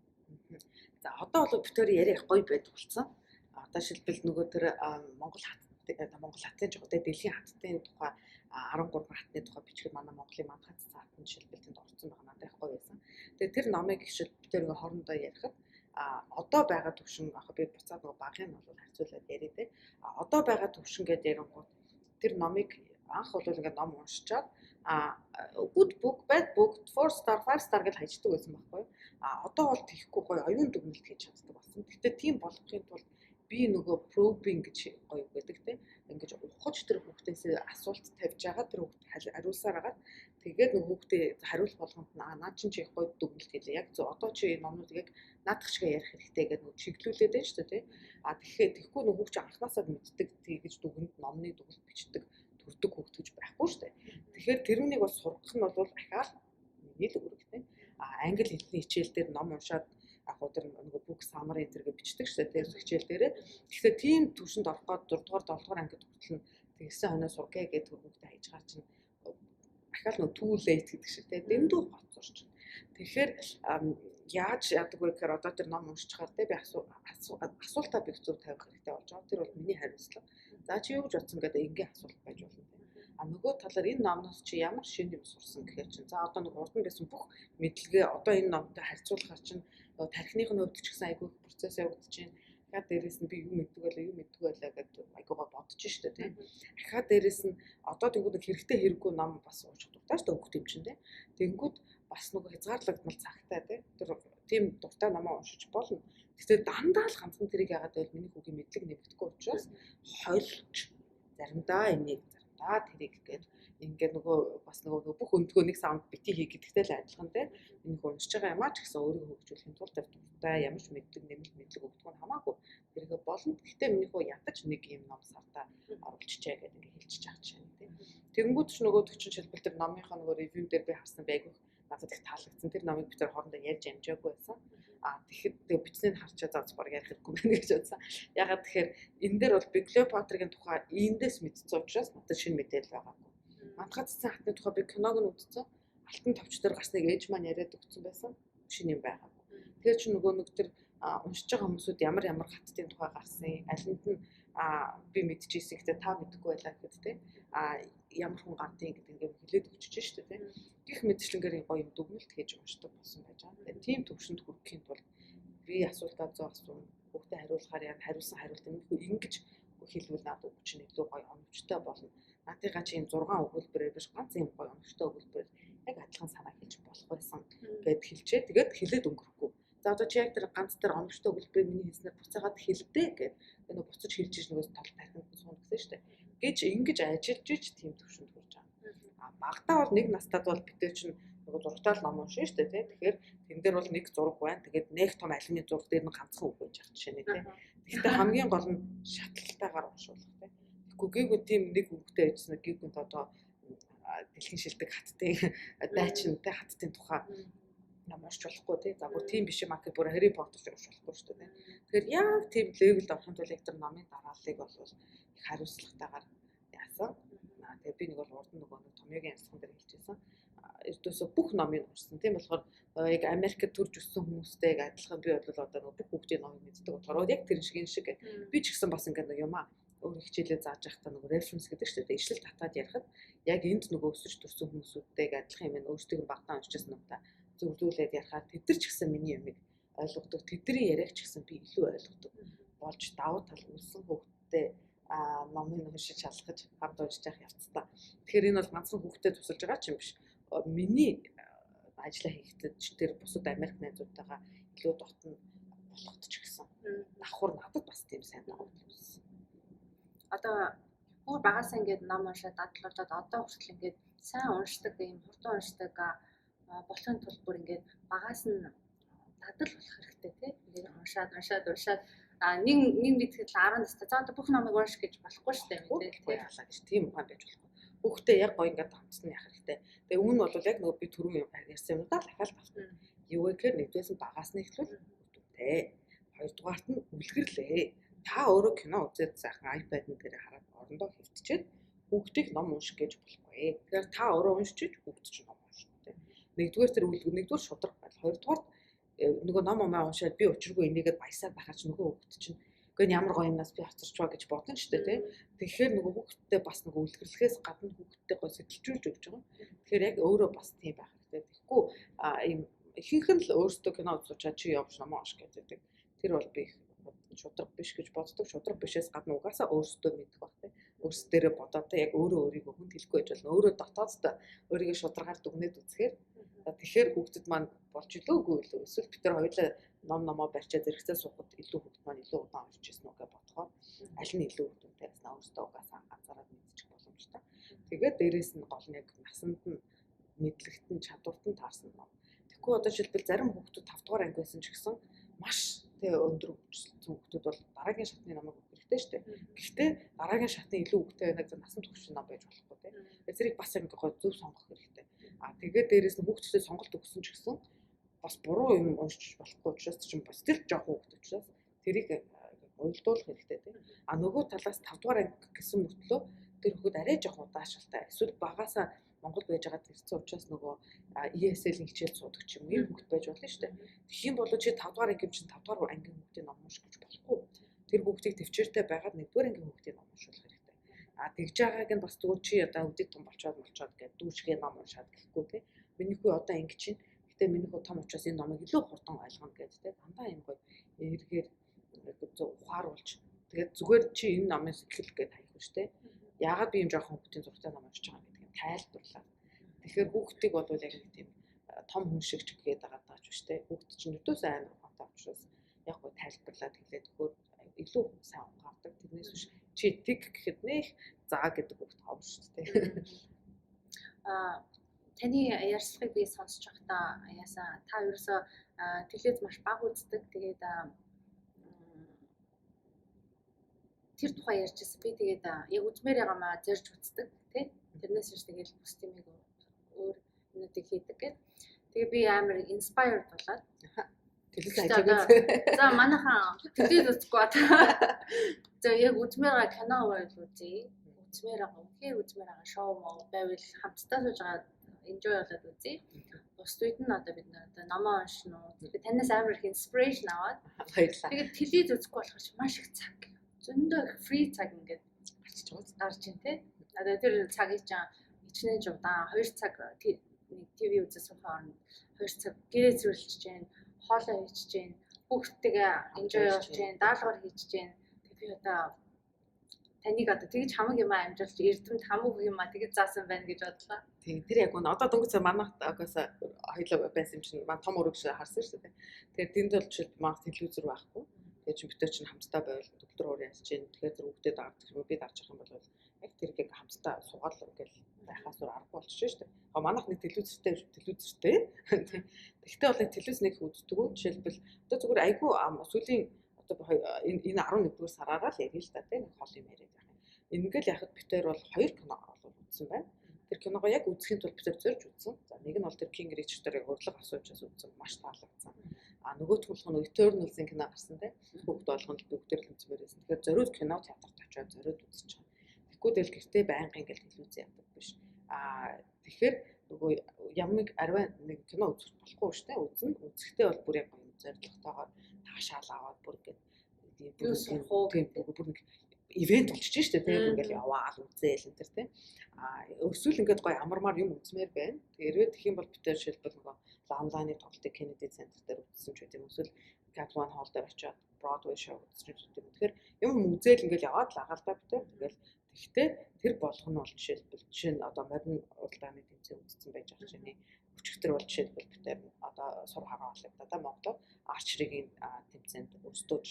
За одоо бол битээр яриах гоё байдаг болсон. Одоо шилбэл нөгөө тэр Монгол хатын жоо тэ дэлхийн хаттын тухай 13 хатны тухай бичгээр манай Монголын мандат цаатан шилбэл тэнд орсон байгаа надад их гоё байсан. Тэгээ тэр номыг битээр ингээ хоорондоо ярихад одоо байгаа төвшин яг би буцаад нөгөө багын нь бол харьцуулаад яриад те. Одоо байгаа төвшин гэдэг ярангууд тэр номыг анх бол ингээ ном уншичаад good book, bad book, 4 star, 5 star гэж хайчдаг байсан байхгүй. Одоо бол тийхгүй гоё оюун дүгнэлт хийж чаддаг болсон. Гэхдээ тийм болохын тулд би нөгөө probing гэж гоё гэдэг те. Ингээд ухаж тэр хүүхдээс асуулт тавьж байгаа тэр хүүхд хариулсаар агаад тэгээд нөгөө хүүхдээ хариулах болгонд наа чинь их гоё дүгнэлт хийлээ. Яг зөв одоо чи энэ номнуудыг яг наадах шиг ярих хэрэгтэй гэдэг нөгөө чиглүүлээд байна шүү дээ тий. Тэгэхээр тэгэхгүй нөгөө хүүхд чи анхнаасаа мэддэг тэгж дүгнэлт номны дүгнэлт бичдэг төрдөг хүүхд гэж байхгүй шүү дээ. Тэгэхээр тэрүүнийг бас сургах нь бол ахаар нэг л үүрэгтэй. Англи хэлний хичээл дээр ном уншаад яг тэр нөгөө бүх summary зэрэг бичдэг шүү дээ. Тэр хичээл дээрээ. Тэгэхээр тийм төвшөнд орох гээд 6 дугаар 7 дугаар ангид хүртэл нь тэгсэн хоноо сургая гэдэг хүүхдээ хайж байгаа чинь ахаал нөгөө too late гэдэг шиг тий. Дэндүү гоцорч. Тэгэхээр яаж яадаг вэ гэхээр одоо тэр ном уншиж байгаа те би асуултаа би зөв тавих хэрэгтэй болж байгаа. Тэр бол миний хариуцлага. За чи юу гэж бодсон гэдэг ингийн асуулт байж болно. нөгөө талаар энэ номноос чи ямар шинэ юм сурсан гэхээр чинь за одоо нэг урд нь байсан бүх мэдлэгээ одоо энэ номтой харьцуулахаар чинь тархиных нь хувьд ч гэсэн айгүй процесс явагдаж байна. Дахиад дээрэс нь би юу мэддэг байлаа гэдэг айгуугаа бодож штэ тий. Дахиад дээрэс нь одоо тэнгууд хэрэгтэй хэрэггүй ном бас уучих дуртай штэ өгөх юм чинь тий. Тэнгууд бас нөгөө хязгаарлагдмал цагтай тий. Тэр тийм дуртай номоо уншиж болно. Гэхдээ дандаа л ганцхан тэрийг яагаад гэвэл миний хүүгийн мэдлэг нэмэгдэхгүй учраас хойлж заримдаа энийг заримдаа тэрийг ингээд нөгөө бас нөгөө бүх өндгөө нэг саунд бити хий гэдэгтэй л адилхан тий. Энэ хүн уншиж байгаа юмаа ч гэсэн өөрийгөө хөгжүүлэхийн тулд дуртай ямар ч мэдлэг нэмэлт мэдлэг өгдөг нь хамаагүй тэргээ болно. Гэхдээ миний хүү ядаж нэг юм ном сартаа оруулчихжээ гэдэг ингээд хэлчихэж байгаа чинь тий. Тэгэнгүүт ч нөгөө 40 шилбэл тэр номынхаа нөгөө ревю дээр би харсан байггүй надад их таалагдсан. Тэр номыг бид тэр хоорондоо ярьж амжаагүй байсан. Тэгэхэд тэгээ бичснийг харчаа заавч баг ярих хэрэггүй байна гэж бодсон. Ягаад тэгэхээр энэ дээр бол Клеопатрагийн тухай эндээс мэдсэн учраас надад шинэ мэдээлэл байгаагүй. Мантхай цэцэн хатны тухай би киног нь үзсэн. Алтан товч дээр гарсныг ээж маань яриад өгсөн байсан. Шинэ юм байгаагүй. Тэгээ чи нөгөө нэг тэр уншиж байгаа хүмүүсүүд ямар хаттын тухай гарсан, алинд нь би мэдчихсэн гэхдээ та мэдэхгүй байлаа гэхэд те ямар хүн гардыг гэдэг ингээд хэлээд өгчөж штэ те. Гэх мэтчлэнгээр гоё юм дүгнэлт хийж уншдаг болсон байж байгаа. Тийм төвшөнд хүрэхийн тулд би асуултаа зөө асуун хүүхдээ хариулахаар яг хариулсан хариулт ингэж хэлвэл надад үг чинь илүү гоё оновчтой болно. Наадыгаа чи энэ 6 өгүүлбэрээр биш ганц юм гоё оновчтой өгүүлбэрээр яг адилхан санаа хэлж болох байсан гэд хэлчээ. Тэгээд хэлээд өнгөрөхгүй. За одоо чи яг тэр ганц тэр оновчтой өгүүлбэрийг миний хэлснээр буцаагаад хэлдэ гэд энэ буцаж хэлж иж нөгөөс тол тархинд суун гэсэн штэ. Гэж ингэж ажиллаж иж тийм төвшөнд хүрч байгаа. Багтаа бол нэг настад бол битээ чинь нөгөө зургатаа л ном уншин штэ тий. Тэгэхээр тэн дээр бол нэг зураг байна. Тэгээд нэг том алины зураг дээр нь ганцхан үг байж байгаа жишээ нэ тий. Гэхдээ хамгийн гол нь шатлалтайгаар уншуулах тий. Тэгэхгүй гээгүй тийм нэг үгтэй ажиллана гээгүй одоо дэлхийн шилдэг хаттын дайчинтай хаттын тухай ном уншиж болохгүй тий. За бүр тийм биш юм аа гэх бүр Harry Potter шиг уншиж болохгүй шүү дээ. Тэгэхээр яг тийм левелд орохын тулд яг тэр номын дарааллыг бол их хариуцлагатайгаар яасан. Тэгээ би нэг бол урд нь нөгөө томьёогийн амьсгал дээр хэлчихсэн. Ердөөсөө бүх номыг уншсан. Тийм болохоор яг Америкт төрж өссөн хүмүүстэй яг адилхан би бол одоо нөгөө бүх бүгдийн номыг мэддэг болохоор яг тэр шиг би ч гэсэн бас ингээд нэг юм аа өөр хичээлээ зааж байхдаа нөгөө reference гэдэг шүү дээ. Ишлэл татаад ярихад яг энд нөгөө өсөж төрсэн хүмүүсүүдтэйг адилхан юм байна. Өөрсдөө багтаан уншижсэн юм та зөвлүүлээд ярихаар тэд нар ч гэсэн миний юмыг ойлгодог. Тэдний яриаг ч гэсэн би илүү ойлгодог. Болж давуу тал үлсэн хөвгттэй номын уншиж шалгаж хамт уншиж явах явцдаа. Тэгэхээр энэ бол ганцхан хүүхдэд тусалж байгаа ч юм биш. Миний ажиллаа хийхдээ ч тэр бусад Америк найзуудтайгаа илүү дотно болгохд ч гэсэн давхар надад бас тийм сайн давхар. Одоо бүр багасаа ингээд ном уншаад дадлуулаад одоо хүртэл ингээд сайн уншдаг юм хурдан уншдаг болохын тулд бүр ингээд багаас нь дадал болох хэрэгтэй тий. Ингээд уншаад нэг мэдхэд 10 настай за одоо бүх номыг унш гэж болохгүй шүү дээ мэдээ ялаа гэж тийм ухаан байж болохгүй. Хүүхдээ яг гоё ингээд хамтсан яах хэрэгтэй. Тэгээ үүн бол яг нөгөө би түрүүн ярьсан юмудаа дахиад тавтана. Юу гэхээр нэгдээс нь багаас нь эхлүүл үтэмтэй. Хоёрдугаарт нь үлгэрлээ. Та өөрөө кино үзээд сайхан iPad-ын дээр хараад орондоо хэвтчихэд хүүхдийг ном унших гэж болохгүй. Тэгэхээр та өөрөө уншиж хүүхд чинь ном унших тий. Нэгдүгээр тэр нэгдүгээр шудраг байл. Хоёрдугаар нөгөө ном уншаад би учиргүй энийгээд баясаад байхаач нөгөө хүүхд чинь үгүй ямар гоё юмнаас би хоцорчваа гэж бодно шүү дээ тий. Тэгэхээр нөгөө хүүхдтэй бас нөгөө үлгэрлэхээс гадна хүүхдтэй гоё сэтэлжүүлж өгч байгаа. Тэгэхээр яг өөрөө бас тийм байх хэрэгтэй. Тэгэхгүй ийм ихэнх нь л өөрсдөө кино үзүүлчихэд чи явж ном унших гэдэг. Тэр бол би шудраг биш гэж боддог. Шудраг бишээс гадна угаасаа өөрсдөө мэдэх баг тий. Өөрсдөө бодоод яг өөрийгөө хүнд хэлэхгүй байж болно. Өөрөө дотооддоо өөрийгөө шударгаар дүгнээд үзэхээр тэгэхээр хүүхдэд маань болж илүүгүй илүү эсвэл бид нар хоёулаа номоо барьчаад зэрэгцээ суухад илүү хүүхд маань илүү удаан уншижсэн үг бодохоор аль нь илүү үдэнтэй гэсэн өөрсдөө угаасаа анзаараад мэдчих боломжтой. Тэгээд дээрэс нь гол нь яг насанд нь мэдлэгт нь чадварт нь таарсан ном. Тэгэхгүй одоо жишээлбэл зарим хүүхдүүд 5 дугаар анги байсан ч гэсэн маш өндөр хөгжсөн хүүхдүүд бол дараагийн шатны номыг өгөх хэрэгтэй шүү дээ. Гэхдээ дараагийн шатны илүү үгтэй байна гэдэг насан туршийн ном байж болохгүй тийм. Зэрэг бас ингэ гоо зөв сонгох хэрэгтэй. Тэгээд дээрэс нь хүүхдтэй сонголт өгсөн ч гэсэн бас буруу юм уншиж болохгүй учраас чинь бас тэр жоох хүүхд учраас тэрийг уйлдуулах хэрэгтэй тийм. Нөгөө талаас 5 дугаар анги гэсэн мөртлөө тэр хүүхд арай жоох удаашралтай эсвэл багаасаа Монгол байж байгаа тэрсэн учраас нөгөө ESL-ийн хичээл суудаг ч юм ийм хүүхд байж болно шүү дээ. Тэгэх юм бол чи 5 дугаар анги чинь 5 дугаар ангийн хүүхдийн ном унших гэж болохгүй. Тэр хүүхдийг төвчээртэй байгаад 1-р ангийн хүүхдийн ном уншуулах хэрэгтэй. тэгж байгааг нь бас зүгээр чи одоо өдөг том болчоод гэдэг дүүшгээ ном уншаад гэхгүй те. Миний хүү одоо ингэ чинь. Гэтэ миний хүү том учраас энэ номыг илүү хурдан ойлгоно гэдэг те. Дандаа юм гоё эргээр ухааруулж тэгээд зүгээр чи энэ номын сэтгэл гээд хаях шүү дээ. Яагаад би юм жоохон хүүхдийн зургтай ном уншиж байгаа гэдгийг тайлбарлаа. Тэгэхээр хүүхдийг бол яг нэг тийм том хүн шиг ч гээд байгаа даа ч биш те. Хүүхд чинь өдөөс амар ухаантай учраас яг гоо тайлбарлаад хэлээд өгөхөөр илүү сайн ухаардаг. Тэрнээс биш чи тэг гэхэд нэх заа гэдэг хүүхд ховш шүү дээ. Таны ярьцлагыг би сонсож байхдаа яасан та ерөөсө телевиз маш бага үздэг. Тэгээд тэр тухай ярьжсэн. Би тэгээд яг үзмээр байгаамаа зорж үздэг тий. Тэрнээс биш тэгээд бус тиймийг өөр юмнуудыг хийдэг гэд. Тэгээ би амар inspired болоод телевиз ажиг. За манайхан телевиз үзэхгүй бата. За яг үзмээр байгаа кино байл үзье. Үзмээр байгаа үнхээр үзмээр байгаа шоу муу байвал хамтдаа сууж байгаа enjoy болоод үзье. Бусдууд нь одоо бид нэр одоо номоо уншина уу. Тэгээд танаас амар их inspiration аваад баярлалаа. тэгээд телевиз үзэхгүй болохоор маш их цаг. Зөндөө free цаг ингээд гарч ийн тэ. Одоо тэр цагийг чам хичнээн жудаан 2 цаг нэг ТV үзэж суух орно. 2 цаг гэрээ зөрлөж जैन, хоолоо хийж जैन, хүүхдтэйгээ enjoy болж जैन, даалгавар хийж जैन. Тэгээд би одоо таныг одоо тэгж хамаг юм амжилж эрдэмт хамаг юм тэгж заасан байна гэж бодлоо. Тийм тэр яг манай одоо дөнгөж манайх агаас хоёлоо байсан юм чинь маань том өрөг шиг харсан шүү дээ. Тэгэхээр тэнд бол жишээ маань телевизэр байхгүй. Тэгээд чи битэр чинь хамтдаа байвал доктор өөр яаж чинь тэгэхээр тэр хүүхдэд авдаг юм бид авчих юм бол яг тэр яг хамтдаа суугаад л ингээл байхаас өөр аргагүй болчих шүү дээ. Манайх нэг телевизэртэй. Тэгтээ бол нэг телевиз нэг үздэг үү жишээлбэл одоо зүгээр айгүй сүүлийн одоо энэ 11-р сараараа л ярил л та тийм хол юм яриад байх юм. Ингээл яхад битэр бол 2 кино бол үзсэн байна. Тэр киногоо яг үзэхийн тулд битэр зорж үзсэн. За нэг нь бол тэр King Richard-ыг урлаг асуучаас үзсэн маш таалагдсан. Нөгөөх нь Eternals-ийн кино гарсан тийм. Хүүхд болгонд бүгдээр л үзмээр байсан. Тэгэхээр зориуд кино театрт очиод зориуд үзэж байгаа. Тэгэхгүй тэл гэртээ байнга ингээл телевиз яадаг биш. Тэгэхээр нөгөө ямар арвай нэг кино үзэх болохгүй шүү дээ. Үзэхдээ бол бүр яг зорилготойгоор таашаал аваад бүр ингээд бүр нэг ивент болчихж шүү дээ. Тэгээд ингээл яваал үзээл энэ төр тийм. Өсвөл ингээд гоё амармаар юм үзмээр байна. Тэгээд тэгэх юм бол бид жишээлбэл нөгөө онлайны тоглолтыг Kennedy Center дээр үзсэн ч гэдэм эсвэл Capitol Hall дээр очиод Broadway show үзэж үздэг. Тэгэхээр юм үзээл ингээл яваад л агаалдаа бид тэгэл тэгтээ тэр болгох нь бол жишээ нь одоо морин уралдааны тэмцээн үзсэн байж байгаа чинь өчигдөр бол жишээлбэл бид одоо сур хараа болоо да Монголоор арчригийн тэмцээнд өстөж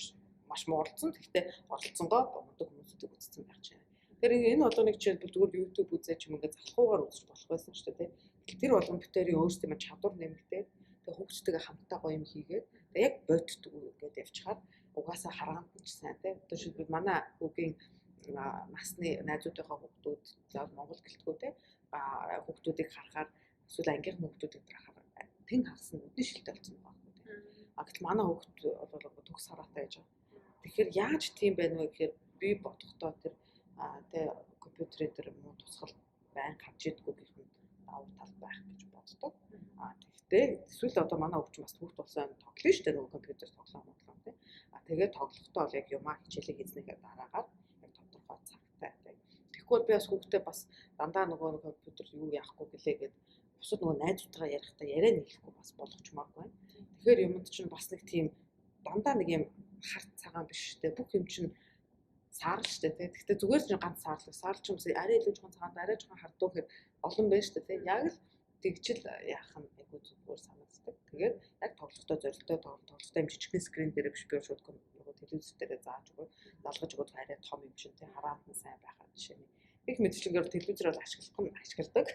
маш муулцсан. Тэгтээ оролцсонгоо мундаг хүмүүсүүд үзсэн байх чинь. Тэгэхээр энэ болгоныг жишээлбэл зүгээр YouTube үзээч юм ингээд залхуугаар үзэж болох байсан шүү дээ. Тэр болгон битэрийн өөрсдөө чадвар нэмэгдээд тэгээ хүүхдтэйгээ хамтдаа гоё юм хийгээд тэгээ яг боддог ингээд явчихаар угаасаа харгаанд нь ч сайн тий. Одоо жишээлбэл манай хүүгийн насны найзуудынхаа хүүхдүүд за Монгол гэлтгүү тий. Хүүхдүүдийг харахаар эсвэл ангийнх нь хүүхдүүдийг харахаар тэн хагас нь үдний шилтэй болсон байгаа юм тий. Гэтэл манай хүүхд бол төгс хараатай байж байгаа. Тэгэхээр яаж тийм байна вэ гэхээр би бодохдоо тэр тий компьютерээр тэр муу тусгал байн гарч идэггүй гэх юм давуу тал байх гэж боддог. Тэгтээ эсвэл одоо манай хүүхд бас хүүхд болсон тоглоно шүү дээ нөгөө компьютер тоглоом тий. Тэгээд тоглохдоо бол яг юмаа хичээлээ хийснийхээ дараагаар яг тодорхой цагтай тий. Тэгэхгүй би бас хүүхдээ бас дандаа нөгөө компьютер юу яахгүй гэлээ гэд бусад нөгөө найзуудтайгаа ярихдаа яриа нийлэхгүй бас болгочмааргүй байна. Тэгэхээр юмд чинь бас нэг тийм дандаа нэг юм харт цагаан биш тий. Бүх юм чинь саарл штэ тий. Гэхдээ зүгээр ч ганц саарлах ч юмсаа арай илүү жоохон цагаан арай жоохон хардуу гэхээр олон байна штэ тий. Яг л тэгжил яах нь айгуу зүгээр санагддаг. Тэгээд яг тоглохтой зорилттой тоглохтой юм жижигхэн скрин дээр биш би шууд нөгөө телевиз дээр зааж өгөө залгаж өгөө арай том юм чинь тий. Хараанд нь сайн байхаа жишээ нь. Их мэдчлэгээр телевизээр бол ашигладаг.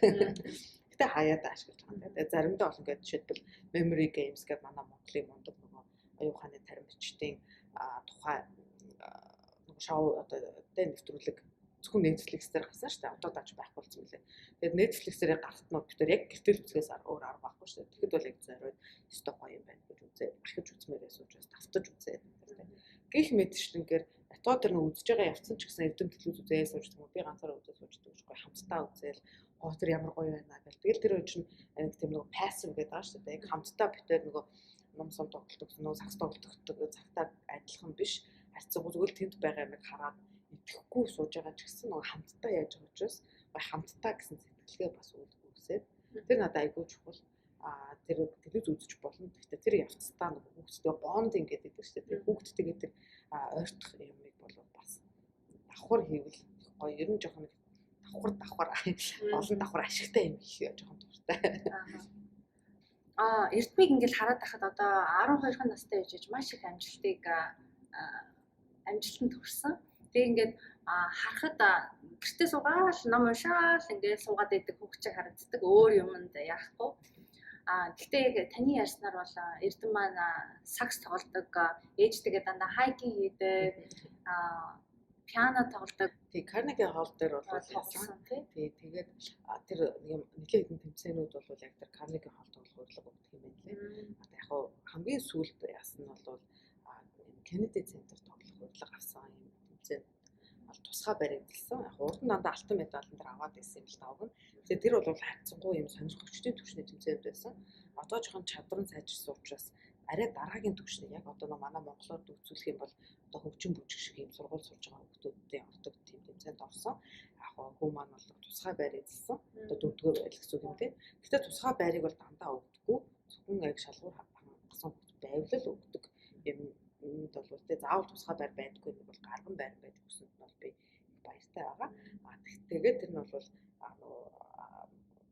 Гэтэ хаяад ашиглаж байгаа юм тий. Заримдаа бол ингээд жишээлбэл memory games гэдэг манай Монголын мундаг нөгөө оюуханы таримчдын тухай шоу одоо нэвтрүүлэг зөвхөн Netflix дээр гарсан шүү дээ. Одоо дааж байхгүй болсон мөлий. Тэгээд Netflix-ээр гарахт нь бид яг гэртэл үзлээс өөр арга байхгүй шүү дээ. Тэгэхэд бол яг зориод өстой гоё юм байна гэж үзээ. Ахиж үзмээрээс учраас давтаж үзээ. Гэх мэтчлэнгээр атоо тэр нэг үзэж байгаа явцсан ч гэсэн эрдэм телевиз үзээ сууждаг юм. Би ганцаараа үзээ сууждаг гэж гоё хамтдаа үзээл тэр ямар гоё байна гэл. Тэгэл тэр үе чинь нэг тийм нэг пассив гэдэг байгаа шүү дээ. Яг хамтдаа битээр нөгөө ном сум тоглолдог, нөгөө сакс тоглолдог цагтаа адилхан биш. Харьцангуй зүгээр тэнд байгаа юмыг хараад тэхгүй сууж байгаа ч гэсэн нөгөө хамтдаа яаж байгаа учраас хамтдаа гэсэн сэтгэлгээ бас үүсээд тэр надад айгүй чухал. Тэр телевиз үзэж болно. Гэхдээ тэр явцдаа нөгөө хүүхдтэй бондинг гэдэг шүү дээ. Тэр хүүхдтэйгээ тэр ойртох юмыг бол бас давхар хийвэл гоё. Ер нь жоохон давхар олон давхар ашигтай юм их жоохон дуртай. Эрдмийг ингээл хараад байхад одоо 12 настай ээж маш их амжилтанд хүрсэн. Тэгээ ингээд харахад гэртээ суугаал ном уншаал ингээд суугаад байдаг хүүхчийг харагддаг өөр юмд яахгүй. Гэхдээ яг таны ярьснаар бол Эрдэнэ маань сакс тоглодог, ээжтэйгээ дандаа хайкинг хийдэг, пиано тоглодог. Тэгээ Carnegie Hall дээр бол тоглосон тий. Тэгээд тэр нэлээд хэдэн тэмцээнүүд бол яг тэр Carnegie Hall тоглох урлаг өгдөг юм байна лээ. Яг хамгийн сүүлд яасан нь бол Kennedy Center тоглох урлаг авсан юм тэмцээн. Тусгай баригдсан. Яг урд нь дандаа алтан медаль дээр аваад байсан юм л таавг нь. Тэгээд тэр бол хайцсангүй юм сонирхолтой төвчний тэмцээнд байсан. Одоо жоохон чадвар сайжирсан учраас арай дараагийн төвчний яг одоо манай Монголоор үзүүлэх юм бол одоо хөгжим бүжиг шиг юм сургууль сурж байгаа хүмүүстийн ордог тийм тэмцээнд орсон. Яг хөө маань бол тусгай байр эзэлсэн. Одоо дөрөвдүгээр байл гэсэн үг юм тийм. Гэхдээ тусгай байрыг бол дандаа өгдөггүй. Зөвхөн яг шалгуур хангасан байвал өгдөг юм бол тэ заавал тусгай байр байдаггүй нэг бол гарган байр байдаг гэсэн нь бол би баяртай байгаа. Тэгээд тэр нь бол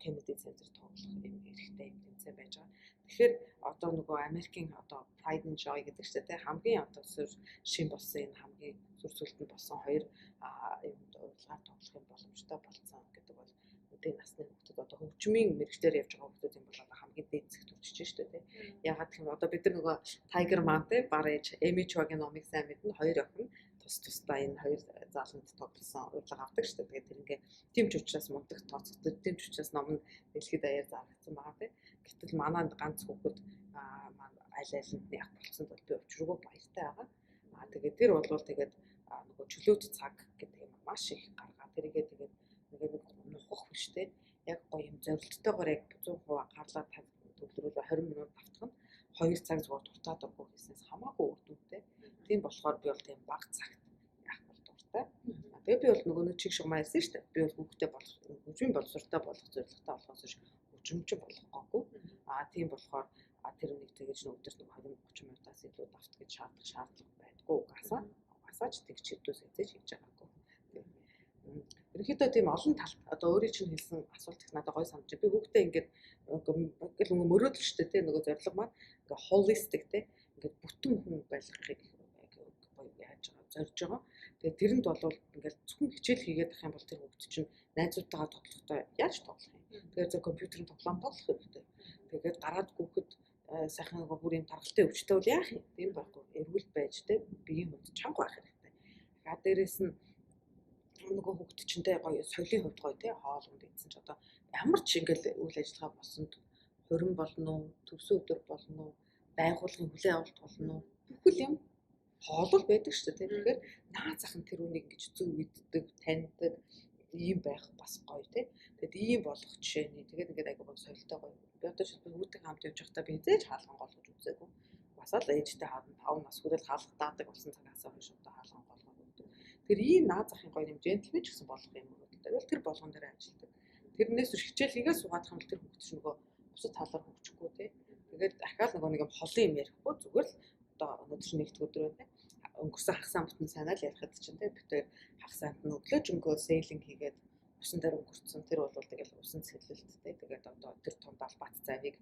Kennedy Center тоглох юм хэрэгтэй юм тэмцээн байж байгаа. Тэгэхээр одоо нөгөө Америкийн одоо Pride and Joy гэдэг чинь тэ хамгийн одоо шин болсон энэ хамгийн сүрсүүлтэнд болсон хоёр юм урлагаар тоглох юм боломжтой болсон гэдэг бол үдийн насны хүүхдүүд одоо хөгжмийн мэрэгчлэр явж байгаа хүүхдүүд юм бол одоо хамгийн дээд зэгт үржиж шүү дээ. Ягаад гэвэл одоо бид нар нөгөө Tiger Man тэ барэж Amy Chua-гийн номыг сайн мэднэ хоёр охин тусдаа энэ хоёр зааланд тоглосон урлаг авдаг шүү дээ. Тэгээд тэр ингээ тийм ч учраас мундаг тооцогддог. Тийм ч учраас ном нь дэлхийд даяар зарагдсан байгаа тийм. Гэтэл манайд ганц хүүхэд аль алинд яг болцсонд бол би өчрөгөө баяртай байгаа. Тэгээд тэр бол тэгээд нөгөө чөлөөт цаг гэдэг юм маш их гаргаа. Тэрийгээ тэгээд нэг нухах биш тийм. Яг гоё юм зорилттойгоор яг 100% гарлаа төвлөрүүл 20 минут автах нь 2 цаг зүгээр дуртаад өгөх гэснээс хамаагүй үр дүнтэй. Тийм болохоор би бол тийм бага цагт яах бол дуртай. Тэгээ би бол нөгөө нэг чиг шиг маяасан шүү дээ. Би бол хүүхдээ болох, хөгжмийн боловсролтой болох зорилготой болохоос биш хөгжимч болохгүйгүй. Тийм болохоор тэр нэг тэгэж өдөрт 20-30 минутаас илүү давт гэж шаардлага байдгүй угаасаа. Угаасаач тэгж хэвдүүс хийж байгаагүй. Ерөнхийдөө тийм олон талт одоо өөрийн чинь хэлсэн асуулт их надад гой санаж. Би хүүхдээ ингээд мөрөөдөл шүү дээ тийм нөгөө зорилго маань ингээ holistic тийм ингээд бүтэн хүн байлгахыг яаж байгаа зорж байгаа. Тэгээд тэрэнд бол ингээд зөвхөн хичээл хийгээд ах юм бол тэр хүүхд чинь найзуудтайгаа тоглохдоо яаж тоглох юм. Тэгээд зөв компьютерийн тоглоом тоглох хэрэгтэй. Тэгээд гараад хүүхэд сайхан бүр юм тархалтай өвчтэй бол яах юм. Тийм байхгүй. Эрүүл байж тийм биеийн хувьд чанга байх хэрэгтэй. Тэгээд дээрэс нь нөгөө хүүхд чинтэй гоё соёлын хувьд гоё тийм хоолунд ийдсэн ч одоо ямар ч ингээл үйл ажиллагаа болсонд хурим болно уу, төвсөн өдөр болно уу, байгууллагын хүлээн авалт болно уу. Бүхэл юм хоолол байдаг шүү дээ. Тэгэхээр наа захын тэр үнийг ингэж зөв мэддэг, таньдаг ийм байх бас гоё тийм. Тэгэд ийм болох жишээний тэгээд ингээд айгуу гоё соёлтой гоё. Би одоо шилбэг хүүтэй хамт явж байхдаа би хизээж хаалган голгож үзээгүй. Басаа л ээжтэй хаадан 5 нас хүрэл хаалга даадаг болсон цагаас хойш одоо хаалган голгож үздэг. Тэр ийм наа захын гоё юм джентльмен ч гэсэн болох юм уу. Тэгвэл тэр болгон дээр ажилладаг. Тэрнээс хичээл хийгээ суугаад хам тэр хүүхд чинь нөгөө бусад талаар хөгжихгүй тийм. Тэгээд дахиад нөгөө нэг юм холын юм ярихгүй зүгээр л одоо өнөөдөр нэгд өдөр байна. Өнгөрсөн хагасаа бүтэн санаа л ярихад чинь тийм битээр хагасаанд нь өглөөжөнгөө сейлинг хийгээд усан дээр өнгөрцөн тэр бол тэгэл усан цэглэлттэй. Тэгээд одоо тэр тундал бат завыг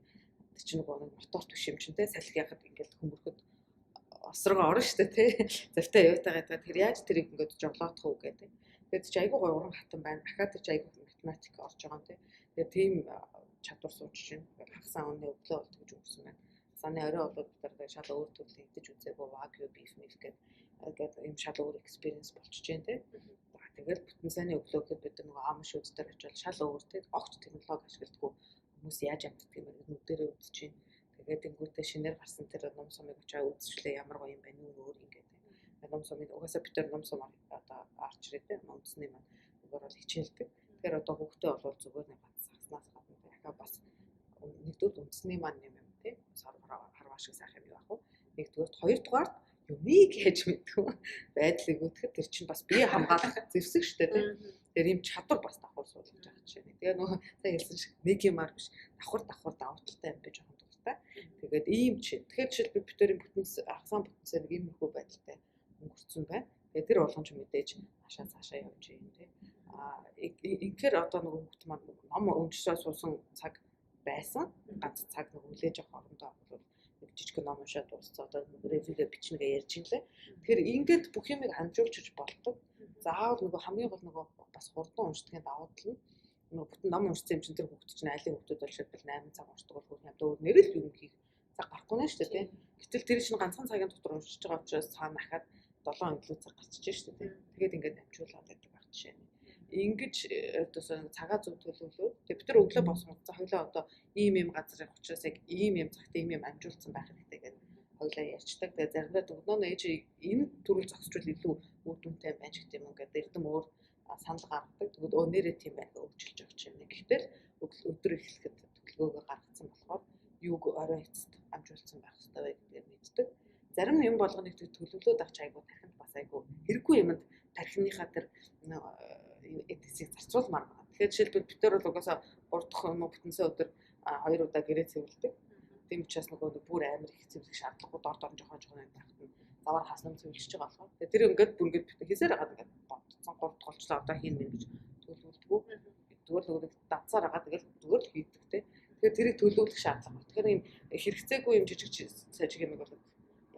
чинь нөгөө нэг мотор түшим чинь тийм салхи яхад ингээл хөмөрөхөд осрогоо орно шүү дээ тийм. Завтай явтайгаа тэр яаж тэрийг ингээд жоглоодох уу гэдэг. Тэгээд чи айгуу гоё уран хатан байна. Дахиад тэр чи айгуу математик орж байгаа юм тийм. Тэгээд тийм чадвар сууж чинь хагасаа өнөө өглөө болт гэж өгсөн байна. Саны орой бол бид нар шал өөр төрлийн идэж үзээгүй wagyu beef meat гэдэг юм шал өөр experience болчихж байна тийм. Тэгээд бүтэн саяны өглөөд бид нар нөгөө ам шүүд дээр очил шал өөр тийм огт технологи ашигладаг хүмүүс яаж амьддаг юм бэ нүдэрээ үзэж байна. Тэгээд тэнгуүтээ шинээр гарсан тэр ном сумыг очиж үзчихлээ ямар гоё юм байна уу өөр ингээд. Ном сумыг угаасаа бид нар ном сум одоо арч ирээд үндэсний маань зүгээр бол хичээлдэг. Тэгэхээр одоо хүүхдээ бол зүгээр нэг бат сагснаас гадна дахиад бас нэгдүгээр үндэсний маань юм тийм харваа шиг сайхан юм яах вэ? Нэгдүгээр хоёрдугаар юмыг хийж мэдгүй байдлыг үүтгэхэд тэр чинь бас бие хамгаалах зэвсэг шүү дээ. Тэр юм чадвар бас давхар суулгаж байгаа чинь. Тэгээ нөгөө сайн хэлсэн шиг нэг юмар биш давхар давуу талтай юм гэж жоохон дуртай. Тэгээд ийм чинь. Тэгэхээр жишээлбэл бид төрийн бүтэнс агсан бүтэнсээр нэг юм хөө байдалтай өнгөрцөн байна. Тэгээд тэр болгон ч мэдээж хашаа цаашаа явж юм тий. Инхээр одоо нөгөө хүмүүс маань ном уншсаа суусан цаг байсан. Ганц цаг нэг үлээж авах орондоо бол нэг жижиг ном уншаад дууссан. Одоо ревюгээ бичнэгээ ярьж ин лээ. Тэгэхээр ингээд бүх юмыг хамжуулж болдог. Заавал нөгөө хамгийн гол нөгөө бас хурдан уншдгийн давуу тал нь нөгөө бүтэн ном уншсан юм чинь тэр хүүхд чинь айлын хүүхдүүд бол шилбэл 8 цаг уншдаг бол хөрх юмдаа өөр нэрэл юм хийх цаг гарахгүй нэ шүү дээ. Гэтэл тэр чинь ганцхан цагийн дотор уншиж байгаа учраас цаана хахад 7 өглөө цаг гарчиж шүү дээ. Тэгээд ингээд амжуулаад байдаг баг жишээ нь. Ингэж одоо цагаа зөв төлөвлөөд тэгээд бид нар өглөө босгоно. Хоёлаа одоо ийм юм газар явах учраас яг ийм юм цагт ийм юм амжуулсан байх хэрэгтэй гэдэг хоёлаа ярьцдаг. Тэгээд заримдаа дөгнөө ээж энэ төрөл зогсчвол илүү үр дүнтэй байж гэх юм ингээд эрдэм өөр санал гаргадаг. Тэгвэл нэрээ тийм байх өөрчилж байгаа юм. Гэхдээ өдөр эхлэхэд төлөвлөгөөгөө гаргацсан болохоор юуг орой эцэст амжуулсан байх хэрэгтэй вэ гэдгийг мэддэг. Зарим юм болгоныг төлөвлөөд авч айгуу тархинд бас айгуу хэрэггүй юмд тархиныхаа тэр эдсийг зарцуулмаар байна. Тэгэхээр жишээлбэл бид нар бол угаасаа 3 дахь юм уу бүтэнсээ өдөр 2 удаа гэрээ цэвэрлэдэг. Тийм учраас нөгөө бүр амар их цэвэрлэх шаардлагагүй дор жоохон байхад нь завар хаснам цэвэрлэж байгаа болохоор. Тэгээ тэр ингээд бүр ингээд хийсээр хагаад ингээд бодсон 3 дахь голчлоо одоо хийн мэн гэж төлөвлөдгөө. Зүгээр л нөгөө давцаар хагаад тэгэл зүгээр л хийдэг те. Тэгэхээр тэрийг төлөвлөх шаардлага байна. Тэгэхээр ийм хэрэгцээгүй юм жижиг сажиг юм бол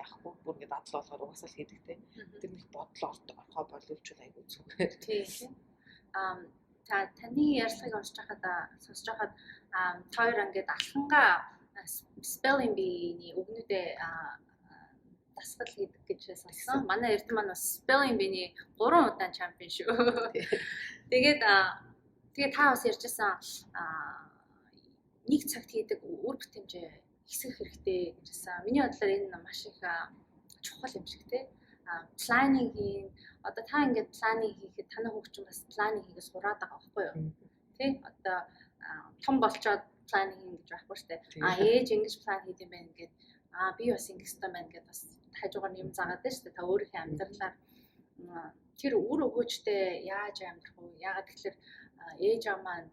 яахгүй бүр ингээд дадал болохоор угаасаа л хийдэг те. Тэр нэг бодлоо орхоо боловчул айгүй зүгээр. Тийм. Таны ярьцлагыг сонсож байхад та хоёр ингээд алхангаа spelling bee-ний үгнүүдээ дасгал хийдэг гэж сонссон. Манай Эрдэнэ маань бас spelling bee-ний 3 удаан чемпион шүү. Тэгээд та бас ярьжсэн нэг цагт хийдэг үр бүтэмжээ хэсгэх хэрэгтэй гэжсэн. Миний бодлоор энэ маш их чухал юм шиг тий. Планинг хийн. Одоо та ингээд планинг хийхэд танай хүүхд бас планинг хийгээс сураад байгаа байхгүй юу? Тий? Одоо том болчоод планинг хийн гэж байхгүй шүү дээ. Ээж ингэж план хийд юм байна ингээд би бас ингэж юм байна гэдээ бас хажуугаар юм заагаад байна шүү дээ. Та өөрийнхөө амьдралаар тэр үр өгөөжтэй яаж амьдрах вэ? Яагаад тэгэхээр ээж аа маань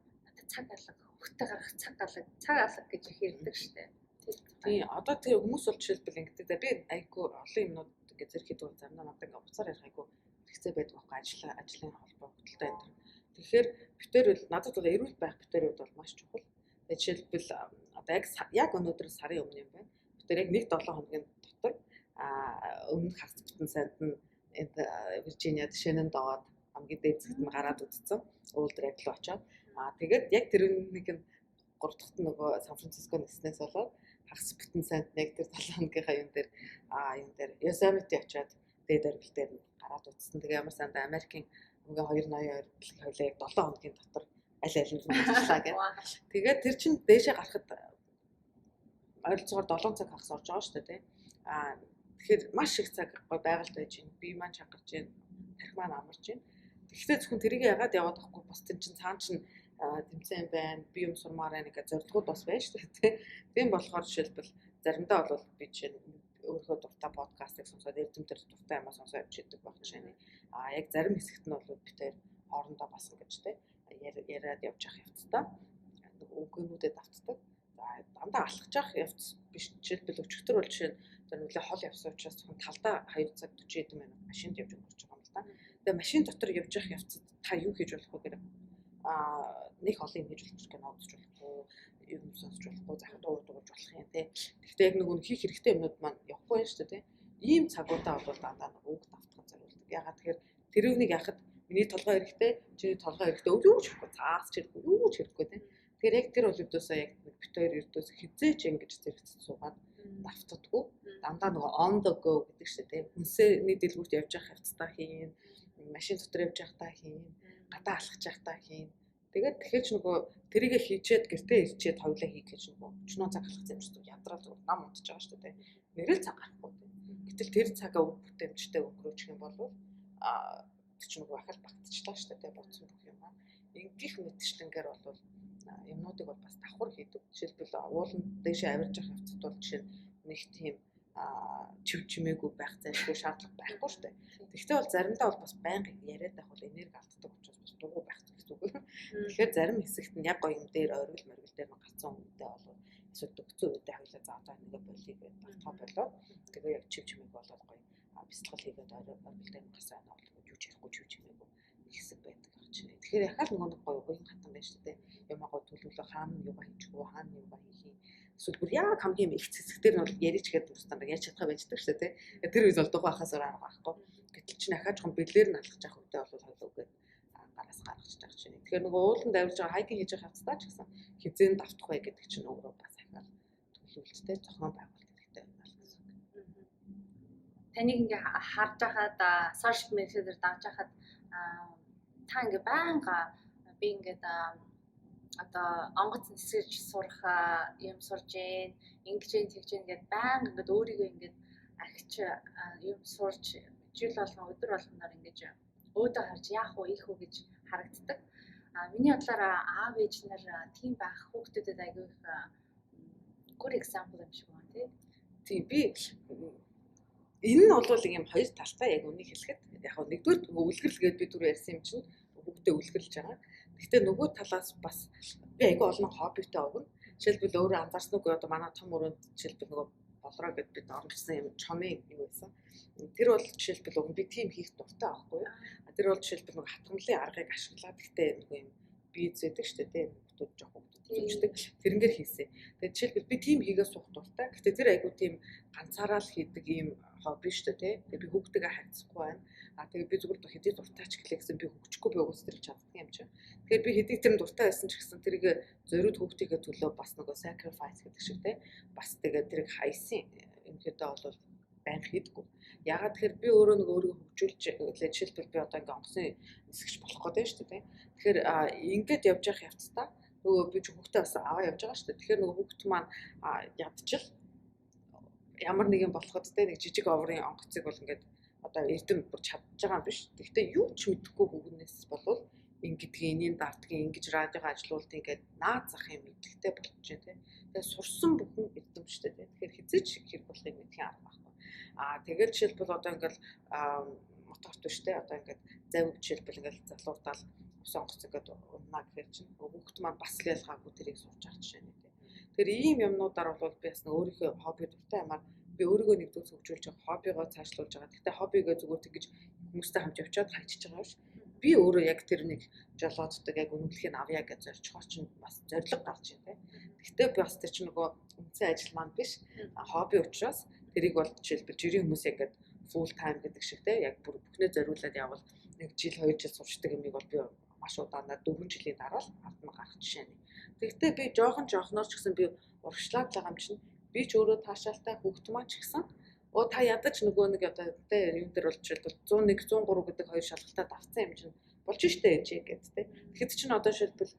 цаг алга, хөхтэй гарах цаг алга гэж их ярьдаг шүү дээ. Тийм одоо тэр хүмүүс бол жишээлбэл ингэдэг. Би айгүй олон юмнууд ингээд зэрэг хийдэг замнаа надад ингээд уцаар ярих айгүй хэрэгцээ байдаг байхгүй ажлын холбоо хөдөлтэй энэ. Тэгэхээр битээр бол надад бол эрүүл байх битээр бол маш чухал. Жишээлбэл одоо яг өнөөдөр сарын өмнө юм байна. Битээр яг 1-7 хоногийн дотор өмнөх хагас бүтэн сайд нь энд Виржиниад шинэн доод хамгийн дээд зэгт нь гараад үтцсэн. Уулдраг руу очоод тэгээд яг тэр нэг нь 3 дахьт нөгөө Сан Франциско нэснээс болоод хагас бүтэн сайд нэг тэр 7 хоногийнхаа юм дээр Yosemite очоод дээд аргил дээр гараад үтцсэн. Тэгээ ямар санд Америкийн ингээ 282 хоёлаа яг 7 хоногийн дотор аль нь ажиллаа гэх. Тэгээд тэр чинь дээшээ гарахад ойролцоогоор 7 цаг хагас орж байгаа шүү дээ тий. Тэгэхээр маш их цаг байгальд байж байна. Би маань чангарч байна. Тарих маань амарч байна. Тэгэхдээ зөвхөн тэрийг яагаад яваад авахгүй бас тэр чинь цаана чинь тэмцээн байна. Би юм сурмаар байна гэх зорилгууд бас байна шүү дээ тий. Тийм болохоор жишээлбэл заримдаа бол би чинь өөрийнхөө дуртай подкастыг сонсоод эрдэмтэр дуртай юмаа сонсоод явж идэг баг жишээ. Яг зарим хэсэгт нь бол битээр хоорондоо бас ингэж тий яриад явж явах явцдаа үгнүүдэд автдаг. Дандаа алхаж явах явц биш. Жишээлбэл өчигдөр бол жишээ нь нөлөө хол явсан учраас зөвхөн талдаа 2 цаг 40 хэдэн минут машинд явж өнгөрч байгаа юм л да. Тэгээ машин дотор явж явах явцад та юу хийж болох вэ гэдэг нэг олон юм хийж болох кино үзэж болохгүй, юм сонсож болохгүй, захад ууж болох юм тий. Гэхдээ яг нөгөө хийх хэрэгтэй юмнууд маань явахгүй байна шүү дээ тий. Ийм цагуудаа бол дандаа үг давтахад зориулдаг. Ягаад тэгэхээр тэр үнийг яхад миний толгой хэрэгтэй, чиний толгой хэрэгтэй юу ч хэрэггүй, цаас ч хэрэггүй, юу ч хэрэггүй тий. Тэгэхээр яг тэр бол өдөөсөө яг бит хоёр ердөөс хизээч ингэж зэрэгцэж суугаад давтдаггүй. Дандаа нөгөө on the go гэдэг шүү дээ. Хүнсний дэлгүүрт явж явах явцдаа хийн, машин дотор явж явахдаа хийн, гадаа алхаж явахдаа хийн. Тэгээд тэгэхээр ч нөгөө тэрийгэ хийчээд гэртээ ирчээд хоёлаа хийх гэж нөгөө 40 цаг алхах юм шүү дээ. Ядрал зүгээр нам унтж байгаа шүү дээ. Нэрэл цаг гарахгүй. Гэтэл тэр цагаа өг бүтэмжтэй өнгөрөөчих юм бол чинь нөгөө ахал багтчихлаа шүү дээ. Бодсон бүх юм аа. Ингээх мэтчлэнгээр бол юмнуудыг бол бас давхар хийдэг. Жишээлбэл ууланд дэше авирж явах явцад бол жишээ нэг тийм чив чимээгүй байх зайлшгүй шаардлага байхгүй шүү дээ. Тэгвэл бол заримдаа бол бас байнга яриад байх бол энерги алддаг учраас бас дугуй байх гэсэн үг. Тэгэхээр зарим хэсэгт нь яг гоё юм дээр оргил моргил дээр гарцсан үедээ бол эсвэл дөгцөн үедээ хоёлаа за одоо нэг болиг гэдэг батгаа болоод тэгээ яг чив чимээг болоод гоё бэлтгэл хийгээд оргил дээр гарсан бол юу ч ярихгүй чив чимээгүй хэсэг байдаг гэж байна. Тэгэхээр яхаа л нөгөө гоё гоё хатан байж шүү дээ. Ямаагаа төлөвлөө хаана юугаа хийчихгүй хаана юугаа хийх эсвэл бүр яг хамгийн их хэсэгтэр нь бол яриж гээд дурстан яаж чадхаа байждаг шүү дээ. Тэр үед бол дугуй хахаас арга байхгүй. Гэтэл чи дахиад жоохон бэлээр нь алхаж явах үедээ бол хойлоо үгээд гараас гаргаж байгаа чинь. Тэгэхээр нөгөө ууланд авирж байгаа хайкинг хийж байгаа хавцтай ч гэсэн хизээнд давтах бай гэдэг чинь өөрөө бас ахаад төлөвлөлттэй зохион байгуулалт хэрэгтэй байна л гэсэн үг. Таныг ингээ харж байхад сошиал медиа дээр давж байхад та ингээ байнга би ингээд одоо онгоц нисгэж сурах юм сурж гээ ингэж тэгж ингээд байнга ингээд өөрийгөө ингээд ахиж юм сурж жил болгон өдөр болгоноор ингэж өөдөө харж яах вэ их үү гэж харагддаг. Миний бодлоор аав ээж нар тийм байх хүүхдүүдэд аягүй их good example юм шиг байна тий. Тийм би энэ нь бол юм хоёр талтай яг үнийг хэлэхэд яг нэгдүгээр үлгэрл гээд би түр ярьсан юм чинь хүүхдээ үлгэрлж байгаа. Гэхдээ нөгөө талаас бас би айгүй олон хоббитой өгнө. Жишээлбэл өөрөө анзаарсан уу одоо манай том өрөөнд жишээлбэл нөгөө болроо гэд бид оромжсан юм чонын юу байсан. Тэр бол жишээлбэл өгнө би тим хийх дуртай байхгүй юу. Тэр бол жишээлбэл нөгөө хатгамлын аргыг ашиглаад гэхдээ нөгөө юм бие зэдэг штэ тийм хүмүүс жоох хүмүүс зүгчдэг. Тэрнгээр хийсэн. Тэгээд жишээлбэл би тим хийгээ суух дуртай. Гэхдээ тэр айгүй тийм ганцаараа л хийдэг юм хобби штэ тийм. Тэгээд би хүүхдтэйгээ харьцахгүй байна. Тэгээд би зүгээр хэдий дуртай ч гэлээ гэсэн би хөгжихгүй би уус тэрийг чаддаг юм чинь. Тэгэхээр би хэдий тэр дуртай байсан ч гэсэн тэрийг зориуд хүүхдийнхээ төлөө бас нөгөө sacrifice гэдэг шиг тийм. Бас тэгээд тэрийг хайсан. Энэхэдээ бол байнга хийдэггүй. Ягаад тэгэхээр би өөрөө нөгөө өөрийгөө хөгжүүлж жишээлбэл би одоо ингээ онгоцны нисгэж болох гэдэг шүү дээ. Тэгэхээр ингээд явж явах явцдаа нөгөө би ч хүүхдээ бас аваа явж байгаа шүү дээ. Тэгэхээр нөгөө хүүхд маань ядчил ямар нэг юм болоход те нэг жижиг оврын онгоцыг бол ингээд одоо эрдэм бүр чадж байгаа юм биш. Гэхдээ юу ч мэдэхгүй хүүгнээс болвол ингэдгийг энийн дартгийн ингэж радиог ажилуулт ингээд наад зах юм мэдлэгтэй болчих жээ те. Тэгээ сурсан бүхэн эрдэм шүү дээ. Тэгэхээр хизээч хэрэг болохыг мэдхийн арга байхгүй. Тэгээд жишээлбэл одоо ингээл моторт биш те одоо ингээд завь жишээлбэл ингээл залуурдаал ус онгоц ингээд унаа гэхээр чинь хүүхд маань бас л ялгаагүй тэрийг сурч байгаа жишээ нэ те. Тэгэхээр ийм юмнуудаар бол би бас өөрийнхөө хобби дуртай юмар би өөрийгөө нэгдүгээр хөгжүүлж байгаа хоббигоо цаашлуулж байгаа. Гэхдээ хоббигоо зүгээр тэгж хүмүүстэй хамт явчаад хайчиж байгаа биш. Би өөрөө яг тэр нэг жолооддаг яг үнэмлэхийг авъя гэж зорж байгаа чинь бас зориг гарч ийн те. Гэхдээ би бас тэр чинь нөгөө үндсэн ажил маань биш хобби учраас тэрийг бол жишээлбэл жирийн хүмүүс ингээд full time гэдэг шиг те яг бүр бүхнээ зориулаад явбал нэг жил 2 жил сурчдаг юмыг бол би маш удаанаар 4 жилийн дараа л ардна гарах жишээ нь. Тэгэхдээ би жоохноор ч гэсэн би урагшлаад байгаа юм чинь би ч өөрөө таашаалтай хүүхд маань ч гэсэн та ядаж нөгөө нэг одоо те юм дээр бол жишээлбэл 101 103 гэдэг хоёр шалгалтад авсан юм чинь болж штэ ээжээ гэд те. Тэгэхэд чинь одоо жишээлбэл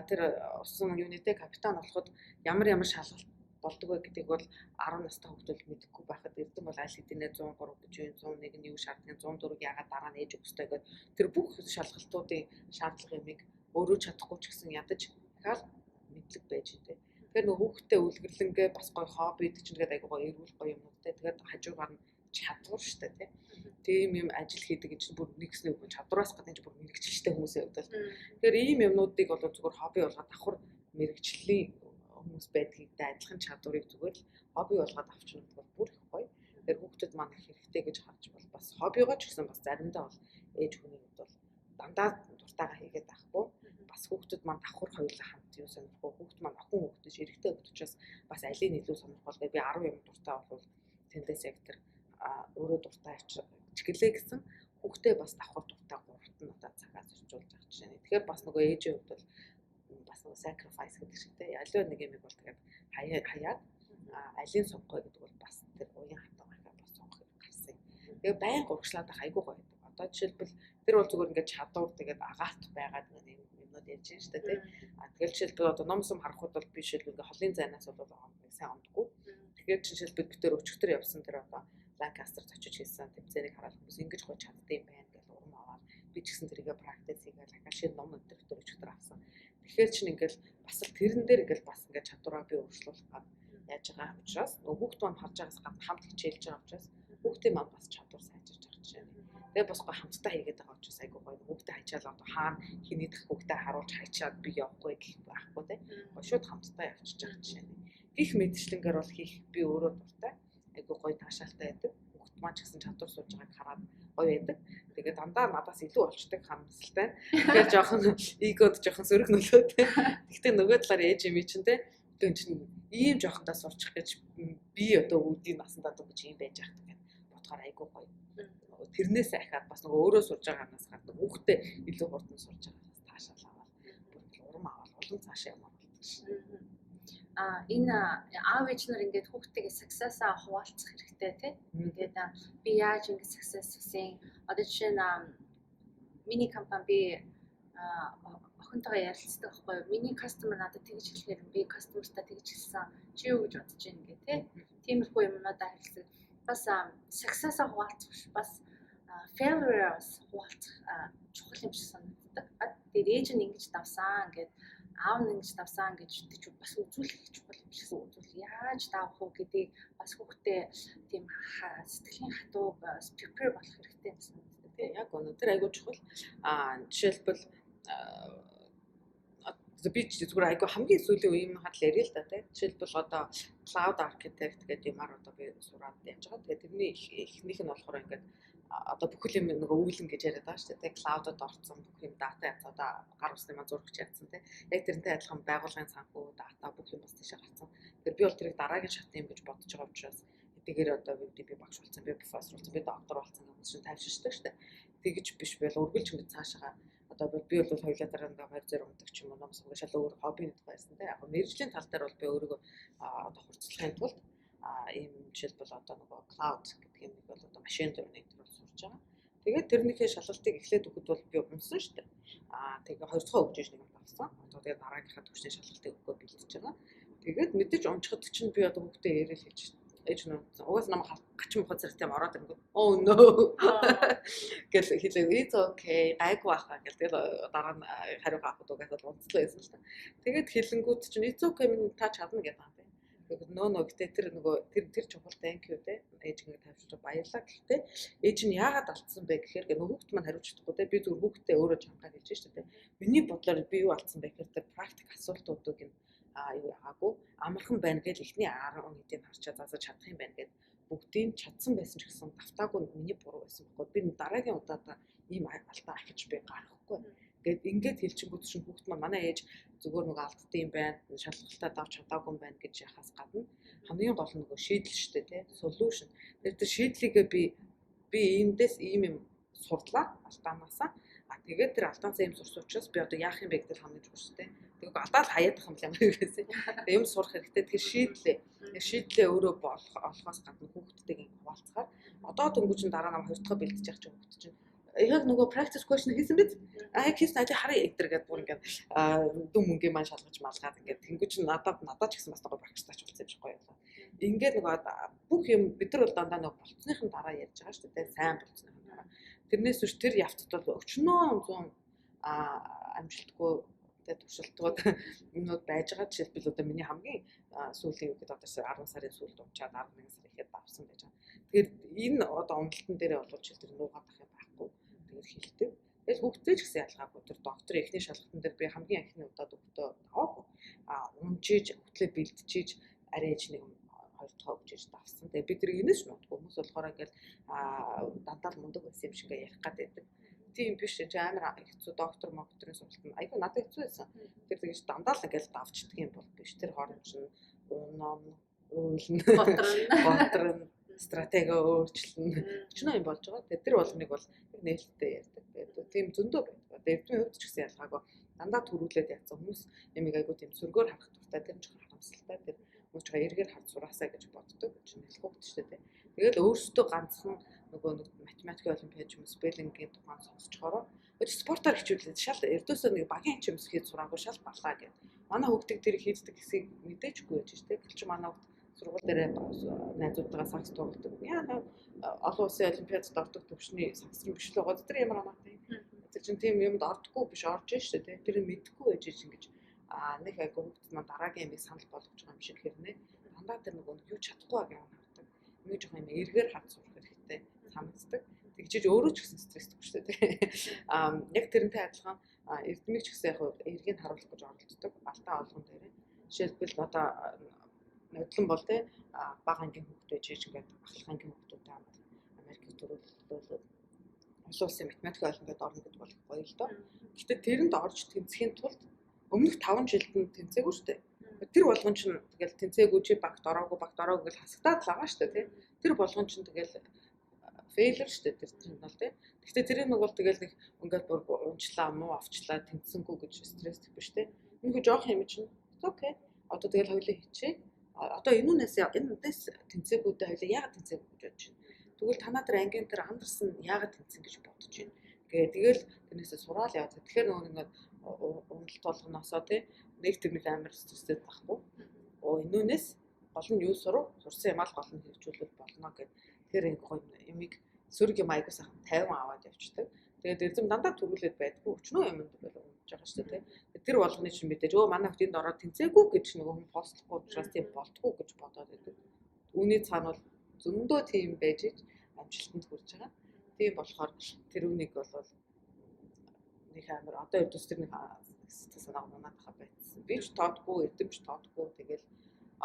тэр усан юуны те капитан болоход ямар шалгалт болдог вэ гэдгийг бол 10 настай хүүхдүүд мэдэхгүй байхад эрдэм бол аль хэдийнэ 103 гэж 101 нь юу шаардлагын 104-г яагаад дараа нь ээж өгөхтэй гэдэг тэр бүх шалгалтуудын шаардлага юмыг өөрөө чадахгүй ч гэсэн ядаж дахиад мэдлэг байж дээ. Тэгэхээр нөгөө хүүхдтэй үлгэрлэнгээ бас гоё хобби гэдэг чинь тэгээд айгуу гоё эрүүл гоё юмнуудтай тэгээд хажуугаар нь чадвар штэ тий. Тийм юм ажил хийдэг гэж бүр нэгснээ үгүй чадвараас гадна бүр мэрэгчлээ хүмүүсээ өгдөл. Тэгэхээр ийм юмнуудыг бол зүгээр хобби болгоод давхар мэрэгчлийн хүмүүс байдгийг адилхан чадварыг зүгээр л хобби болгоод авчихна бол бүр их гоё. Тэгэхээр хүүхдүүд маань хэрэгтэй гэж харж бол бас хоббигоо ч гэсэн бас заримдаа бол ээж хүний хувьд бол дандаа дуртайгаа хийгээд байхгүй. Бас хүүхдүүд маань давхар хоёулаа хамт юу сонирхгүй. Хүүхд маань охин хүүхдэж эрэгтэй хүүхдчээс бас алийг илүү сонирхол. Би 10 юм дуртай бол тэндээс яг тэр өөрөө дуртай ичгэлээ гэсэн хүүхдээ бас давхар дуртай гуравт нь одоо цагаа зорчуулж байгаа жишээ. Тэгэхээр бас нөгөө ээжийн хувьд бол бас нөгөө sacrifice гэдэг шигтэй аливаа нэг юм бол тэгээд хаяад алийн сонгоё гэдэг бол бас тэр уян хатан ахаа бас сонгох юм гарсан. Тэгээ байнга урагшлаад байх айгүй гоё. Одоо жишээлбэл тэр бол зүгээр ингээд чадвар тэгээд агаарт байгаад нэг юмнууд ярьж байна шүү дээ тий. Тэгэл жишээлбэл одоо ном сум харахад бол би жишээлбэл ингээд холын зайнаас бол нэг сайн ондгүй. Тэгэхээр жишээлбэл бид тэр өчигдөр явсан тэр одоо Lancaster очиж хийсэн тэмцээнийг хараад хүмүүс ингэж гоё чаддаг юм байна гэж урам аваад би ч гэсэн тэрийгэ практис хийгээл дахиад шинэ ном өндөр өчигдөр авсан. Тэгэхээр чинь ингээл бас л тэрэн дээр ингээл бас ингээд чадвараа би өөрчлөх гад яаж байгаа учраас нөгөө хүүхд маань харж байгаас гадна хамт хичээлж байгаа учраас хүүхдийн маань бас чадвар сайжирч байгаа жишээ. Тэгээ бас гоё хамтдаа хийгээд байгаа учраас айгүй гоё хүүхдээ хайчаал одоо хаана хиний дах хүүхдээ харуулж хайчаад би явахгүй гэх байхгүй те. Шууд хамтдаа явчихж байгаа жишээ. Гих мэдчлэнгээр бол хийх би өөрөө дуртай. Айгүй гоё таашаалтай байдаг. Хүүхд маань ч гэсэн чадвар суулж байгааг хараад гоё байдаг. Тэгээ дандаа надаас илүү олчдаг хамсалтай. Тэгэхээр жоохон эгод жоохон сөрөг нөлөөтэй. Гэхдээ нөгөө талаар ээж юм чинь те. Тэгвэл чинь ийм жоохондоо сурчих гэж би одоо үүдийн насандаа дөнгөж юм байж байгаа гэдэг бодохоор айгүй гоё. Тэрнээс ахаад бас нөгөө өөрөө сурж байгаагаас гадна хүүхдээ илүү хурдан сурж байгаагаас таашаал аваад бүр урам аваад улам цаашаа явах болдог. Энэ аав ээж нар ингээд хүүхдтэйгээ success-аа хуваалцах хэрэгтэй тий. Ингээд би яаж ингээд success хийсэн. Одоо жишээ нь миний компани би охинтойгоо ярилцдаг байхгүй юу? Миний customer надад тэгж хэлэхээр би customer-таа тэгж хэлсэн. Чи юу гэж бодож байна гэ тий. Тиймэрхүү юмнуудаа хэлсэн. Бас success-аа хуваалцах бас failure-аас хуваалцах чухал юм шиг санагддаг. Тэгээд ээж нь ингэж давсан гэдэг аав нь ингэж давсан гэж тийч бас үзүүлэх чухал юм шиг үзүүл яаж давах уу гэдгийг бас хүүхдээ тийм сэтгэлийн хатууг prepare болох хэрэгтэй юм санагддаг. Тийм яг өнөөдөр айгүй чухал. Жишээлбэл би зүгээр айгүй хамгийн сүүлийн үеийн хадл ярил л да тийм. Жишээлбэл одоо cloud architect гэдэг юмар одоо би сураад яаж байгаа. Тэгээд тэрний эхнийх нь болохоор ингээд одоо бүхэл юм нөгөө үүлэн гэж яриад байгаа шүү дээ. Cloud-д орсон бүх юм дата одоо гар усны маань зурагч ядсан тийм. Яг тэрнтэй адилхан байгууллагын санхүү дата бүх юм бас тийшээ гарсан. Тэгэхээр би бол тэрийг дараагийн шат юм гэж бодож байгаа учраас хэдийгээр одоо би багш болсон, би профессор болсон, би доктор болсон юм шиг тайвширчдаг шүү дээ. Тэгэж биш байл үргэлж ингэж цаашаа одоо би бол хоёулаа дараа нь 200 ундаг ч юм уу ном сонгож шал өөр хобби нэгтэй байсан тийм. Яг мэргэжлийн тал дээр бол би өөрийгөө одоо хурцлахын тулд ийм жишээлбэл одоо нөгөө cloud гэдэг юм бол одоо машин learning төрөл сурж байгаа. Тэгээд тэрнийхээ шалгалтыг эхлээд өгөхөд бол би унсан шүү дээ. Тэгээ 2 дахь өгч нэг юм авсан. Одоо тэгээд дараагийнхаа төвчний шалгалтыг өгөхөө бэлдэж байгаа. Тэгээд мэдээж унчхад чинь би одоо хүүхдээ ярил хийж ээж нь угаас намайг гачин мохоо зэрэгтэй ороод ирэнгүүт oh no гэл хэлээ it's okay гайгүй баха гэл тэгээд дараа нь хариу авахд угаасаа унцлаа байсан л та. Тэгээд хэлэнгүүт чинь it's okay минь та чадна гэдэг юм байна. Тэгээд нөө гэтээ тэр нөгөө тэр чухал thank you те ээж ингэ тавьчих баярлаа гэхдээ ээж нь яагаад алдсан бэ гэхээр нөгөө хүүхд маань хариуч чадахгүй те би зүгээр хүүхдээ өөрөө чамтай хэлж шүү дээ. Миний бодлоор би юу алдсан бэ гэхээр тэр практик асуултуудыг нь юу яагаагүй амархан байна гэж ихний 10 хэдийн харчаа заасаж чадах юм байна гэд бүгдийг чадсан байсан ч гэсэн давтаагүй миний буруу байсан байхгүй би дараагийн удаадаа ийм алдаа ахиж би гарахгүй гэд ингээд хэлчихгүүт чинь хүүхд маань манай ээж зүгээр нэг алдсан юм байна шалгалтаа давж чадаагүй юм байна гэж яхаас гадна хамгийн гол нь нөгөө шийдэл шүү дээ тий solution тэр шийдлийгээ би эндээс ийм юм сурлаа алдаанаасаа тэгээд тэр алдаанасаа юм сурсан учраас би одоо яах юм бэ гэдэг хамгийн чухалтай. Тэгвэл алдаа л хаяадах юм л юм гэсэн. Тэгээ юм сурах хэрэгтэй. Тэгэхээр шийдлээ өөрөө олохоос гадна хүүхдтэйгээ хуваалцахаар одоо дөнгөж нь дараа нам 2 дахь бэлдэж явах чинь хүүхд чинь яг нөгөө practice question хийсэн биз? Яг хийсэн ажи хараа эдэргээд бүр ингээд дүн мөнгөний маань шалгаж малгаад ингээд тэнгуүч надад ч гэсэн бас нөгөө багштаач болсон юм шиг гоё болоо. Ингээд нөгөө бүх юм бид нар бол дандаа нөгөө болцсныхын дараа ярьж байгаа шүү дээ. Сайн болцсныхын дараа. Тэрнээс үш тэр явцад бол өчнөө 100 амжилтгүй тэгээд туршилтууд юмнууд байж байгаа. Жишээлбэл одоо миний хамгийн сүүлийн үед одоо 10 сарын сүүлд унчаад 11 сар ихэд давсан байж байгаа. Тэгэхээр энэ одоо уналтан дээрээ болоод жишээл тэр нуугаад ах юм байхгүй. Тэгээд хилдэг. Тэгээд хүүхдээ ч гэсэн ялгаагүй тэр доктор эхний шалгалтан дээр би хамгийн анхны удаад өгдөө аваагүй. Унжиж хөтлөө бэлтжиж арайж нэг 2 дахь өгчиж давсан. Тэгээд би тэр инээс нутгүй хүмүүс болохоор ингээл дандаа мундаг байсан юм шиг ярих гад байдаг. Тийм биш амар хэцүү доктор мокторын сургалт нь айгүй надад хэцүү байсан. Тэр тэгэж дандаа л ингээл давчдаг юм бол биш. Тэр хооронд чинь уунаа ботрон стратеги өөрчлөн өчнөө юм болж байгаа. Тэр болгоныг бол нээлттэй ярьдаг. Тэгээд тийм зөндөө байдаг. Дэвтний хувьд ч гэсэн ялгаагүй дандаа төрүүлээд яцсан хүмүүс ямиг айгүй тийм сөргөөр харах туфтай тэр ч харамсалтай тэр хүмүүс ч эргээр харж сураасаа гэж боддог. Чинь хэлэх хөвгт шүү дээ. Тэгэл өөрсдөө ганцхан нөгөө математикийн олимпиад юм спеллингийн тухайн сонсчхороо спортоор хичүүлээд шал эрдөөсөө нэг багийн хэмжээ хийж сураагүй шал балаа гэд. Манай хүүхдийг тэр хийдэг хэсгийг мэдээчгүй байж штэ. Гэлч манай хүүхд сургууль дээр найзуудтайгаа сакс тоглодог. Яа олон улсын олимпиадад ордог төвчний сакс юм биш л байгаа. Тэр ямар амаатай. Тэр чинь тийм юмд ордоггүй биш орж штэ. Тэр мэдэхгүй байж ингэж нэг айгу хүүхд маань дараагийн ямиг санал болгож байгаа юм шиг хэрнээ. дандаа тэр нөгөө юу чадахгүй байгаа юм хардаг. Нэг жоохон юм эргээр харж сурах хэрэгтэй санагддаг. Тэгжиж өөрөө ч гэсэн стресстэй шүү дээ. Яг тэрнтэй адилхан эрдэмийг ч гэсэн яг эргийг харуулах гэж оролддог. Алдаа олгон дээр. Жишээлбэл одоо нодлон бол тий бага ангийн хүүхдүүд жиж ингээд ахлах ангийн хүүхдүүдтэй хамт Америкт төрүүлээд улс улсын математик олонгод орно гэдэг бол гоё л доо. Гэхдээ тэрэнд орж тэнцэхийн тулд өмнөх 5 жилд нь тэнцээгүй шүү дээ. Тэр болгон чинь тэгэл тэнцээгүй чи багт ороогүй гэж хасагдаад л байгаа шүү дээ тий. Тэр болгон чинь тэгэл фейлер шүү дээ тэр чинь бол тий. Гэхдээ тэр нэг бол тэгэл нэг ингээд бүр унчлаа муу авчлаа тэнцсэнгүй гэж стресстэй биш тий. Нэг жоох юм чинь окей. Одоо тэгэл хоёлоо хийчихье. Одоо энүүнээс тэнцээгүүдээ хоёлоо яагаад тэнцээгүй гэж бодож байна. Тэгвэл танаа тэр ангийн тэр андерс нь яагаад тэнцэн гэж бодож байна. Тэгэл тэрнээсээ сураал яваад. Тэгэхээр нөгөө ингээд уналт болгоноосоо тий нэг тэрний амар стресстэй байхгүй. Энүүнээс гол нь юу сурсан юм аа гол нь хэрэгжүүлэл болно гэд. Тэгэхээр энэ гоё юмыг сөрөг юм айгуу сайхан 50 аваад явчихдаг. Тэгээд эрдэм дандаа төрүүлээд байдгүй өчнөө юмд бол унаж байгаа шүү дээ. Тэр болгоны чинь мэдээж манай хөтөнд ороод тэнцээгүй гэж нөгөө хүн постлохгүй учраас тийм болтгүй гэж бодоод байдаг. Үүний цаана бол зөндөө тийм байж амжилтанд хүрч байгаа. Тийм болохоор тэр үнийг бол нэг амар одоо өдөөс тэр нэг санаа манайхаа байсан. Би ч тоодгүй, эрдэмч тоодгүй тэгэл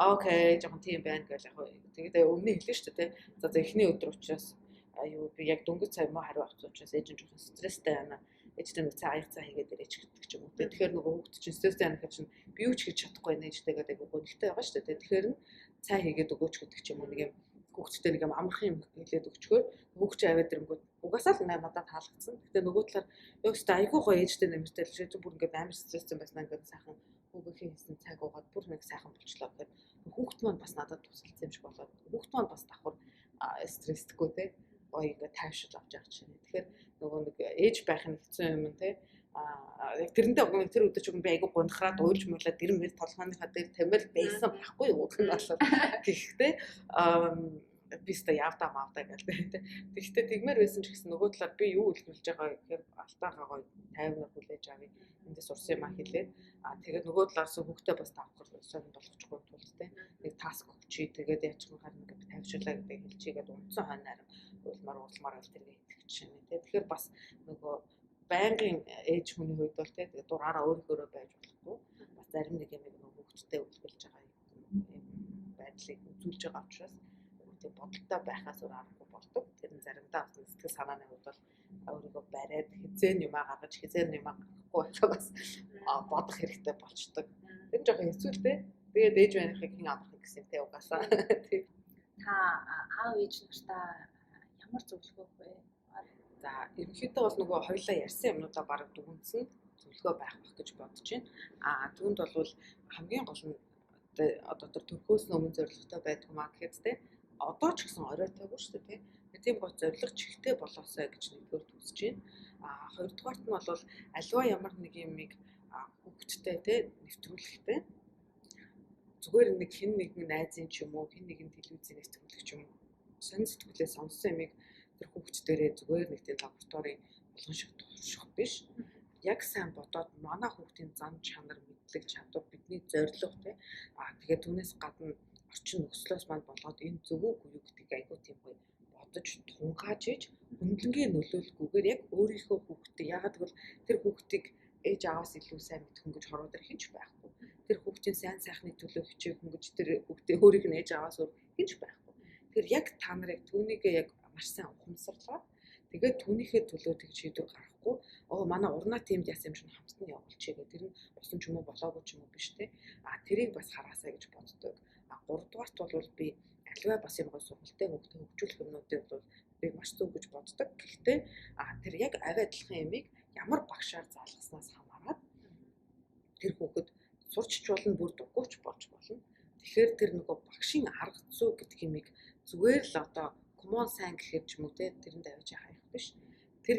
окей жоохон тийм байна гэж яг тэгээд өмнө хэлсэн шүү дээ. За эхний өдөр учраас аюу би яг дөнгөж цай муу хариу авах учраас ээж нь жоохон стресстэй байна. Ээжтэй нэг цай аяг цай хийгээд ирээч гэдэг ч юм уу. Тэгэхээр нөгөө хүүхд чинь стресстэй байна гэхэд чинь би юу ч хийж чадахгүй нээжтэйгээд айгу гонхтой байгаа шүү дээ. Тэгэхээр цай хийгээд өгөөч гэдэг ч юм уу нэг юм хүүхдтэй нэг юм амархан юм хэлээд өгчгөө хүүхд чи аваад ирэнгүүт угаасаа л надад таалагдсан. Гэтэ нөгөө талаар яг ч айгу гоё ээжтэй нэмэртэй л шийдвэр бүр ингээд амар стресстэй байсан ингээд сайхан хүүгийн хийсэн цаг уугаад бүр нэг сайхан болчлоо гэхэд хүүхд маань бас надад тусалсан юм шиг болоод хүүхд маань бас давхар стресстэйгүй те гоё ингээд тайвшрал авч явах чинь. Тэгэхээр нөгөө нэг ээж байх нь хэцүү юм те яг тэрнтэй огн тэр өдөр чиг би айгу гонхраад уйлж муулаад тэр мэр толгойнхаа дээр тамир байсан байхгүй юу гэх нь болоод гэхдээ биста явдаа мавдаа гэдэг. Тэгэхдээ тэгмэр байсан ч гэсэн нөгөө талаар би юу хэлүүлж байгаа гэхээр алтаагаа гоё 50-аар хүлээж авъя. Эндээс урсан юм а хэлээд тэгээд нөгөө талаас хүүхдээ бас давхар сонь болгочихгүй тулд те нэг таск өгчий тэгээд яачих харна гэдэг тавьшуулаа гэдэг хэлчихгээд унтсан хойноор уулмаар л тэргээ итгэж шинэ те. Тэгэхээр бас нөгөө байнгын ээж хүний хувьд бол те тэгээд дураараа өөрөөрөө байж болохгүй. Бас зарим нэг юм нөгөө хүүхдтэй үлдүүлж байгаа юм байдлыг үзүүлж байгаа учраас тийм бодолтой байхаас өөр аргагүй болдог. Тэр нь заримдаа сэтгэл санааны хувьд бол өөрийгөө бариад хизээ юм гаргаж хизээ юм гаргахгүй байхаас бодох хэрэгтэй болчдөг. Тэр нь жоохон хэцүү л дээ. Тэгээд ээж байхыг хэн авах гэсэн те угаасаа. Та аав ээж нартаа ямар зөвлөгөө өгөх вэ? За ерөнхийдөө бол нөгөө хоёлаа ярьсан юмнуудаа бараг дүгнсэн зөвлөгөө байх гэж бодож байна. Түүнд бол хамгийн гол нь одоо тэр төрхөөс өмнө зорилготой байдаг маа гэхэд те одоо ч гэсэн оройтойгоо шүү дээ тийм гол зорилго чихтэй болоосоо гэж нэгдүгээр төсөж байна. Хоёрдугаарт нь бол аливаа ямар нэг юмыг хүүхдтэй те нэвтрүүлэхтэй зүгээр нэг хэн нэгэн найзын ч юм уу хэн нэгэн телевизээр нэвтрүүлэх ч юм уу сонь сэтгүүлээ сонссон юмыг тэр хүүхд дээрээ зүгээр нэг тийм лабораторийн болгон шиг турших биш. Яг сайн бодоод манай хүүхдийн зан чанар мэдлэг чадвар бидний зорилго те тэгээд түүнээс гадна орчин нөхцлөөс манд болоод энэ зөв үгүй юу гэдгийг айгуу тийм гоё бодож тунгааж иж хөндлөнгийн нөлөөлөхгүйгээр яг өөрийнхөө хүүхдэд ягаад гэвэл тэр хүүхдийг ээж аваас илүү сайн мэдхэн гэж хорвоод ирэх хинч байхгүй. Тэр хүүхдийн сайн сайхны төлөө хичээх хүн гэж тэр хүүхдээ өөрийг нь ээж аваас өөр хинч байхгүй. Тэгэхээр яг та нарыг түүнийг яг маш сайн ухамсарлаад тэгээд түүнийхээ төлөө тэг шийдвэр гаргахгүй манай урнаа тиймд яасан юм шиг хамтд нь явуулчихъя гэх тэр нь усан ч юм уу болоогүй ч юм уу биш те тэрийг бас хараасаа гэж боддог. Гуравдугаарт бол би аливаа бас юм гоо сургалтын хөгжүүлэх юмнуудыг бол би маш зөв гэж боддог. Гэхдээ тэр яг авиадлахын ямиг ямар багшаар заалгаснаас хамаарат тэр хүүхэд сурчч болно бүр дугуйч болж болно. Тэгэхээр тэр нөгөө багшийн арга зүй гэдэг юмыг зүгээр л одоо комон сайн гэхээр ч юм уу те тэрэнд авиж хаях биш. Тэр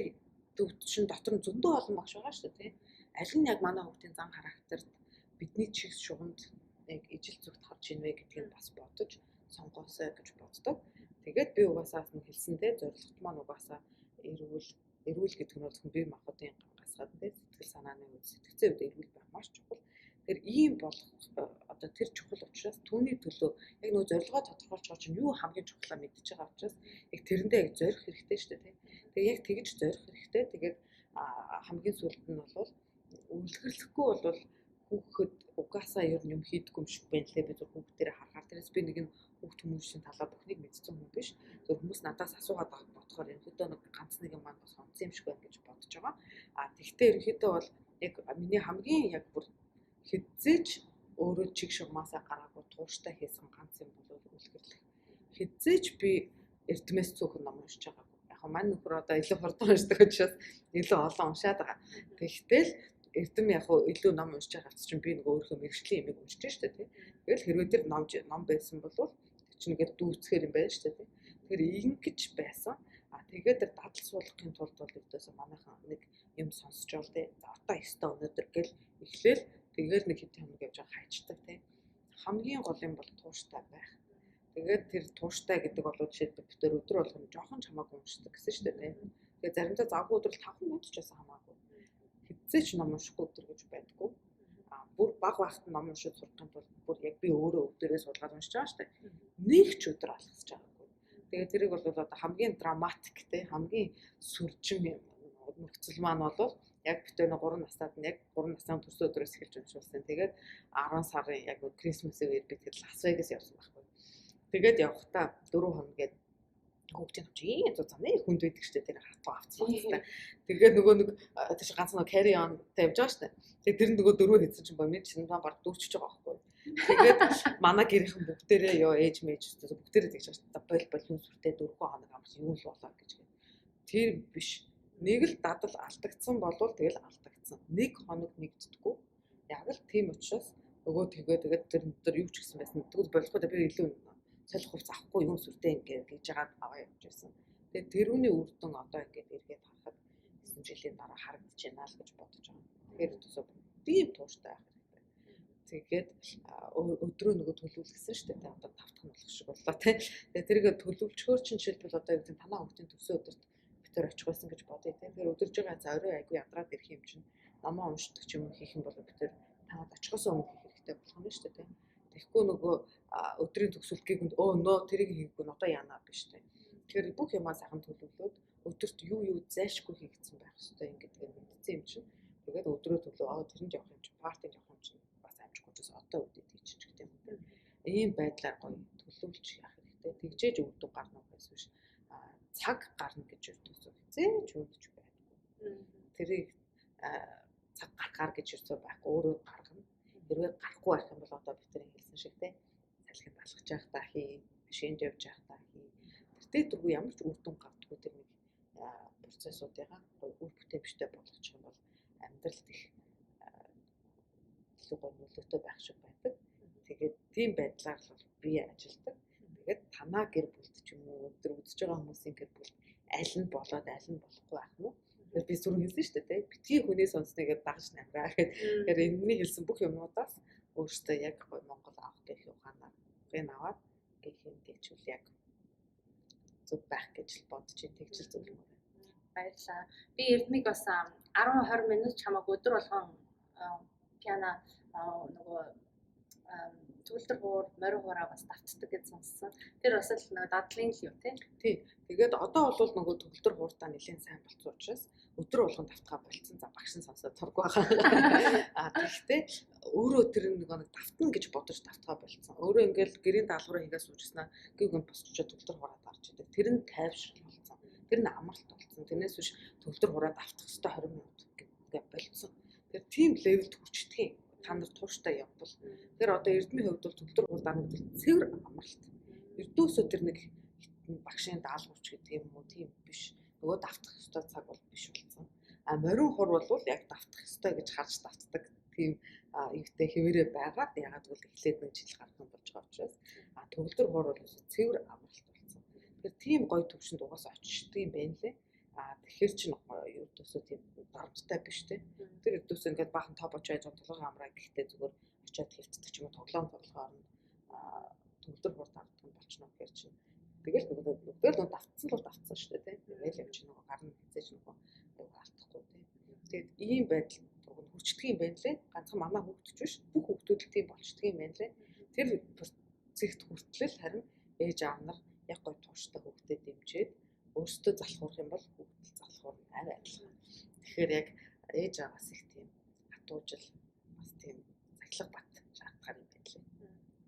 төвд чинь дотор нь зөндөө олон багш байгаа шүү дээ. Аль нь яг манай хүүхдийн зан характерт бидний чигс шугамд яг ижил зүгт харж ийнвэ гэдгийг бас бодож сонгоосоо гэж боддог. Тэгээд би угаасаа нь хэлсэн те зорилгот маань угаасаа эрүүл гэдэг нь бол бие махбодын гасгаад те сэтгэл санааны үйл сэтгцэн үед эрүүл байх маш чухал. Тэгэхээр ийм болох одоо одоо тэр чухал учраас түүний төлөө яг нөгөө зорилгоо тодорхойлж байгаа чинь юу хамгийн чухлаа мэдчихэж байгаа учраас яг тэрэндээ яг зорих хэрэгтэй шүү дээ. Тэгээ яг тэгж зорих хэрэгтэй. Тэгээд хамгийн сүүлд нь бол үлгэрлэхгүй бол хүүхэд угаасаа ер нь юм хийдэггүй юм шиг байна лээ. Би зөв хүүхдэрээ харахаар тэрээс би нэг нь хүүхд хүмүүсийн талаа бүхнийг мэдсэн хүн биш. Зөв хүмүүс надаас асуугаад байгаа бодохоор ерөнхийдөө нэг ганц нэг юм маань бас онцсон юм шиг байна гэж бодож байгаа. Тэгвэл ерөнхийдөө бол яг миний хамгийн яг бүр хэзээч өөрөө чиг шугамаасаа гараагүй тууштай хийсэн ганц юм бол үлгэрлэх. Хэзээч би эрдмээс цөөхөн ном уншиж байгаагүй. Яг маань нөхөр одоо илүү хурдан уншдаг учраас илүү олон уншаад байгаа. Тэгтэл эрдэм яг илүү ном уншиж байгаа чинь би нэг өөрийнхөө мэрэгжлийн юмыг уншиж штэ тий. Тэгэл хэрвээ тэр ном байсан бол тэр чинь ингээд дүүцхээр юм байна штэ тий. Тэр ингэж байсан. Тэгээд тэр дадал суулгахын тулд бол өвдөөсөө манайхан нэг юм сонсч бол тий. За одоо ёстой өнөөдөр гэл эхлээл тэгээд нэг хэд хоног явж байгаа хайчдаг тий. Хамгийн гол юм бол тууштай байх. Тэгээд тэр тууштай гэдэг бол жишээлбэл бид төр өдөр болгоно жоохон ч хамаагүй уншдаг гэсэн шүү дээ тий. Тэгээд заримдаа завгүй өдөр 5 минут ч байсан хамаагүй. Хэзээ ч ном уншихгүй өдөр гэж байдгүй. Бүр баг багт ном уншиж сурахын тулд бүр яг би өөрөө өдөрөө суулгаад уншиж байгаа шүү дээ. Нэг ч өдөр алхасч байгаагүй. Тэгээд тэрийг бол одоо хамгийн драматик тий хамгийн сүржим нөхцөл маань бол яг битээ нэг 3 настад нь яг 3 насны төрсөн өдрөөс эхэлж уншуулсан. Тэгээд 10 сарын яг Крисмсийн үеэр би тэгэл Лас Вегас явсан байхгүй. Тэгээд явхдаа 4 хоног гээд хүүхдийн авчи зузааны хүнд байдаг штэ тэр хатуу авцсан байна. Тэгээд нөгөө нэг тийш ганц нөгөө carry on тавьж байгаа штэ. Тэгээд тэр нөгөө дөрөв хийсэн чинь бомын чинь баг дүүчж байгаа байхгүй. Тэгээд манай гэрийнхэн бүгдээрээ ёо ээж мэж бүгдээрээ тэгж байгаа. Бол хүн сүртэй 4 хоног амарч юу л болоо гэж. Тэр биш. Нэг л дадал алдагдсан болвол тэгэл алдагдсан. Нэг хоног нэгддэггүй. Яг л тийм учраас нөгөө тэгээд тэр юу ч гэсэн байсан. Тэгвэл болохгүй би илүү солих хувц авахгүй юм сүртэй ингээд гэж жагаад аваа явж байсан. Тэгээд тэрүүний үр дүн одоо ингээд эргээд харахад 9 жилийн дараа харагдаж байна л гэж бодож байгаа. Тэгэхээр төсөө тийм тууштай байх хэрэгтэй. Тэгээд өдрөө нөгөө төлөвлөсөн шүү дээ. Одоо 5 дахь нь болох шиг боллоо тий. Тэгээд тэргээ төлөвлөчгөөр чинь жишээлбэл одоо юу гэдэг танаа хүүхдийн төсөө өдөрт битэр очих байсан гэж бодъё тий. Тэгэхээр өдөрж байгаа за орой айгүй ядраад ирэх юм чинь намаа уншдаг ч юм уу хийх юм бол битэр танаад очихоос өмнө хийх хэрэгтэй болох нь шүү дээ тий. Тэгэхгүй нөгөө өдрийн төгсөлтгийг нөө тэрийг хийхгүй одоо яанаа биш тий. Тэгэхээр бүх юмаа сайхан төлөвлөөд өдөрт юу зайлшгүй хийгдсэн байх хэрэгтэй ингэдэг юм мэдсэн юм чинь. Тэгээд өдрөө төлөө тэрэнд явах юм чинь партид явах юм чинь бас амжихгүй ч одоо үдээд хийчих гэдэг юм тий. Ийм байдлаар гоё төлөвлөж явах хэрэгтэй. Тэгжээж өвдөг гарна гэсэн биш. Цаг гарна гэж өвдөөсөө хизээч өвдөж байхгүй. Тэрийг цаг гаргаар гэж юусоо байхгүй өөрөө гаргана. Хэрвээ гарахгүй байх юм бол одоо бид тэр хэлсэн шиг тий салхинд алхаж явах та хий, машинд явж явах та хий. Тэр дээргүй ямар ч үр дүн гардаггүй тэр нэг процессуудыгаа гоё үр бүтээмжтэй болгочих юм бол амьдралд их илүү гоё нөлөөтэй байх шиг байдаг. Тэгээд тийм байдлаар л би ажилдаг. Тэгээд танаа гэр бүлд ч юм уу өдөр үзэж байгаа хүмүүсийн гэр бүл аль нь болоод аль нь болохгүй байх нь. Тэгээд би зүрх хэлсэн шүү дээ тий. Битгий хүний сонсныг дагаж намраа гэхэд тэр энэний хэлсэн бүх юмнуудаас өөртөө яг гоё Монгол авах гэх ухаанаар гэн аваад гэх юм тэгчүүл яг зүг байх гэж бодож тэгжил зүйл юм. Баярлалаа. Би Эрдмийг бас 10-20 минут чамайг өдөр болгон пиано нөгөө төгөлдөр хуур, морин хуураа бас давтдаг гэж сонссон. Тэр бас л нөгөө дадлын л юм тий. Тэгээд одоо бол нөгөө төгөлдөр хууртаа нэлээд сайн болцсон учраас өдөр болгон давтгаа болцсон. За багш нь сонсоод тург байгаа. Тэгэхдээ өөрөө тэр нэг давтна гэж бодож давтгаа болцсон. Өөрөө ингээл гэрийн даалгавраа хийгээ суужснаа гүг юм босчоо төгөлдөр хуураа дарж идэг. Тэр нь тайвшрал болсон. Тэр нь амралт болсон. Тэрнээс биш төгөлдөр хураа давтах хэвээр 20 минут гэж болцсон. Тэр тийм левелд хүрчдэг юм. Та нар тууштай явбал. Тэр одоо Эрдмийн хувьд бол төгөлдөр хураа дарагдвал цэвэр амралт. Эрдөөсөө тэр нэг багшийн даалгаварч гэдэг юм уу тийм биш. Нөгөө давтах хэвээр цаг бол биш болсон. Морин хур бол яг давтах хэвээр гэж харж давтдаг тийм юутай хэвээрээ байгаад ягаад гэвэл эхлээд нэг жил гарсан болж байгаа учраас төгөлдөр хуур бол цэвэр амралт болсон. Тэгэхээр тийм гоё төвшөнд угаасаа очиждаг юм байна лээ. Тэгэхээр чинь ердөөсөө тийм дарамттай биш те. Тэр ердөөсөө ингээд баахан топ очиж тоглох амраа гэхдээ зүгээр очиод хөвцдөг ч юм уу тоглоомоор нь төгөлдөр хуур давтдаг юм болчихно гэхээр чинь тэгэл нөгөө давтсан л давтсан шүү дээ те. Тэгэл явж нөгөө гарна хязээж нөгөө алдахгүй те. Тэгээд ийм байдал хөгждөг юм байна лээ. Ганцхан манай хөгжиж биш бүх хөгжүүд л тийм болчдөг юм байна лээ. Тэр зэгт хүртэл харин ээж аав нар яг гой тууштай хөгтөд дэмжиж өөрсдөө залхуурах юм бол хөгтөл залхуур арай адилхан. Тэгэхээр яг ээж аваас их тийм хатуужил бас тийм захилга бат шаардлагаар юм байна лээ.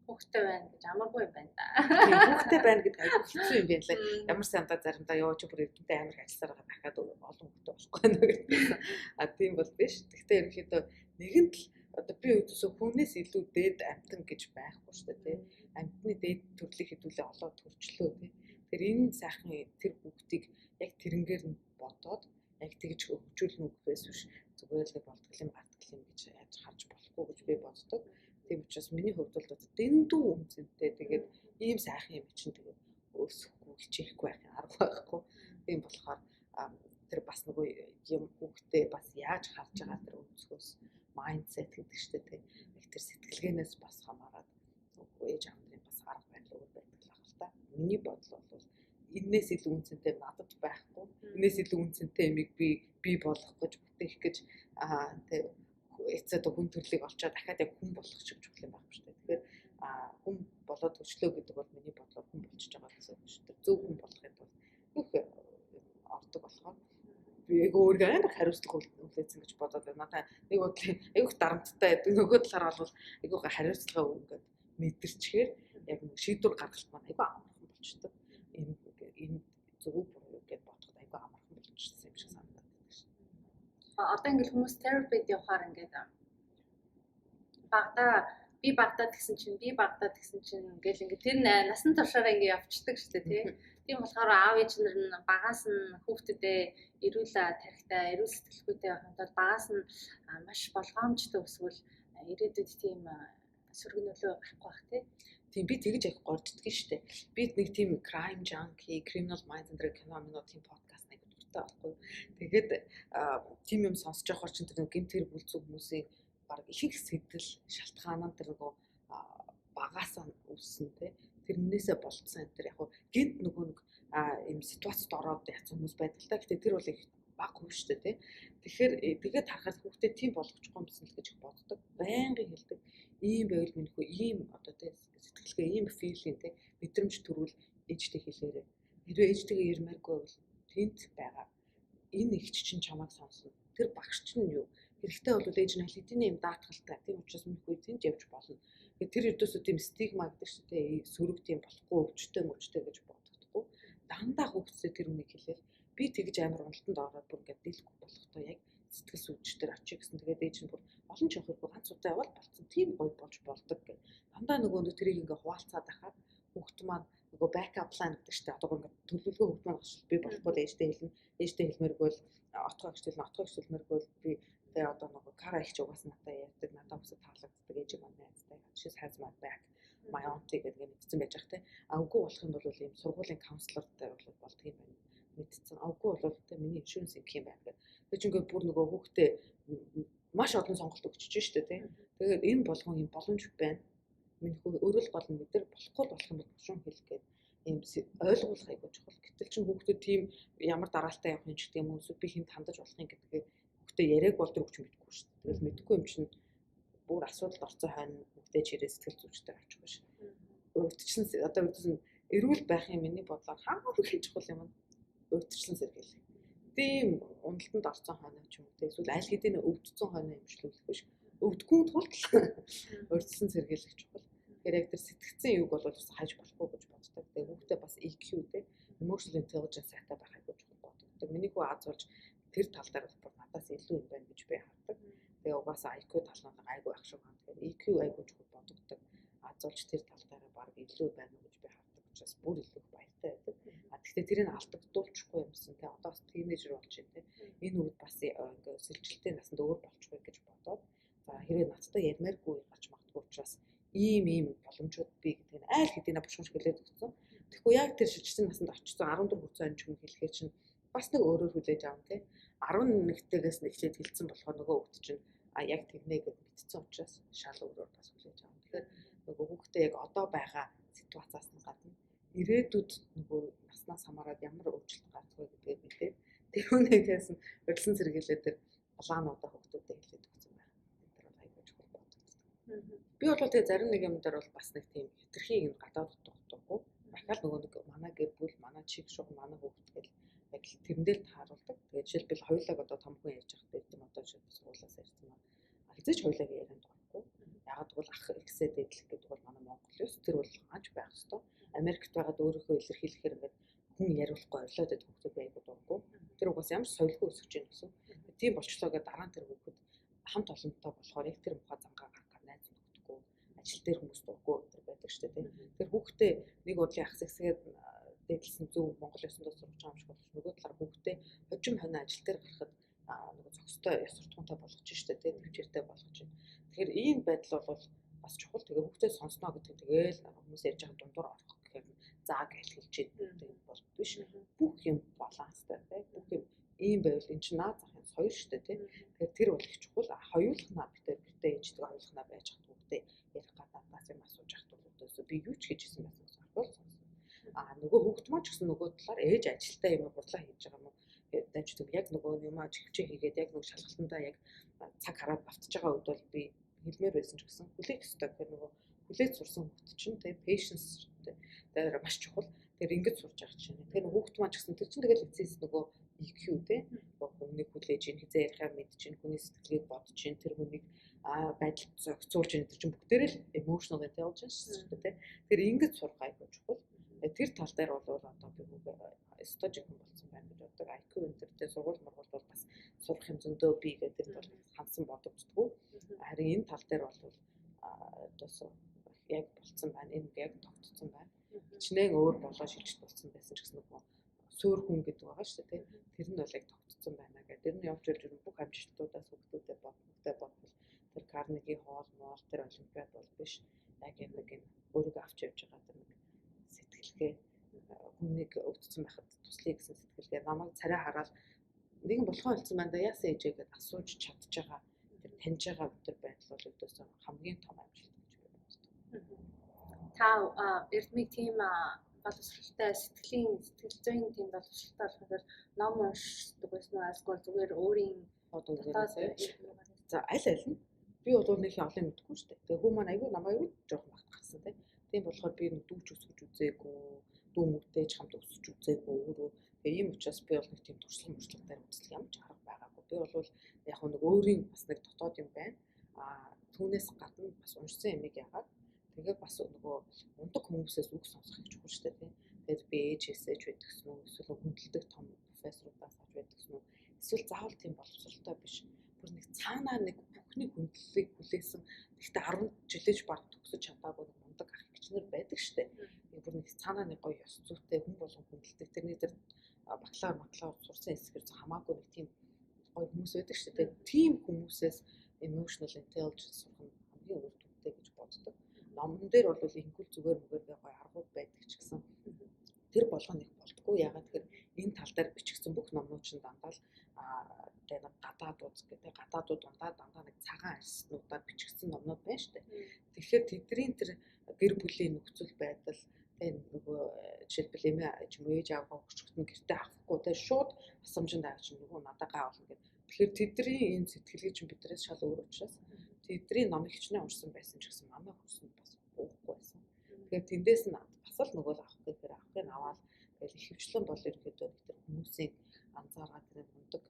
Хүүхдтэй байна гэж амаргүй юм байна да. Тийм хүүхдтэй байна гэдэг айгүй хэцүү юм байна лээ. Ямар сандаа заримдаа явж бүр эрдэнтэй амар ажилласаар байгаа дахиад олон хүүхдтэй болохгүй байна гэсэн. А тийм бол биш. Гэхдээ ерөнхийдөө нэгэнт л одоо би үүдсөө хүнээс илүү дээд амтан гэж байхгүй шүү дээ. Амтны дээд төрлийг хэдүүлээ олоод төрчлөө тий. Тэр энэ сайхан тэр хүүхдийг яг тэрнгээр нь бодоод яг тэгж хөгжүүлнэ үгээс биш зүгээр л болтгол юм гартгал юм гэж яаж харж болохгүй гэж би боддог. Тийм учраас миний хувьд бол дэндүү үнцэнтэй тэгээд ийм сайхан юм чинь тэгээд өсөхгүй хичээхгүй байх арга байхгүй. Тийм болохоор тэр бас нөгөө юм хүүхдээ бас яаж харж байгаа тэр өнцгөөс майндсет гэдэг чинь тийм их тэр сэтгэлгээнээс бас хамаарат ээж аавны бас арга барил өөр байдаг л ахал та. Миний бодол бол энээс илүү үнцэнтэй надад байхгүй. Энээс илүү үнцэнтэй юмыг би болох гэж бүтээх гэж тэг эцэд хүн төрлийг олчоо дахиад яг хүн болох шиг чухал юм байна шүү дээ. Тэгэхээр хүн болоод өчлөө гэдэг бол миний бодлоор хүн болчихж байгаа гэсэн үг шүү дээ. Зөв хүн болохын тулд бүх ордог болохоор би яг өөрөө амар хариуцлага үлээсэн гэж бодоод байна. Надаа нэг бодлын айгүйх дарамттай байдаг. Нөгөө талаар бол айгүйх хариуцлага ингээд мэдэрчгээр яг нэг шийдвэр гаргалт маань айгүй амархан болчихдог. Энэ зөв буруу гэж бодоход айгүй амархан болчихсон юм шиг санагдаад байна шүү. Одоо ингээл хүмүүс терапид явахаар ингээд багтаад гэсэн чинь ингээл ингээд тэр насан туршаараа ингээд явцдаг шүү дээ тий. Тийм болохоор аав ээж нар нь багаас нь хүүхдэдээ эрүүл тарихтай, эрүүл сэтгэлгүйтэй байхын тулд багаас нь маш болгоомжтой өсвөл ирээдүйд тийм сөргөнөлөө гарахгүй бах тий. Тийм би тэгж яг горддгийг шүү дээ. Би нэг тийм crime junkie, criminal minds энэ кино тийм подкаст нэг дуртай байхгүй. Тэгээд тийм юм сонсож явахаар чинь тэр гэмт хэрэг бүлцүү хүмүүсийн баг их сэтэл шалтгаан нь тэр нөгөө багаасаа үүссэн тий. Тэрнээсээ болцсон энэ тэр яг гинт нөгөө нэг юм ситуацид ороод яцсан хүмүүс байдаг л та. Гэтэ тэр бол их баг хүн шүү дээ тий. Тэгэхээр тэгээд харахад хүүхдээ тийм болгочихгүй юмсан л гэж боддог. Байнгын хэлдэг. Ийм байвал минийхүү ийм одоо тий сэтгэлгээ ийм филинг тий мэдрэмж төрүүл ээжтэй хэлээрээ. Хэрвээ ээжтэйгээ ярмааргүй бол тэнт байгаа. Энэ ихч чинь чамайг сонсно. Тэр багш чинь юу? Хэрэгтэй бол ээж нь аль хэдийн юм даатгалтай. Тийм учраас минийхүү тэнт явж болно. Тэр ердөөсөө тийм стигма гэдэг шүү дээ. Сөрөг тийм болохгүй өвчтэй гэж боддоггүй. Дандаа хүүхдтэй тэр үнийг хэлээл. Би тэгж амар уналтанд ороод бүр ингээд дийлэхгүй болохтой яг сэтгэл сүнжтэй очиж гэсэн. Тэгээд ээж нь бүр олон ч явахгүй ганц удаа явал болцсон. Тийм гоё болж болдог гэх. Дандаа нөгөө тэрийг ингээд хуваалцаад ахаад хүүхд маань нөгөө backup plan гэдэг чинь одоо ингээд төлөвлөгөө хүүхд маань авах би болохгүй л ээжтэй хэлнэ. Ээжтэй хэлмээргүй л отгоо агч хэлмээргүй л би тэгээ одоо нөгөө кара ихч угаас надад ярьдаг надад өсөд таалагддаг ээж маань найзтай. She's has my back. My auntie гэдэг нь мэдсэн байж байгаа те. Үгүй болох юм бол ийм сургуулийн каунслертай бол болдго юм байна. Мэдсэн. Үгүй бол те миний insurance гэх юм байна гэдэг. Тэр чинь ингээд бүр нөгөө хүүхдээ маш олон сонголт өгчөж штэ те. Тэгээд энэ болгон юм боломж байна. Миний хүү өөрөө л гол нь мэдэр болохгүй болох юм бол шуун хэлгээд ийм ойлгуулах айгуу чухал. Гэтэл чинь хүүхдүүд тийм ямар дараалтай явах юм ч гэдэг юм уу би хинт хандаж болох юм гэдгээ хүүхдээ яриаг бол тэр хүүч мэдгүй шүү дээ. Тэгэл мэдгүй юм чинь бүр асуудалд орцсон хойно хүүхдээ чирээ сэтгэл зүйчтэй авчихгүй шүү. Өөртчлэн одоо үүдсэн эрүүл байхын миний бодлоор хамгийн чухал юм нь өөртчлэн сэргийлэх. Тийм уналтанд орцсон хойно ч юм уу те эсвэл аль хэдийн өвдсөн хойно имжлүүлэх биш. Өвдггүй тулд өөртчлэн сэргийлэх чухал. Тэгэхээр яг тэр сэтгцэн юг бол хайж болохгүй гэж боддог. Тэгээ хүүхдээ бас EQ те emotional intelligence сайтай байх айгүй чухал боддог. Миний хүү аз болж тэр тал дээр бол надаас илүү юм байна гэж би хардаг. Тэгээ угаасаа IQ талнаа айгүй ах шиг байна. Тэгэхээр EQ айгүй чухал боддог. Аз болж тэр тал дээр баг илүү байна гэж би хардаг. Учраас бүр илүү баяртай байдаг. Гэхдээ тэрийг алдагдуулчихгүй юмсан те одоо бас тийнейжер болж байна те. Энэ үед бас ингээ сэлжилтийн насанд өөр болчихгүй гэж бодоод за хэрэг надтай ярмааргүй гарч магадгүй учраас ийм боломжууд би гэдэг нь айл хэдийнэ бушгаж хэлээд өгсөн. Тэгэхгүй яг тэр шилжилтийн насанд очсон 14 хүрсэн анч хүн хэлэхээ чинь бас нэг өөрөөр хүлээж аав те 11-ээс нэглээд хэлсэн болохоор нөгөө хүүхд чинь яг тэгнэ гэж мэдсэн учраас шал өөрөөр бас хүлээж аав. Тэгэхээр нөгөө хүүхдээ яг одоо байгаа ситуацаас нь гадна ирээдүйд нөгөө наснаас хамаарат ямар өөрчлөлт гарах вэ гэдгээ мэдээ. Тэр үнээс нь урьдчилан сэргийлээд тэр плануудаа хүүхдүүдэд хэлээд өгсөн байна. Би бол тэгээ зарим нэг юм дээр бол бас нэг тийм хэтэрхий юм гадаад утгагүй. Дахиад нөгөө нэг манай гэр бүл, манай чиг шуг, манай хүүхд гэл яг л тэрнээр тааруулдаг. Тэгээ жишээлбэл хоёулаа одоо том хүн ярьж байгаа гэдэг юм одоо жишээ суулаас ярьсан байна. Хизээч хоёулаа ярианд орохгүй. Ягаад гэвэл ах ихсээ дэдлэх гэдэг бол манай Монгол ёс тэр бол хааж байх ёстой. Америкт байгаад өөрийнхөө илэрхийлэхээр ингээд хүн яриулахгүй орлоод байдаг хүмүүс байдаг дурггүй. Тэр угаас ямар соёлгүй өсөж гин гэсэн. Тийм болчлоо гэдэг дараа нь тэр хүүхэд хамт олонтой болохоор яг тэр мухаа зангаа гаргах найз нөхдөдгүй ажил дээр хүмүүс дурггүй тэр байдаг шүү дээ. Тэр хүүхдээ нэг бодлын ах зэгсгээд дэглэсэн зөв Монгол ёсонд сурч байгаа юм шиг болж нөгөө талаар хүүхдээ хожим хонь ажил дээр гарахад нөгөө зохистой ёс суртахуунтай болгож шүү дээ. Төвчээртэй болгож байна. Тэгэхээр ийм байдал бол бас чухал. Тэгээ хүүхдээ сонсноо гэдэг тэгээл хүмүүс ярьж байгаа дундуур орох гэхээр заа гэж хэлж байдаг бол биш. Бүх юм баланстай бай. Бүх юм ийм байвал эн чинь наад захын соёл шүү дээ тийм. Тэгэхээр тэр бол их чухал. Хоёулахнаа битээ ээждэг хоёулахнаа байж хат хүүхдээ ярих гадаадаас юм асууж хат хүүхдөөсөө би юу ч хийжсэн байсан бол нөгөө хүүхд маань ч гэсэн нөгөө талаар ээж ажилтаа юм хурлаа хийж байгаа юм уу? Дайчдаг яг нөгөө юм ажигчээ хийгээд яг нөгөө шалгалтандаа яг цаг хараад автж байгаа үед бол би хэлмээр байсан ч гэсэн хүлээх ёстой гэх нөгөө хүлээж сурсан хүүхд чинь тэгээ patience дээр маш чухал. Тэр ингэж сурч байгаа чинь. Тэгэхээр хүүхд маань ч гэсэн тэр чинь тэгэл эцэс нөгөө EQ те хүнийг хүлээж ийн хизээ ярихаа мэдж ийн хүний сэтгэлийг бодож ийн тэр хүнийг байдал зохицуулж ийн тэр чинь бүгдээрээ л emotional intelligence шүү дээ. Тэр ингэж сурах айгүй чухал. Тэр тал дээр бол одоо би үгүй стожик болсон байна гэж боддог. IQ энтертэй сургууль мургуул бол бас сурах юм зөндөө би гэдэг бол хандсан бодогддгоо. Харин энэ тал дээр бол одоос яг болцсон байна. Энэ яг тогтцсон байна. Хичнээн өөр болоо шилжиж болсон байсан ч гэсэн нөгөө суур хүн гэдэг байгаа шүү дээ. Тэр нь бол яг тогтцсон байна гэдэг. Тэр нь явж ирж бүх амжилтуудаас хүүхдүүдэд бодвол тэр Карнеги хоол моол тэр олимпиад бол биш. Яг юм нэг өөрийгөө авч явж байгаа тэр нэг сэтгэлгээ хүнийг өвдсөн байхад туслая гэсэн сэтгэлгээ намайг царай хараад нэгэн болохоо хэлсэн байна да яасан ээжээ гэдээ асууж чадж байгаа тэр таньж байгаа тэр байдал бол өдөөс хамгийн том амжилт гэж би боддог. Та эрдмийг тийм боловсралтай сэтгэл зүйн тийм боловсралтай болохоор ном уншдаг байсан уу эсвэл зүгээр өөрийн за аль нь би бол нэг олон мэдгүй шүү дээ. Тэгээ хүмүүс маань аягүй намайг аягүй жоохон багт гарсан тийм болохоор би нэг дүүч өсгөж үзээгүй дүү мөвтэйж хамт өсөж үзээгүй өөрөө тэгээ ийм учраас би бол нэг тийм туршлага мөрчлөгтэй үзэл ямар ч арга байгаагүй. Би бол яг нэг өөрийн бас нэг дотоод юм байна. Түүнээс гадна бас уншсан юмыг яагаад тэгээд бас нөгөө ундаг хүмүүсээс үг сонсох гэж чухал шүү дээ тийм. Тэгээд би ээжээсээ ч байдагсан уу эсвэл хүндэлдэг том профессорудаас авч байдагсан уу эсвэл заавал тийм боловсралтай биш. Бүр нэг цаанаа нэг бүхний хүндлэлийг хүлээсэн. Гэхдээ 10 жилээж баг төгсөж чадаагүй ундаг ах хичнэр байдаг шүү дээ. Бүр нэг цаанаа нэг гоё ёс зүйтэй хүн болон хүндэлдэг. Тэрний дээр бакалавр сурсан хэсгэр хамаагүй нэг тийм гоё хүмүүс байдаг шүү дээ. Тийм хүмүүсээс emotional intelligence сурах нь хамгийн үр дүнтэй гэж боддог. Номон дээр бол ингүүл зүгээр мөгөргөө гоё аргууд байдаг ч гэсэн тэр болгоно их болдгоо. Ягаад гэхээр энэ тал дээр бичигдсэн бүх номнууд чинь дандаа л тэгээ гадаадууд гэдэг гадаадууд дандаа нэг цагаан арьснуудаар бичигдсэн номнууд байна шүү дээ. Тэгэхээр тэдний тэр гэр бүлийн нөхцөл байдал тэгээ нөгөө жишээлбэл эмээ ээж аавгаа өчгтөн гэртээ авахгүй тэгээ шууд асамжинд авч нөгөө надагаа болно гэдэг. Тэгэхээр тэдний энэ сэтгэлгээ чинь биднээс шал өөр учраас тэдний номыг хичнээн уншсан байсан ч гэсэн манай хүсэнд бас уухгүй байсан. Тэгэхээр тэндээс нь бас л нөгөө авах гэхээр авахыг аваад тэгэл ихэвчлэн бол ерөөдөө тэр хүмүүсийн анзаараад тэр мундаг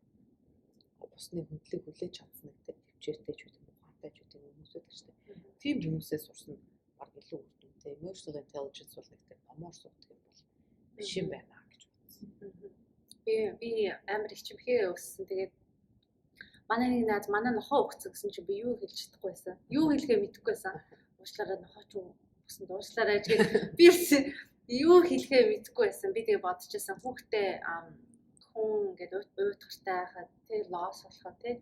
бусны хөндлөгийг хүлээж чадсан гэдэг төвчээртэй ч үгүй ухаантай ч үгүй хүмүүсүүд гэж тийм. Тийм хүмүүсээс сурсан баг илүү үр дүнтэй emotional intelligence бол нэг тэр номоор суудаг юм бол биш юм байна гэж бодсон. Би амар их чимхээ өссөн. Тэгээд манай нэг наад манай нохоо өгцөн гэсэн чи би юу хэлж чадахгүй байсан. Юу хэлгээ мэдэхгүй байсан. Уучлаарай нохоо ч өгсөн уучлаарай гэж би юу хэлгээ мэдэхгүй байсан. Би тэгээ бодчихсан хүүхдээ хүн ингээд уйтгартай хахад тий лос болохоо тий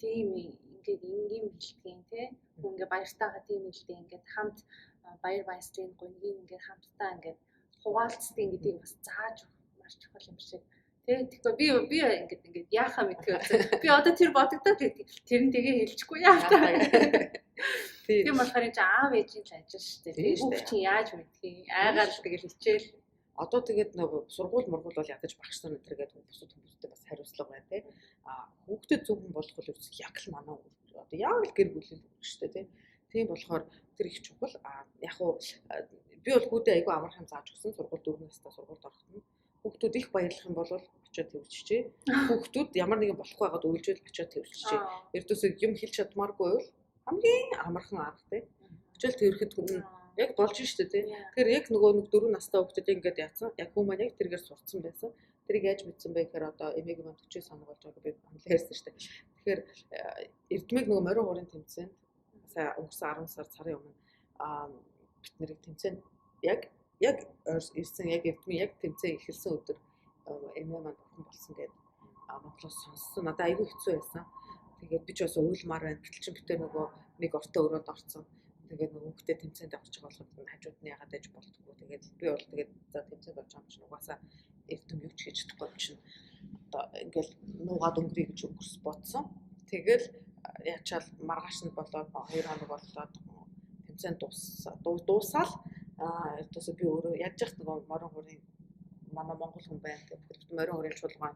тийм ингээд ингийн бэлтгэн тий хүн ингээд баяртайгаа тийм хэлдэг ингээд хамт баяр баясгалын гонгийн ингээд хамтдаа ингээд хуваалцдаг гэдгийг бас зааж маш чухал юм шиг тий тэгэхээр би ингээд яахаа мэдгүй байсан. Би одоо тэр бодогдоод тэр нь тэгээ хэлчихгүй яа та. Тийм болохоор энэ аав ээжийн л ажил шүү дээ. Хүүхд чинь яаж мэдхий айгаал тэгэл хичээл одоо тэгээд нөгөө сургууль мургуул бол ядаж багш нар нэтэргээд бусад хүмүүстэй бас хариуцлага байна тий. Хүүхдэд зөв хүн болох бол яг л манай одоо яг л гэр бүлийн үг шүү дээ тий. Тийм болохоор тэр их чухал. Яг уу би бол хүүдээ айгүй амархан зааж өгсөн. Сургууль 4 настай сургуульд ороход нь. Хүүхдүүд их баярлах юм бол очиод төвлөчжээ. Хүүхдүүд ямар нэгэн болохгүй байгаад үйлжүүл очиод төвлөчжээ. Ердөөсөө юм хэлж чадмааргүй бол хамгийн амархан арга тий. Очиод төвөрөхөд хүн яг болж штэ тий. Тэгэхээр яг нөгөө нэг 4 настай хүүхдүүд ингээд яатсан. Яг хүмүүс маань яг тэргээр сурцсан байсан. Тэрийг яаж мэдсэн бэ гэхээр одоо эмээгийн маань төчөө сануулж байгааг би амлаа ярьсан штэ. Тэгэхээр эрдмийг нөгөө морин хуурын тэмцээнд сая өнгөрсөн 10 сар сарын өмнө бид нарыг тэмцээнд яг ирсэн яг эрдмийн яг тэмцээн эхэлсэн өдөр эмээ маань бурхан болсон гэдэг Монголоос сонссон. Надад айгүй хэцүү байсан. Тэгээд би ч бас уйлмаар байна. Гэтэл чи битээ нөгөө нэг ортоо өрөөнд орсон. Тэгээд нөгөө хүүхдээ тэмцээнд авч байгаа болоход хажууд нь ягаад ээж болдгоо. Тэгээд би бол тэгээд за тэмцээнд орж байгаа юм чинь угаасаа эрдэм юу ч хийж чадахгүй чинь одоо ингээл нуугаад өнгөрье гэж өнгөрс бодсон. Тэгэл яачаал маргааш нь болоод 2 хоног болоод тэмцээнд дуусаал ердөөсөө би өөрөө яаж яах нөгөө морин хуурын манай монгол хүн байна гэдэг морин хуурын чуулган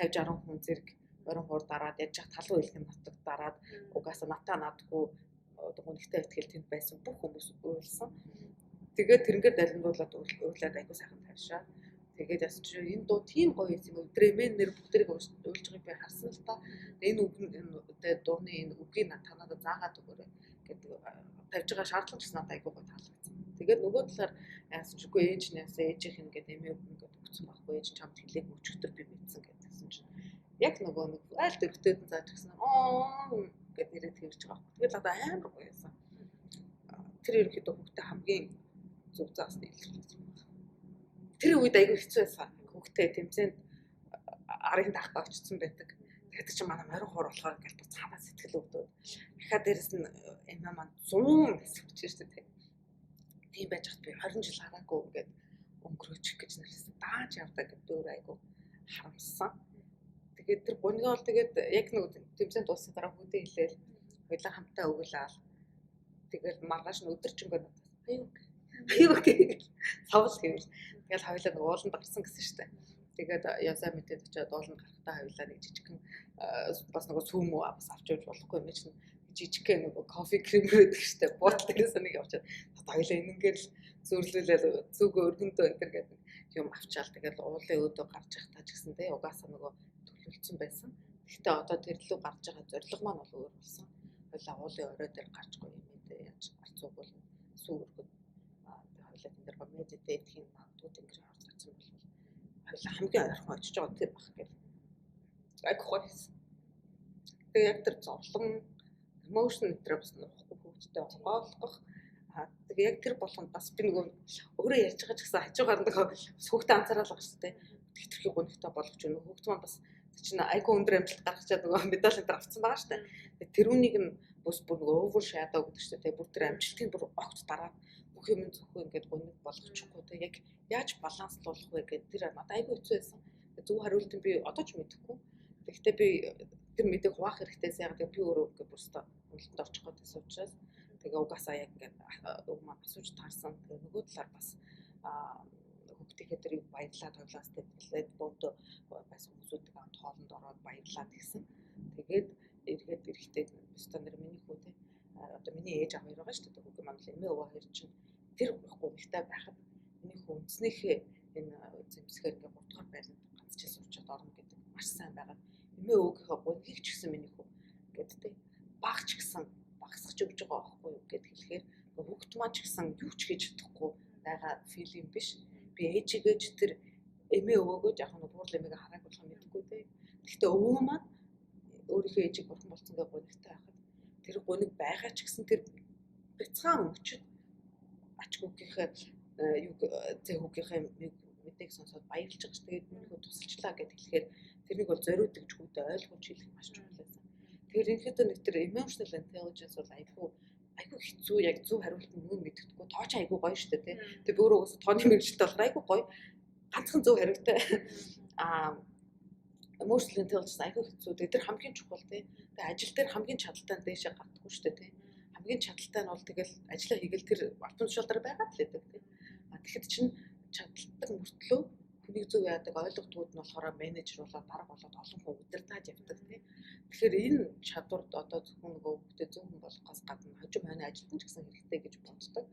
50 60 хүн зэрэг морин хуур дараад яаж яах талуу хэлхэн натдаг дараад угаасаа надгүй гонхтой ихтгэл тэнд байсан бүх хүмүүс уйлсан. Тэгээд тэрнгээр далиндуулаад уйлаад айгуу сайхан тавьшаа. Тэгээд яс чи энэ дуу тийм гоё юм өдрэмэн нэр бүгдэрийг уйлж байгааг би харсан л та. Энэ дууны энэ үгийг танаад заагаад өгөөрэй гэдэг тавьж байгаа шаардлага ч надад айгуу гоё таалагдсан. Тэгээд нөгөө талаар яасан ч үгүй ээжийнх ингээд эмээ ингээд өгсөн байхгүй ээж чамд хэлээг өчигдөр би мэдсэн гэдгсэн чинь яг нөгөө нэг айл дөрөвтэй зааж гисэн гэд нэрээ тэрж байгаа. Тэгээд надад амар гоё яасан. Тэр ерөнхийдөө хүүхдээ хамгийн зөв заасны илэрхийлсэн байна. Тэр үед айгүй хэцүү байсан. Хүүхдээ тэмцээнд арын даахтай очсон байдаг. Тэгээд чи манай морин хуур болохоор ингээд цаанаа сэтгэл өвдөөд. Дахиад дээрэс нь эмээ маань 100 хэсэгч шүү дээ. Тийм байж хат би 20 жил хараагүй ингээд өнгөрөөч гэж нэрлсэн. Дааж явдаг гэдэг өөр айгүй харамссан. Тэгээд тэр гонёо бол тэгээд яг нэг тэмцээнд дууссан дараа хүүхдээ хэлээл хоёлаа хамтаа өгүүлээл. Тэгээд маргааш нь өдөржингөө аюу гэж савл гэвэл тэгэл хоёлаа нэг ууланд гарсан гэсэн штэ. Тэгээд явсаа мэдээд очиод ууланд гарахтаа хоёлаа нэг жижигхэн бас нэг сүүм үү бас авч явж болохгүй юм чинь жижигхэн нэг кофе крем гэдэг штэ. Буудлын дээрээс нэг явчаад хоёлаа энэнгээр л зөөрлүүлээд зүг өргөндөө энэ гэдэг юм авчаал тэгээд уулын өөдөө гарч явахтаа ч гэсэн те угаасаа нөгөө төлөвлөсөн байсан. Гэхдээ одоо тэр лүү гарч байгаа зорилго маань бол өөр болсон. Хоёлаа уулын орой дээр гарч гоё юм ээ яаж гарцууг бол сүүргүүд хоёлаа энэ дэр медитейт хийх магадгүй тэнгэрийн орц гарсан бол хоёлаа хамгийн ойрхон очиж байгаа тэр бах гэл. Айх гоёсэн. Тэгээ яг тэр зовлон emotion дээр бас нуухгүй хөвгттэй олгох. Тэгээ яг тэр болгонд бас би нөгөө өөрөө ярьж байгаа ч гэсэн хажуугаар нөгөө хүүхдээ анзаараал байгаа шүү дээ. Хитрхи гонхтой болгож өгнө. Хүүхд маань бас чинь айгүй өндөр амжилт гаргачаад нөгөө медаль энэ авцсан байгаа шүү дээ. Тэрүүнийг нь бүр нөгөө over shadow гэдэг шүү дээ. Бүр тэр амжилтыг бүр огт дараад бүх юм зөвхөн ингээд гонхог болгочихгүй те яг яаж баланслуулах вэ гэдэг тэр надад айгүй хэцүү байсан. Зөв хариултыг би одоо ч мэдэхгүй. Тэгэхдээ би тэр мэдээг хуваах хэрэгтэйс яг би өөрөө ингээд бүрстэ үнэлтэнд орчих гэсэн учраас тэгээ угаасаа яг ингээд өг маань асууж таарсан. Тэгээ нөгөө талаар бас хүүхдийнхээ тэр баярлаад тоглоос тэтгэлээд бөөдөө байсан хүмүүсүүдийг хамт хоолнд ороод баярлаад гэсэн. Тэгээд эргээд эрэхтэй өстө нэр миний хүү те одоо миний ээж аав хоёр байгаа шүү дээ. Хүүхд маань эмээ өвөө хоёр чинь тэр гонхтой байхад миний хүү үнснийхээ энэ зэмсгээр ингээд гутгаар байрлаад ганц ч суучаад орно гэдэг маш сайн байгаа. Эмээ өвгийнхөө гонхийг ч гэсэн миний хүү ингээд те багч гэсэн багсгаж өгж байгаа байхгүй юу гэд хэлэхээр хүүхд маань ч гэсэн юу ч хийж чадахгүй байгаа филм биш. Би ээжигээч тэр эмээ өвөөгөө яг нэг буур эмээг хараагүй болох юм мэдгүй те. Гэхдээ өвөө маань өөрийнхөө ээжийг бурхан болсон гэх гонхтой байхад тэр гонхог байгаа ч гэсэн тэр бяцхан өвчөд ач хүүгийнхээ юу хүүгийнхээ мэдээг сонсоод баярлж байгаа ш. Тэгээд минийхөө тусалчлаа гэд хэлэхээр тэрнийг бол зориуд гэж хүүдээ ойлгож хэлэх маш чухал байсан. Тэгэхээр энэхэд нэг тэр emotional intelligence бол айгүй хэцүү яг зөв хариулт нь юу мэддэггүй тооч айгүй гоё шүү дээ тий. Тэгээ би өөрөө уусаа тооны мэрэгчлээ болохоор айгүй гоё ганцхан зөв хариултаа emotional intelligence айгүй хэцүү. Тэгээ тэр хамгийн чухал тий. Тэгээ ажил дээр хамгийн чадaltaй нь дээшээ гардаггүй шүү дээ тий. Хамгийн чадaltaй нь бол тэгэл ажиллаа хийгээл тэр артын тушаал дээр байгаад л байдаг тий. Тэгэхэд чинь чадalтай мөртлөө хүнийг зөв яадаг ойлгодгууд нь болохоор менежер болоод дарга болоод олон хүн удирдах явдаг тийм. Тэгэхээр энэ чадвар одоо зөвхөн нөгөө хүүхдээ зөв хүн болгохоос гадна хожим хойно ажилтан ч гэсэн хэрэгтэй гэж боддог.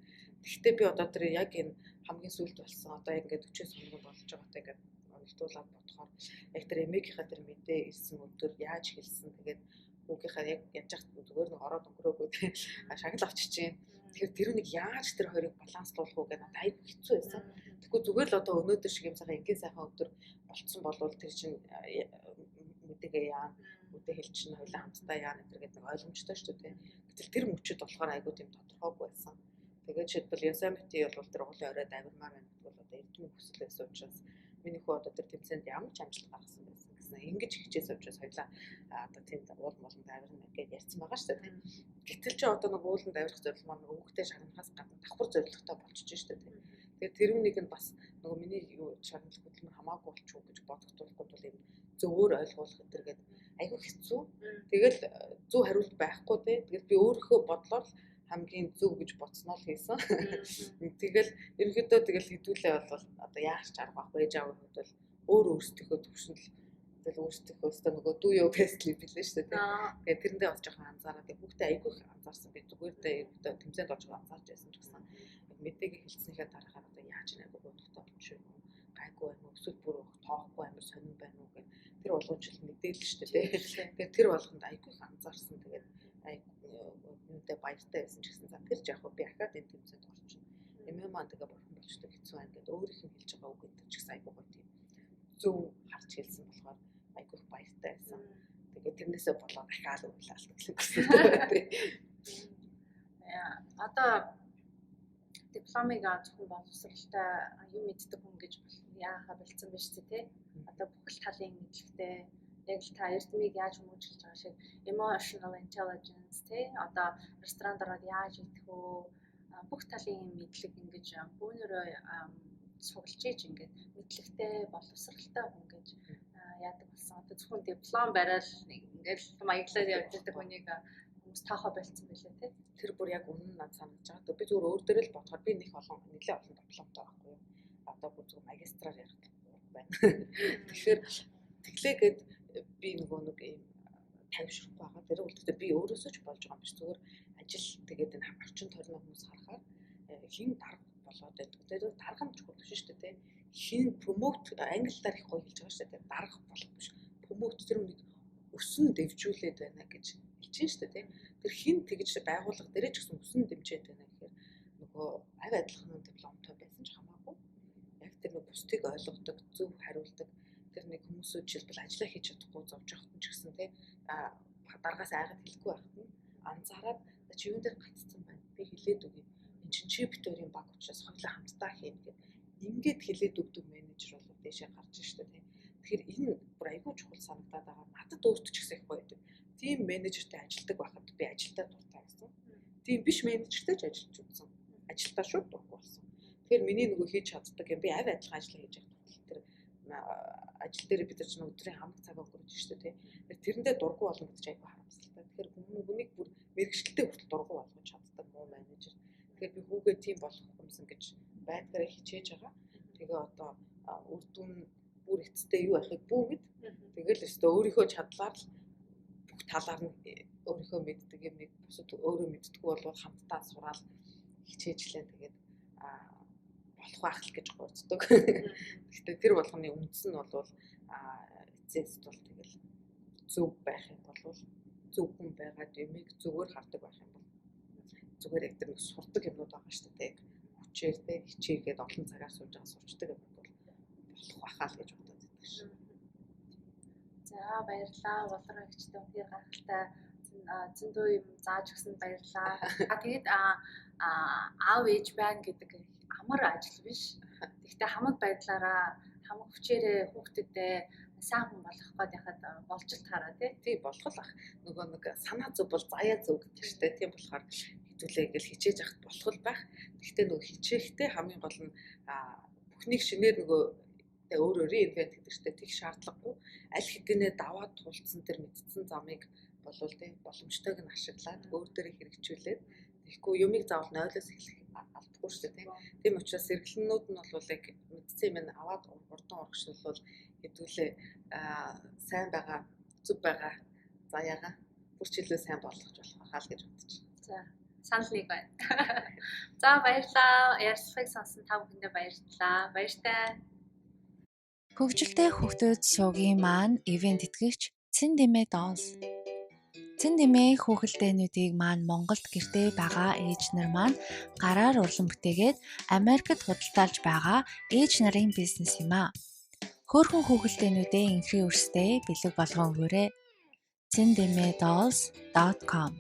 Тэгэхдээ би одоо тэр яг энэ хамгийн сүүлд болсон одоо ингээд 40 сумган болж байгаатай ингээд ойлтуулаад бодохоор яг тэр эмээгийнхаа тэр мэдээ ирсэн өдөр яаж хэлсэн тэгээд хүүгийнхаа яг яаж яах зүгээр нэг ороод өнгөрөөгүй тийм шагнал авчиж чинь. Тэгэхээр тэр нэг яаж тэр хоёрыг баланслуулах уу гэдэг надад айгүй хэцүү байсан. Тэгэхгүй зүгээр л одоо өнөөдөр шиг юм сайхан ингийн сайхан өдөр болцсон болвол тэр чинь мэдээгээ яа үдэ хэлчин хоёлаа хамтдаа яа гэдэг нэг ойлгомжтой шүү дээ. Гэтэл тэр мөчөд болохоор айгүй тийм тодорхойгүй байсан. Тэгээд жишээлбэл Yosemite бол тэр уулын оройд авирмаар байна гэдэг бол одоо эрдэмийн хүсэл байсан учраас миний хүү одоо тэр тэмцээнд ямар ч амжилт гаргасан байсан гэсэн ингэж хичээс учраас хоёлаа одоо тэнд уул молонд авирна гэж ярьсан байгаа шүү дээ. Гэтэл ч одоо нэг ууланд авирах зорилго маань өвгтэй шагнахаас гадна давхар зорилготой болчихж шүү дээ. Тэгээд тэр үнийг нь бас нөгөө миний шагналт хөдөлмөр хамаагүй болчих уу гэж бодогдуулахгүй бол юм зөвөр ойлгуулах гэдэг айгүй хэцүү. Тэгэл зөв хариулт байхгүй тий. Тэгэл би өөрийнхөө бодлоор хамгийн зөв гэж бодсноо л хийсэн. Тэгэл ерөнхийдөө тэгэл хэдүүлээ бол одоо яах ч арга байхгүй ээж аав нь бол өөр өөрсдийнхөө төвшинл тэгэл өөрсдийнхөө өстө нөгөө do your best л билээ шүү дээ. Тэгээд тэрэндээ бас жоохон анзаараад хүүхдээ айгүй их анзаарсан би зүгээр дээ тэмцээнд орж анзаарч байсан ч гэсэн мэдээгээ хэлснийхээ дараагаар одоо яаж нэг бодохтой болчих юм гайгүй байна уу эсвэл бүр тоохгүй амар сонирн байна уу гэх тэр болгоомжл мэдээлэл шүү дээ. Тэгээд тэр болгонд айгүй их анзаарсан. Тэгээд юутай баяртай байсан ч гэсэн за тэр яг би академик тэмцээнд орчихно. Эмээ тэгээ бурхан болчтой хэцүү байна гэдэг өөрийнх нь хэлж байгаа үг гэдэг ч гэсэн айгүй гоё тийм зөв харж хэлсэн болохоор айгүй их баяртай байсан. Тэгээд тэрнээсээ болоод дахиад уйлалт гэсэн. Одоо дипломыг зөвхөн боловсралтай юм мэддэг хүн гэж яахаа болцсон биш тий. Одоо бүх талын мэдлэгтэй яг л та эрдмийг яаж хүмүүжүүлж байгаа шиг emotional intelligence тий. Одоо ресторанд ороод яаж идэх үү бүх талын мэдлэг ингэж бүүнөрөө цуглаж ийж ингээд мэдлэгтэй боловсралтай хүн гэж яадаг болсон. Одоо зөвхөн диплом барайл ингээд маяглаад явж байгаа хүнийг хүмүүс таахаа болцсон байлээ тий. Тэр бүр яг үнэн над санагдаж байгаа. Би зүгээр өөр дөрөл бодохоор би нэлээд олон дипломтой байхгүй юу. Одоо бүр зүгээр магистраар ярих байна. Тэгэхээр тэглээгээд би нөгөө нэг юм тавьшрахгүй байгаа. Тэр үлдээ би өөрөөсөө ч болж байгаа юм биш. Зүгээр ажил тэгээд энэ орчин тойрны хүмүүс харахаар хин дарга болоод байдаг. Тэгээд дарга нь чухал биш шүү дээ. Хин промот англиар их гоё хэлж байгаа шүү дээ. Дарга болох биш. Промот тэр үнийг өсөн дэвжүүлээд байна гэж хэлж шүү дээ. Тэр хин тэгж байгууллага дээрээ ч гэсэн өсөн дэмжиж байна гэхээр нөгөө авь адилхан дипломтой байсан ч хамаагүй. Яг тэр нэг бусдыг ойлгодог, зөв хариулдаг тэр нэг хүмүүсүүд жишээлбэл ажиллаа хийж чадахгүй зовж явахтан ч гэсэн тий даргаас айгаад хэлэхгүй байхад нь анзаараад чи юун дээр гаццсан байна. Би хэлээд үгүй. Энд чинь чи битүүрийн баг учраас хоёулаа хамтдаа хийнэ гэд ингээд хэлээд өгдөг менежер бол дэшээ гарч штэ тий. Тэгэхээр энэ бүр айгүй чухал санагдаад байгаа. Надад өөртөө ч гэсэн их гоё байдаг. Тим менежертэй ажилладаг байхад би ажилдаа дуртай байсан. Тийм биш менежертэй ч ажиллаж үзсэн. Ажилдаа шууд дургүй болсон. Тэгэхээр миний нөгөө хийж чаддаг юм би авь адилхан ажил хийж явах тэр ажил дээр бид нар ч өдрийн хамаг цаг өнгөрөж штэ тий. Тэрэндээ дургүй болно гэж айгүй харамсалтай. Тэгэхээр хүнийг бүр мэрэгчлээ хүртэл дургүй болгож чаддаг муу менежер. Тэгэхээр би хүүгээ тийм болох юмсан гэж байдгаараа хичээж байгаа. Тэгээ одоо үр дүн бүр эцэстээ юу ахыг бүү мэд. Тэгэл өстө өөрийнхөө чадлаар л бүх талаар нь өөрийнхөө мэддэг юм нэг бусад өөрөө мэддэггүй бол хамтдаа сураал хичээжлээ. Тэгээд болох байх л гэж боддог. Гэхдээ тэр болгоны үндс нь бол эцэст бол тэгэл зөв байх юм бол зөв хүн байгаад юмыг зүгээр хардаг байх юм бол зүгээр яг тэр нэг сурдаг юмнууд байгаа шүү дээ. Хүчээр тэ хичээгээд олон цагаар сууж байгаа сурчдаг юм бол болох байхаа л гэж бодод байдаг шүү. За баярлалаа. Боловсрогчтой үнээр гайхалтай зөндөө юм зааж өгсөнд баярлалаа. Тэгээд аав ээж байна гэдэг амар ажил биш. Гэхдээ хамаг байдлаараа хамаг хүчээрээ хүүхдэдээ сайн хүн болох гээд яхад болж л таараа тий болох ах нөгөө нэг санаа зөв бол заяа зөв гэдэг штэ тийм болохоор хэдүүлээ гэл хичээж авах болох л байх. Гэхдээ нөгөө хичээхдээ хамгийн гол нь бүхнийг шинээр нөгөө өөр invent гэдэг штэ тэг шаардлагагүй аль хэдийнэ даваад тулцсан тэр мэдсэн замыг болвол тий боломжтойг нь ашиглаад өөр дээрээ хэрэгжүүлээд тэгэхгүй юмыг заавал нойлоос алдахгүй шүү дээ. Тийм учраас эргэлнүүд нь бол яг мэдсэн юм аваад урдан урагшлуулвал хэдүүлээ сайн байгаа, зүв байгаа. За яга бүр ч илүү сайн болгож болох хаа л гэж бодож байна. За санал нэг байна. За баярлалаа. Ярилцлагыг сонсон та бүхэндээ баярлалаа. Баяртай. Хөгжилтэй хүүхдүүд суугийн маань ивент тэтгэгч Цэндэмэ Dolls. Цэндэмэ хүүхэлдэйнүүдийг маань Монголд гэртээ байгаа ээж нар маань гараар урлан бүтээгээд Америкт худалдаалж байгаа ээж нарын бизнес юм а. Хөөрхөн хүүхэлдэйнүүдээ инхри өрстэй бэлэг болгон өгөөрэй. Cendemedolls.com